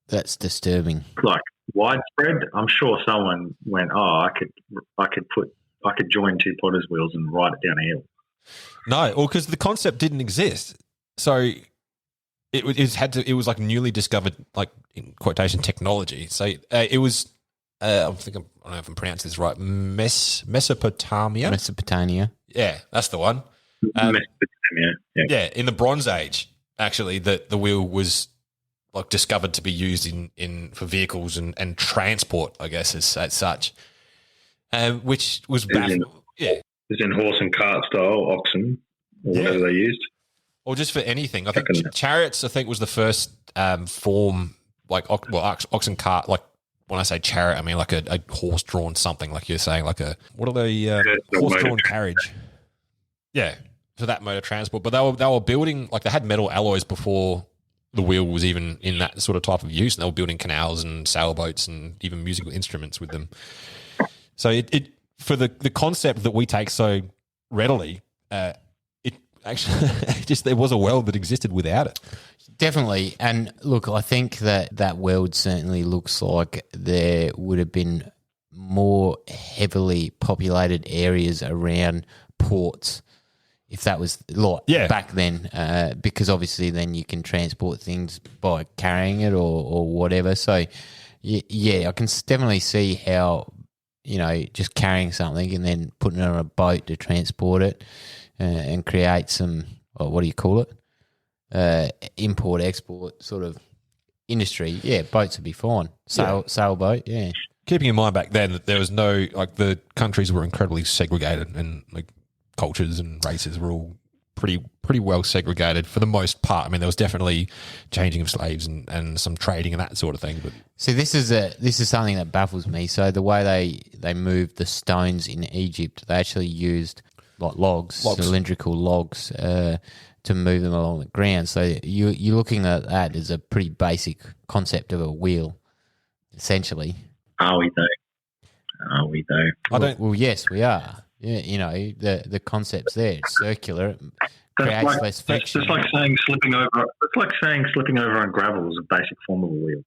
That's disturbing. Like widespread, I'm sure someone went, oh, I could join two potter's wheels and ride it down a hill. No, well, because the concept didn't exist. So it was like newly discovered, like in quotation, technology. So it was, I don't know if I'm pronouncing this right, Mesopotamia. Mesopotamia. Yeah, that's the one. Mesopotamia, Yeah, in the Bronze Age, actually, the wheel was like discovered to be used in for vehicles and transport, I guess, as such. Which was It's in horse and cart style, oxen, or whatever they used. Or just for anything. I think chariots, was the first form, like ox and cart. Like when I say chariot, I mean like a horse-drawn something, like you're saying, like what are they? Horse-drawn carriage. Yeah, for that mode of transport. But they were building, like they had metal alloys before the wheel was even in that sort of type of use, and they were building canals and sailboats and even musical instruments with them. So it for the concept that we take so readily, it actually just there was a world that existed without it. Definitely. And look, I think that world certainly looks like there would have been more heavily populated areas around ports if that was back then, because obviously then you can transport things by carrying it or whatever. So, yeah, I can definitely see how, just carrying something and then putting it on a boat to transport it and create some, what do you call it? Import-export sort of industry. Yeah, boats would be fine. Sailboat, yeah. Keeping in mind back then that there was no, the countries were incredibly segregated and cultures and races were all pretty well segregated for the most part. I mean, there was definitely changing of slaves and some trading and that sort of thing. But see, this is something that baffles me. So the way they moved the stones in Egypt, they actually used logs, cylindrical logs, to move them along the ground. So you're looking at that as a pretty basic concept of a wheel, essentially. Are we though? Well, yes, we are. Yeah, the concept's there. It's circular. It creates less friction. It's like saying slipping over. It's like saying slipping over on gravel is a basic form of a wheel.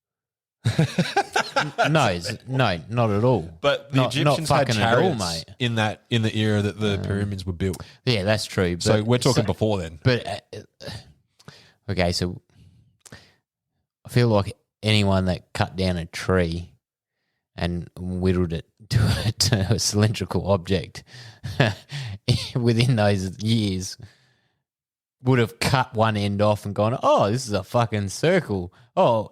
No, not at all. But the Egyptians had chariots in the era that the pyramids were built. Yeah, that's true. But, so we're talking before then. But okay, so I feel like anyone that cut down a tree and whittled it to a cylindrical object within those years would have cut one end off and gone, oh, this is a fucking circle. Oh,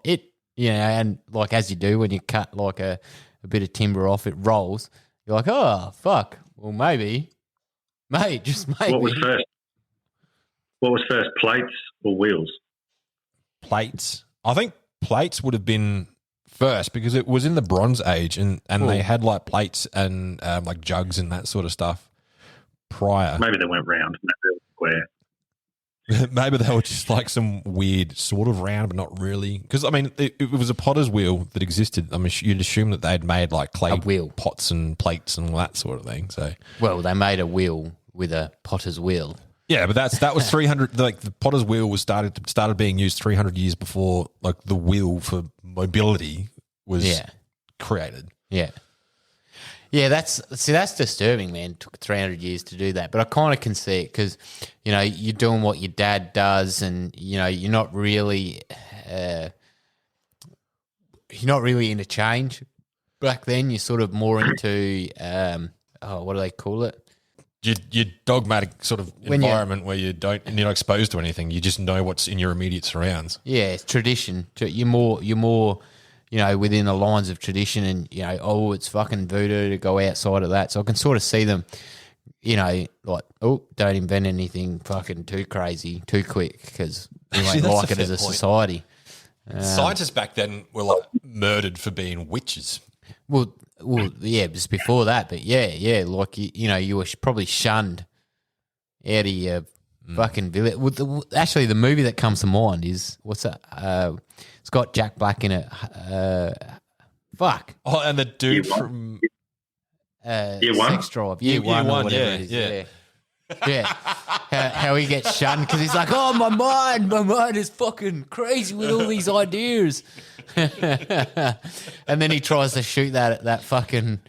and as you do when you cut a bit of timber off, it rolls. You're like, oh, fuck. Well, maybe, just maybe. What was first, plates or wheels? Plates. I think plates would have been first because it was in the Bronze Age and they had plates and jugs and that sort of stuff prior. Maybe they went round, maybe they were square. Maybe they were just some weird sort of round, but not really. Because, I mean, it was a potter's wheel that existed. I mean, you'd assume that they'd made clay wheel pots and plates and all that sort of thing. So, well, they made a wheel with a potter's wheel. Yeah, but that was 300. The potter's wheel was started being used 300 years before the wheel for mobility was created. Yeah. Yeah, that's disturbing, man. It took 300 years to do that, but I kind of can see it because, you're doing what your dad does, and you're not really into change. Back then, you're sort of more into what do they call it? Your dogmatic sort of environment where you're not exposed to anything. You just know what's in your immediate surrounds. Yeah, it's tradition. You're more. Within the lines of tradition and, it's fucking voodoo to go outside of that. So I can sort of see them, don't invent anything fucking too crazy, too quick because we won't like it as a society. Scientists back then were murdered for being witches. Well, yeah, just before that. But yeah, you were probably shunned out of your fucking village. Actually, the movie that comes to mind is, what's that? It's got Jack Black in it. Fuck. Oh, and the dude from Year One? Sex Drive. Year One or whatever it is. Yeah. How he gets shunned because he's like, oh, my mind is fucking crazy with all these ideas. And then he tries to shoot that fucking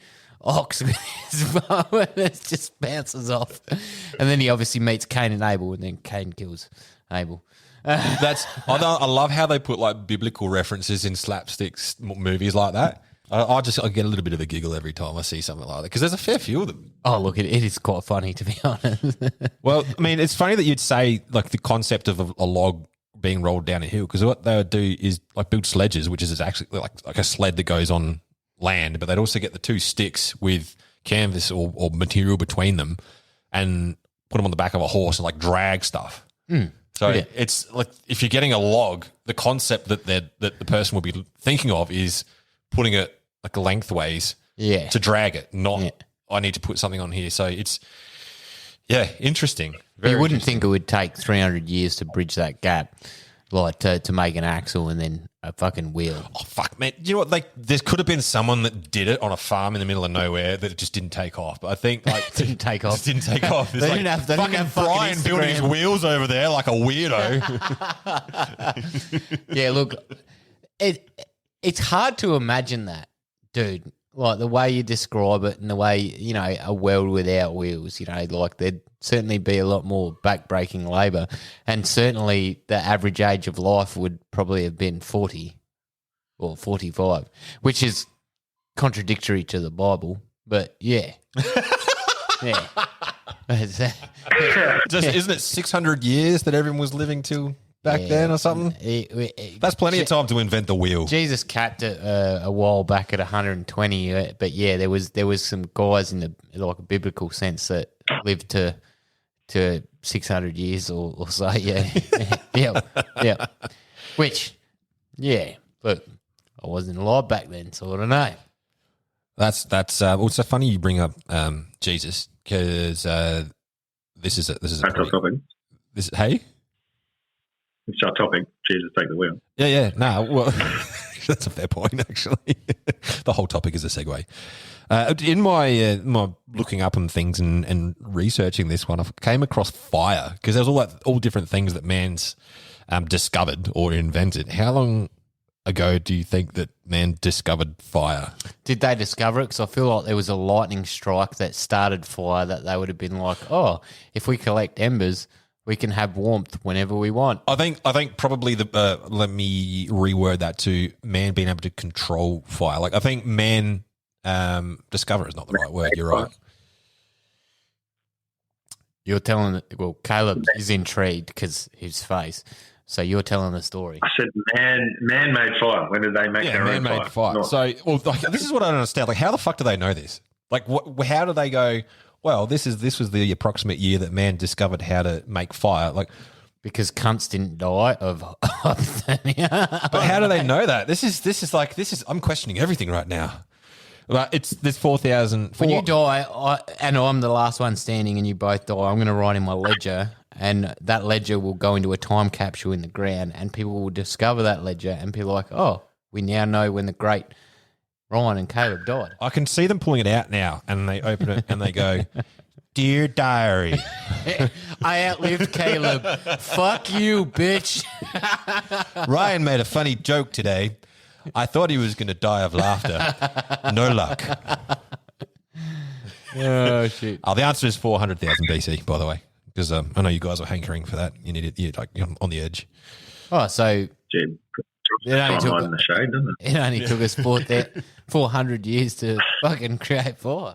ox with his bow and it just bounces off. And then he obviously meets Cain and Abel, and then Cain kills Abel. I love how they put biblical references in slapstick movies like that. I get a little bit of a giggle every time I see something like that because there's a fair few of them. Oh, look, it is quite funny, to be honest. Well, I mean, it's funny that you'd say the concept of a log being rolled down a hill because what they would do is build sledges, which is actually like a sled that goes on land, but they'd also get the two sticks with canvas or material between them and put them on the back of a horse and drag stuff. So it's if you're getting a log, the concept that the person will be thinking of is putting it lengthways to drag it, not I need to put something on here. So it's interesting. You wouldn't think it would take 300 years to bridge that gap. like to make an axle and then a fucking wheel. Oh fuck, man! You know what? Like, there could have been someone that did it on a farm in the middle of nowhere that it just didn't take off. But I think like Didn't take off. Just didn't take off. It's They like didn't have- they didn't fucking have fucking Brian building his Instagram. wheels over there like a weirdo. Yeah, look, it's hard to imagine that, dude. Like the way you describe it and the way, you know, a world without wheels, you know, like there'd certainly be a lot more back-breaking labour, and certainly the average age of life would probably have been 40 or 45, which is contradictory to the Bible, but yeah. Yeah. Just isn't it 600 years that everyone was living till back then or something? That's plenty of time to invent the wheel. Jesus capped it a while back at 120, but yeah, there was some guys in the like a biblical sense that lived to 600 years or so. Yeah, yeah. Which, yeah, look, I wasn't alive back then, so I don't know. That's well, it's so funny you bring up Jesus because this is That's our topic. Hey. It's our topic. Jesus, take the wheel. Yeah. No, well, that's a fair point, actually. The whole topic is a segue. In my looking up on things and researching this one, I came across fire because there's all different things that man's discovered or invented. How long ago do you think that man discovered fire? Did they discover it? Because I feel like there was a lightning strike that started fire that they would have been like, oh, if we collect embers, we can have warmth whenever we want. I think probably let me reword that to man being able to control fire. Like I think man discover is not the right word. You're right. You're telling, well, Caleb is intrigued because his face. So you're telling the story. I said, man made fire. When did they make their own man fire? made fire. Not- So, well, like, this is what I don't understand. Like, how the fuck do they know this? Like, how do they go? Well, this was the approximate year that man discovered how to make fire. Like, Because cunts didn't die of hypothermia. but how do they know that? This is. I'm questioning everything right now. But there's 4,000. When you die, and I'm the last one standing, and you both die, I'm going to write in my ledger, and that ledger will go into a time capsule in the ground, and people will discover that ledger and be like, "Oh, we now know when the great Ryan and Caleb died." I can see them pulling it out now, and they open it and they go, "Dear diary, I outlived Caleb. Fuck you, bitch. Ryan made a funny joke today. I thought he was going to die of laughter. No luck." Oh shit! The answer is 400,000 BC, by the way, because I know you guys are hankering for that. You're on the edge. Oh, so Gee, It only took- timeline in the shade, doesn't it? it only took us 400 years to fucking create fire.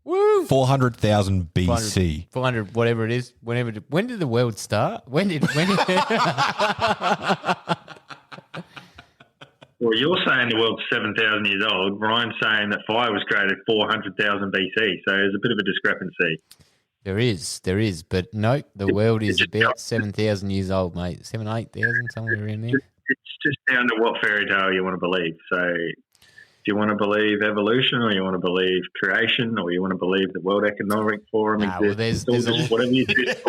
Woo! 400,000 BC. 400, whatever it is. When did the world start? When did Well, you're saying the world's 7,000 years old. Ryan's saying that fire was created 400,000 BC. So there's a bit of a discrepancy. There is, but no, the world is about 7,000 years old, mate. 8,000, somewhere in there. It's just down to what fairy tale you want to believe. So do you want to believe evolution, or you want to believe creation, or you want to believe the World Economic Forum Nah, well, exists? there's It's all just whatever you choose to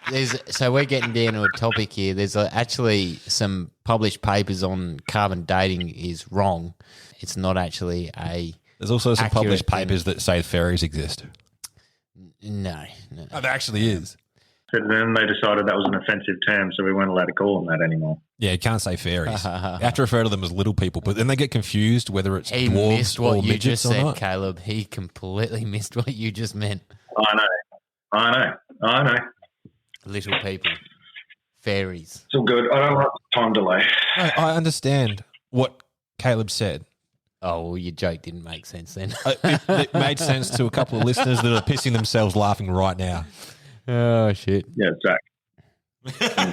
believe. So we're getting down to a topic here. There's actually some published papers on carbon dating is wrong. It's not actually a There's also some accurate published thing. papers that say fairies exist. No. Oh, there actually is. But then they decided that was an offensive term, so we weren't allowed to call them that anymore. Yeah, you can't say fairies. You have to refer to them as little people, but then they get confused whether it's He dwarves missed or what you midgets just or said, not. Caleb. He completely missed what you just meant. I know. Little people. Fairies. It's all good. I don't like the time delay. No, I understand what Caleb said. Oh, well, your joke didn't make sense then. It made sense to a couple of listeners that are pissing themselves laughing right now. Oh, shit. Yeah, Zach.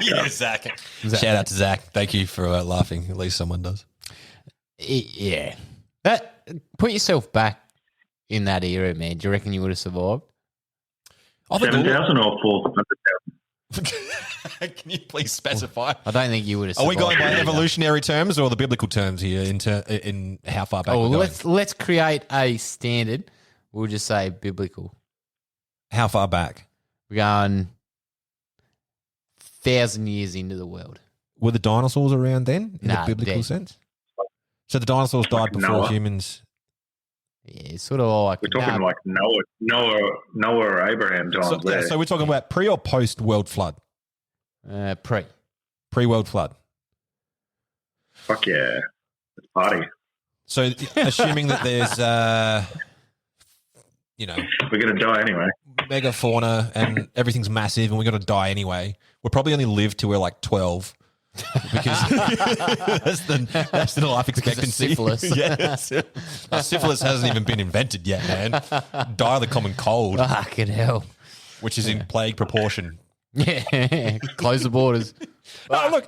Yeah, Zach. Shout out to Zach. Thank you for laughing. At least someone does. Yeah. Put yourself back in that era, man. Do you reckon you would have survived? I think 7,000 or 400,000? Can you please specify? I don't think you would have Are survived. we going by either. evolutionary terms or the biblical terms here in how far back Oh, we're going? let's create a standard. We'll just say biblical. How far back? We're going 1,000 years into the world. Were the dinosaurs around then in Nah, the biblical dead. sense? So the dinosaurs died before Noah. humans. Yeah, it's sort of like We're talking like Noah or Abraham times So, there. so we're talking about pre or post world flood? pre. Pre-world flood. Fuck yeah. Let's party. So assuming that there's, We're going to die anyway. megafauna and everything's massive and we're going to die anyway, we'll probably only live till we're like 12 because that's the life expectancy. syphilis. Yes. Syphilis hasn't even been invented yet, man. Die of the common cold, Fucking hell. which is in plague proportion. Yeah. Close the borders. No, look,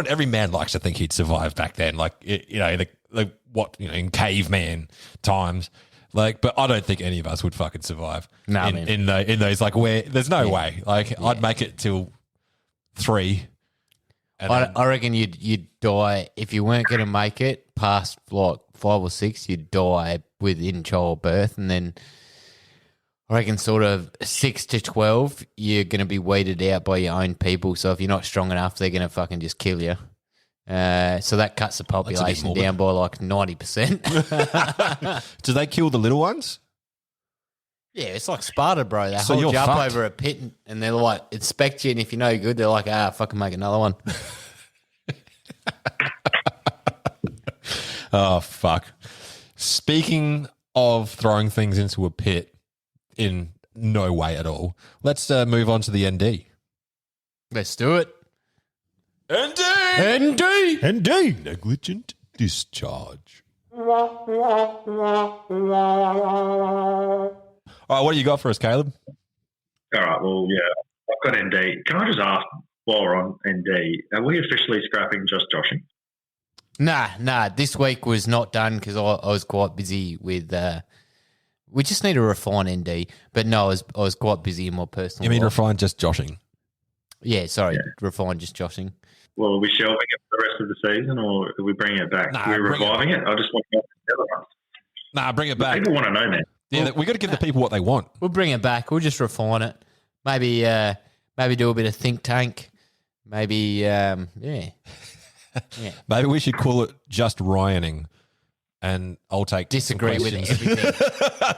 every man likes to think he'd survive back then, like in caveman times. Like, but I don't think any of us would fucking survive. No, in those like where there's no way. Like, I'd make it till 3. And I reckon you'd die if you weren't going to make it past like 5 or 6. You'd die within childbirth, and then I reckon sort of 6 to 12, you're going to be weeded out by your own people. So if you're not strong enough, they're going to fucking just kill you. So that cuts the population morbid. down by like 90%. do they kill the little ones? Yeah, it's like Sparta, bro. They So hold you're you up fucked. over a pit and they're like, inspect you, and if you're no good, they're like, fucking make another one. Oh, fuck. Speaking of throwing things into a pit in no way at all, let's move on to the ND. Let's do it. ND! ND! Indeed. Negligent discharge. All right, what do you got for us, Caleb? All right, well, yeah, I've got ND. Can I just ask, while we're on ND, are we officially scrapping just Joshing? Nah. This week was not done because I was quite busy with. We just need to refine ND, but no, I was quite busy in my personal. You mean life. refine just joshing? Yeah, sorry, refine just joshing. Well, are we shelving it for the rest of the season, or are we bringing it back? Nah, We're bring it reviving it. I just want to know the other ones. Nah, bring it back. People want to know, man. Yeah, we got to give the people what they want. We'll bring it back. We'll just refine it. Maybe do a bit of think tank. Maybe yeah. Maybe we should call it just Ryaning, and I'll take Disagree some with questions. everything.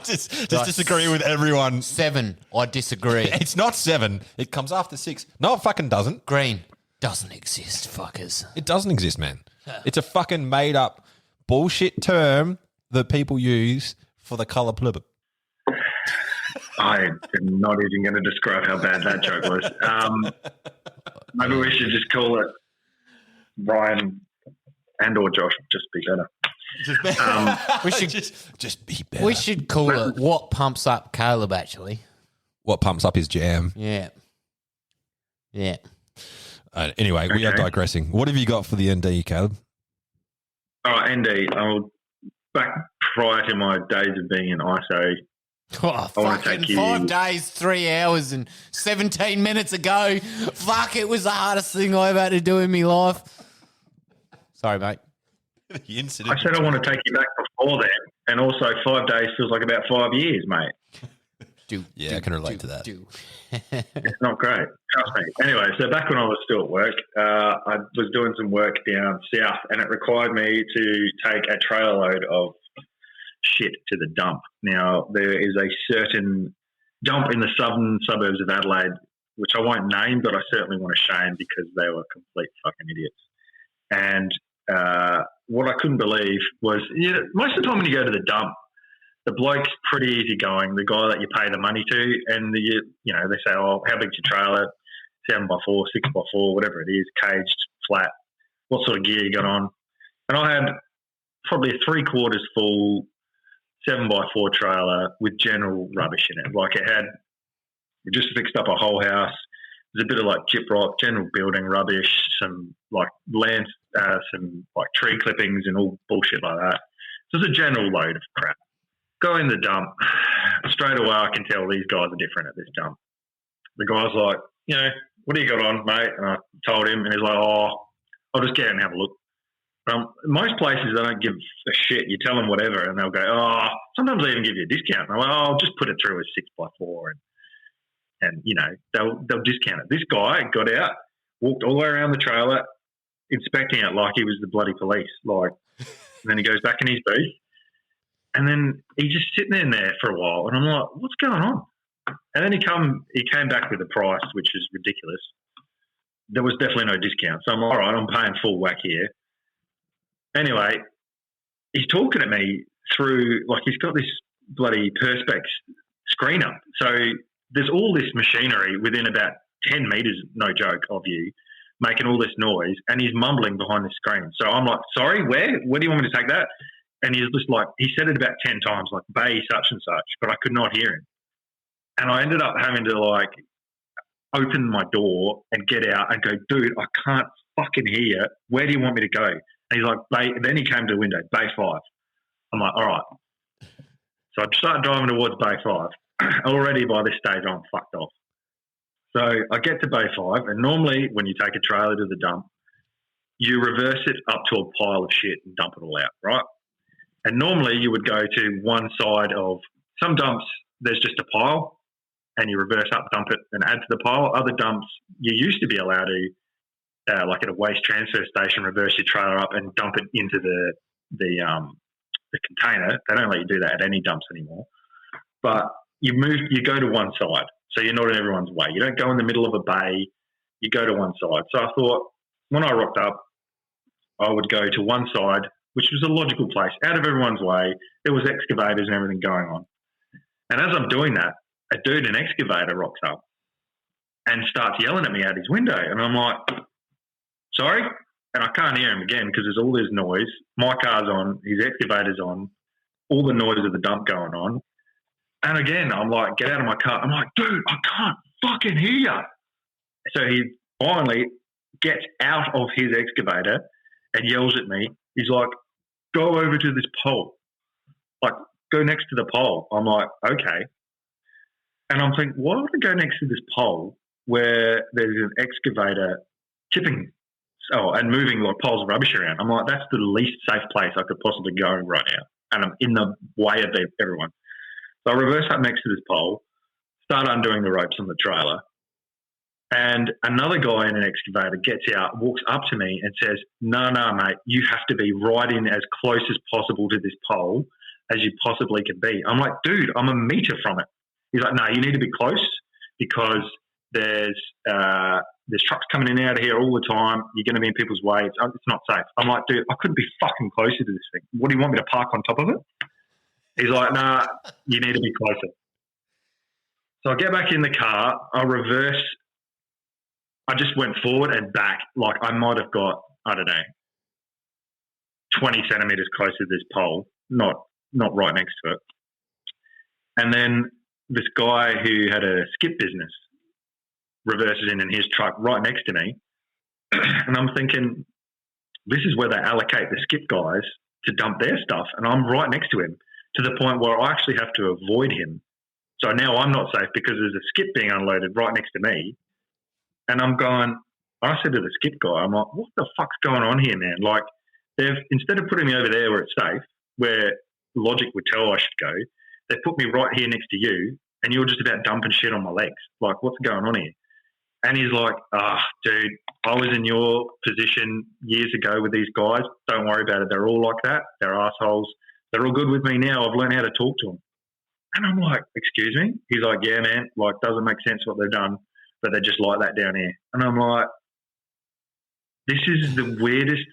just Like, disagree with everyone. 7, I disagree. It's not 7. It comes after 6. No, it fucking doesn't. Green doesn't exist, fuckers. It doesn't exist, man. It's a fucking made up bullshit term that people use for the colour blue. I am not even going to describe how bad that joke was. Maybe we should just call it Ryan and or Josh. Just be better. We should just be better. we should call it what pumps up Caleb. Actually, What pumps up his jam. yeah. Anyway, we are Okay. digressing. What have you got for the ND, Caleb? All right, ND. Back prior to my days of being in ISO, Oh, wanna fucking take you- 5 days, 3 hours, and 17 minutes ago. Fuck, it was the hardest thing I've had to do in my life. Sorry, mate. The I incident. said I want to take you back before then, and also 5 days feels like about 5 years, mate. Yeah, I can relate to that. It's not great. Trust me. Anyway, so back when I was still at work, I was doing some work down south, and it required me to take a trailer load of shit to the dump. Now, there is a certain dump in the southern suburbs of Adelaide, which I won't name, but I certainly want to shame because they were complete fucking idiots. And what I couldn't believe was, most of the time when you go to the dump, the bloke's pretty easygoing, the guy that you pay the money to, and they say, "Oh, how big's your trailer? 7x4, 6x4, whatever it is, caged, flat. What sort of gear you got on?" And I had probably a 3/4 full 7x4 trailer with general rubbish in it. Like we just fixed up a whole house. There's a bit of like gyprock, general building rubbish, some like land, some like tree clippings and all bullshit like that. So it's a general load of crap. Go in the dump. Straight away, I can tell these guys are different at this dump. The guy's like, what do you got on, mate? And I told him, and he's like, "Oh, I'll just get out and have a look." Most places, they don't give a shit. You tell them whatever, and they'll go, "Oh," sometimes they even give you a discount. And I'm like, "Oh, I'll just put it through as 6x4, and they'll discount it." This guy got out, walked all the way around the trailer, inspecting it like he was the bloody police. Like, and then he goes back in his booth, and then he's just sitting in there for a while, and I'm like, what's going on? And then he came back with a price which is ridiculous. There was definitely no discount, so I'm like, all right, I'm paying full whack here. Anyway, he's talking to me through, like, he's got this bloody Perspex screen up. So there's all this machinery within about 10 metres, no joke, of you, making all this noise, and he's mumbling behind the screen. So I'm like, sorry, where do you want me to take that? And he's just like, he said it about 10 times, like, bay such and such, but I could not hear him. And I ended up having to, like, open my door and get out and go, dude, I can't fucking hear you. Where do you want me to go? And he's like, Bay. Then he came to the window, Bay 5. I'm like, all right. So I started driving towards Bay 5. Already by this stage, I'm fucked off. So I get to Bay 5, and normally when you take a trailer to the dump, you reverse it up to a pile of shit and dump it all out, right? And normally you would go to one side of some dumps, there's just a pile, and you reverse up, dump it, and add to the pile. Other dumps, you used to be allowed to, like at a waste transfer station, reverse your trailer up and dump it into the container. They don't let you do that at any dumps anymore. But you go to one side, so you're not in everyone's way. You don't go in the middle of a bay. You go to one side. So I thought, when I rocked up, I would go to one side, which was a logical place, out of everyone's way. There was excavators and everything going on. And as I'm doing that, a dude in an excavator rocks up and starts yelling at me out his window. And I'm like, sorry? And I can't hear him again because there's all this noise. My car's on, his excavator's on, all the noise of the dump going on. And again, I'm like, get out of my car. I'm like, dude, I can't fucking hear you. So he finally gets out of his excavator and yells at me. He's like, go over to this pole. Like, go next to the pole. I'm like, okay. And I'm thinking, why would I go next to this pole where there's an excavator tipping and moving like piles of rubbish around? I'm like, that's the least safe place I could possibly go right now. And I'm in the way of everyone. So I reverse up next to this pole, start undoing the ropes on the trailer. And another guy in an excavator gets out, walks up to me and says, no, mate, you have to be right in as close as possible to this pole as you possibly can be. I'm like, dude, I'm a metre from it. He's like, no, you need to be close because there's trucks coming in and out of here all the time. You're going to be in people's way. It's not safe. I'm like, dude, I couldn't be fucking closer to this thing. What do you want me to park on top of it? He's like, nah, you need to be closer. So I get back in the car. I reverse. I just went forward and back. Like I might have got, I don't know, 20 centimetres closer to this pole, not right next to it. And then this guy who had a skip business reverses in his truck right next to me. And I'm thinking, this is where they allocate the skip guys to dump their stuff. And I'm right next to him to the point where I actually have to avoid him. So now I'm not safe because there's a skip being unloaded right next to me. And I'm going, I said to the skip guy, I'm like, what the fuck's going on here, man? Like, instead of putting me over there where it's safe, where logic would tell I should go, they put me right here next to you, and you're just about dumping shit on my legs. Like, what's going on here? And he's like, dude, I was in your position years ago with these guys. Don't worry about it. They're all like that. They're assholes. They're all good with me now. I've learned how to talk to them. And I'm like, excuse me? He's like, yeah, man. Like, doesn't make sense what they've done, but they're just like that down here. And I'm like, this is the weirdest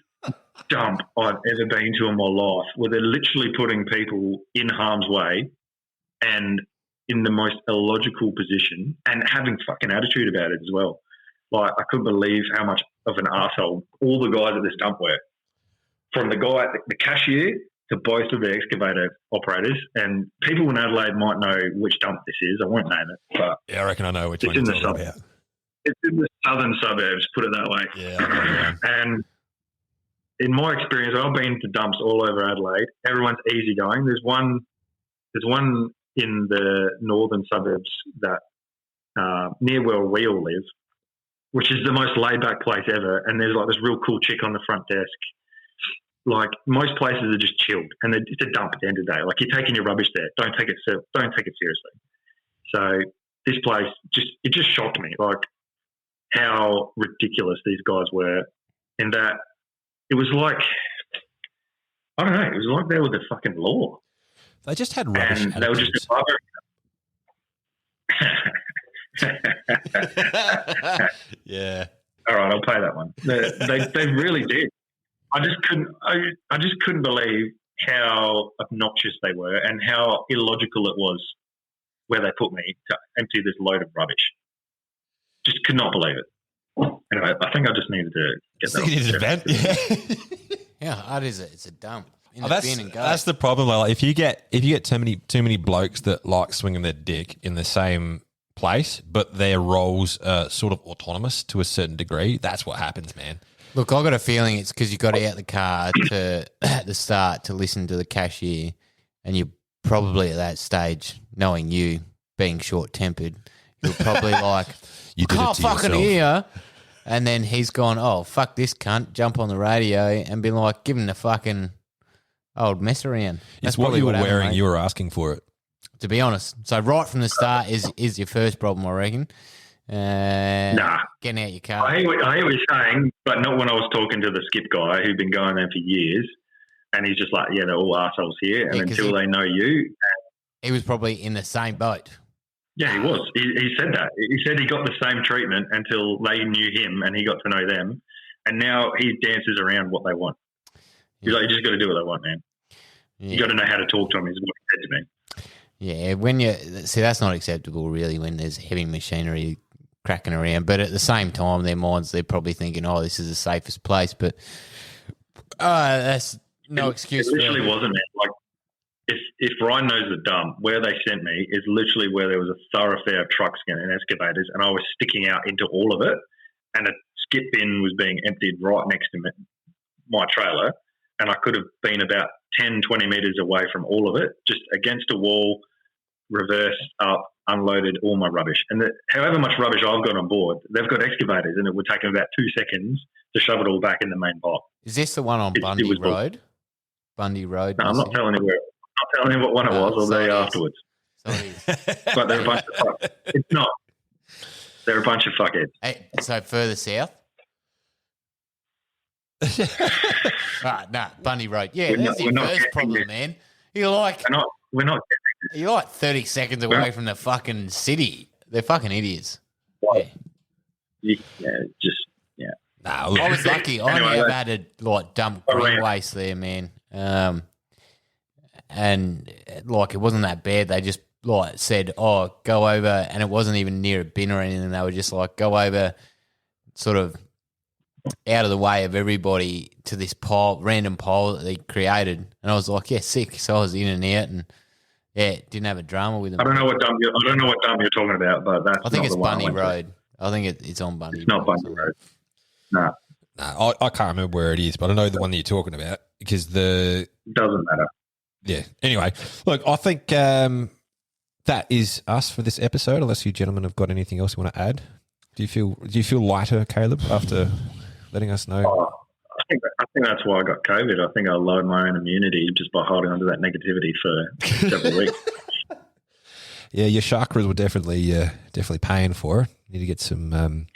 dump I've ever been to in my life, where they're literally putting people in harm's way and in the most illogical position and having fucking attitude about it as well. Like, I couldn't believe how much of an arsehole all the guys at this dump were. From the guy, the cashier, to both of the excavator operators. And people in Adelaide might know which dump this is. I won't name it. But yeah, I reckon I know which one you're talking about. It's in the southern suburbs, put it that way. Yeah. And in my experience, I've been to dumps all over Adelaide. Everyone's easygoing. There's one in the northern suburbs that near where we all live, which is the most laid-back place ever. And there's like this real cool chick on the front desk. Like, most places are just chilled, and it's a dump at the end of the day. Like, you're taking your rubbish there. Don't take it seriously. So this place just shocked me, like how ridiculous these guys were. in that it was like, I don't know, it was like they were the fucking law. They just had rubbish And they were just attitudes. above Yeah. All right, I'll pay that one. They really did. I just couldn't believe how obnoxious they were and how illogical it was where they put me to empty this load of rubbish. Just could not believe it. Anyway, I think I just needed to get that. You need off to my vent? chest. Yeah, hard is it? It's a dump. In the That's, bin and go. that's the problem. Like, if you get too many blokes that like swinging their dick in the same place, but their roles are sort of autonomous to a certain degree, that's what happens, man. Look, I got a feeling it's because you got out the car to at the start to listen to the cashier, and you're probably at that stage, knowing you being short tempered, you're probably like, You did it can't to fucking yourself. hear. And then he's gone, oh fuck this cunt, jump on the radio and be like, give him the fucking old mess around. It's what you were happened, wearing. mate. You were asking for it. To be honest. So right from the start is your first problem, I reckon. Nah. Getting out your I car. hear what you're saying, but not when I was talking to the skip guy who'd been going there for years. And he's just like, yeah, they're all assholes here. And Yeah, 'cause until they know you, He was probably in the same boat. yeah, he was. He said that. He said he got the same treatment until they knew him and he got to know them. And now he dances around what they want. He's like, you just got to do what they want, man. Yeah. You got to know how to talk to them, is what he said to me. Yeah, when you see, that's not acceptable, really, when there's heavy machinery cracking around. But at the same time, their minds, they're probably thinking, "Oh, this is the safest place." But that's no excuse. It literally wasn't, man. Like, if Ryan knows the dump, where they sent me is literally where there was a thoroughfare of trucks and excavators, and I was sticking out into all of it, and a skip bin was being emptied right next to my trailer, and I could have been about 10, 20 metres away from all of it, just against a wall, reversed up, unloaded all my rubbish. And however much rubbish I've got on board, they've got excavators, and it would take them about 2 seconds to shove it all back in the main pile. Is this the one on It Bundy was Road? Bundy Road. No, I'm not telling you where. I'm not telling you what one it No, was. I'll so tell it you is. afterwards. So it is. But they're a bunch of fuck. It's not. They're a bunch of fuckheads. Hey, so further south. Nah, Bundy Road. Yeah, We're that's not- your we're not first getting problem, this. man. You're like 30 seconds away from the fucking city. They're fucking idiots. Yeah. Yeah, just Nah, look, I was lucky. I Anyway, only ever that- had to like dump Oh, green yeah. waste there, man. And like it wasn't that bad. They just like said, "Oh, go over," and it wasn't even near a bin or anything. They were just like, "Go over," sort of out of the way of everybody to this pile, random pile that they created. And I was like, "Yeah, sick." So I was in and out, and yeah, didn't have a drama with them. I don't know what dump you're talking about, but that's I think not it's the one I Bundy went to. Road. I think it's on Bundy. It's not Bundy Road. No, nah, I can't remember where it is, but I know the one that you're talking about because it doesn't matter. yeah. Anyway, look, I think that is us for this episode. Unless you gentlemen have got anything else you want to add, do you feel lighter, Caleb, after letting us know? I think that's why I got COVID. I think I lowered my own immunity just by holding onto that negativity for several weeks. Yeah, your chakras were definitely paying for it. You need to get some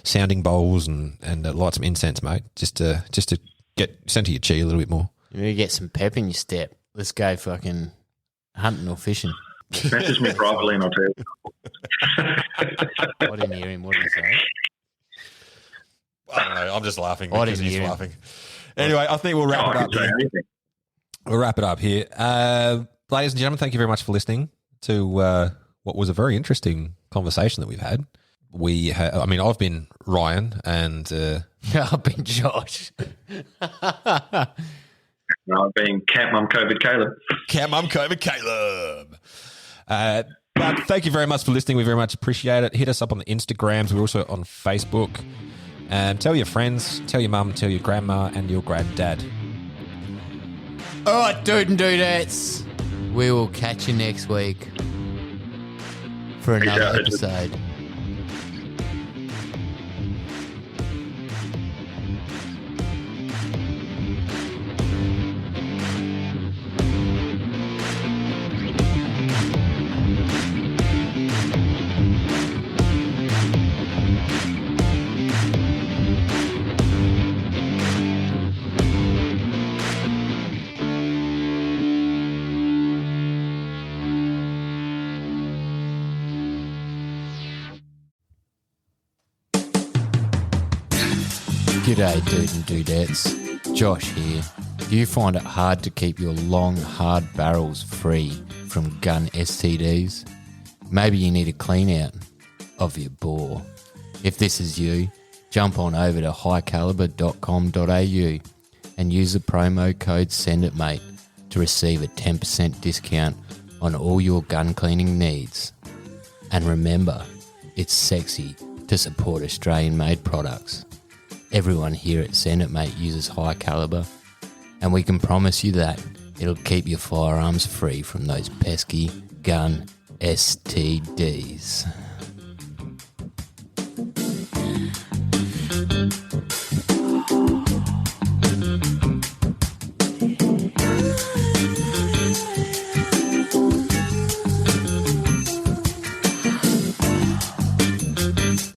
sounding bowls and light some incense, mate, just to get center your chi a little bit more. You need to get some pep in your step. Let's go fucking hunting or fishing. Message me privately and I'll tell you. I didn't hear him. What did he say? I don't know. I'm just laughing I because didn't he's hear him. laughing. Anyway, I think we'll wrap Oh, it I up can say here. anything. We'll wrap it up here. Ladies and gentlemen, thank you very much for listening to what was a very interesting conversation that we've had. I've been Ryan and I've been Josh. I've been Camp Mum COVID Caleb. Cam Mum COVID Caleb. But thank you very much for listening. We very much appreciate it. Hit us up on the Instagrams. We're also on Facebook. Tell your friends, tell your mum, tell your grandma and your granddad. All right, dude and dudettes. We will catch you next week for another out. episode. G'day, dude and dudettes. Josh here. Do you find it hard to keep your long, hard barrels free from gun STDs? Maybe you need a clean out of your bore. If this is you, jump on over to highcaliber.com.au and use the promo code SENDITMATE to receive a 10% discount on all your gun cleaning needs. And remember, it's sexy to support Australian-made products. Everyone here at Send It Mate uses High Caliber, and we can promise you that it'll keep your firearms free from those pesky gun STDs.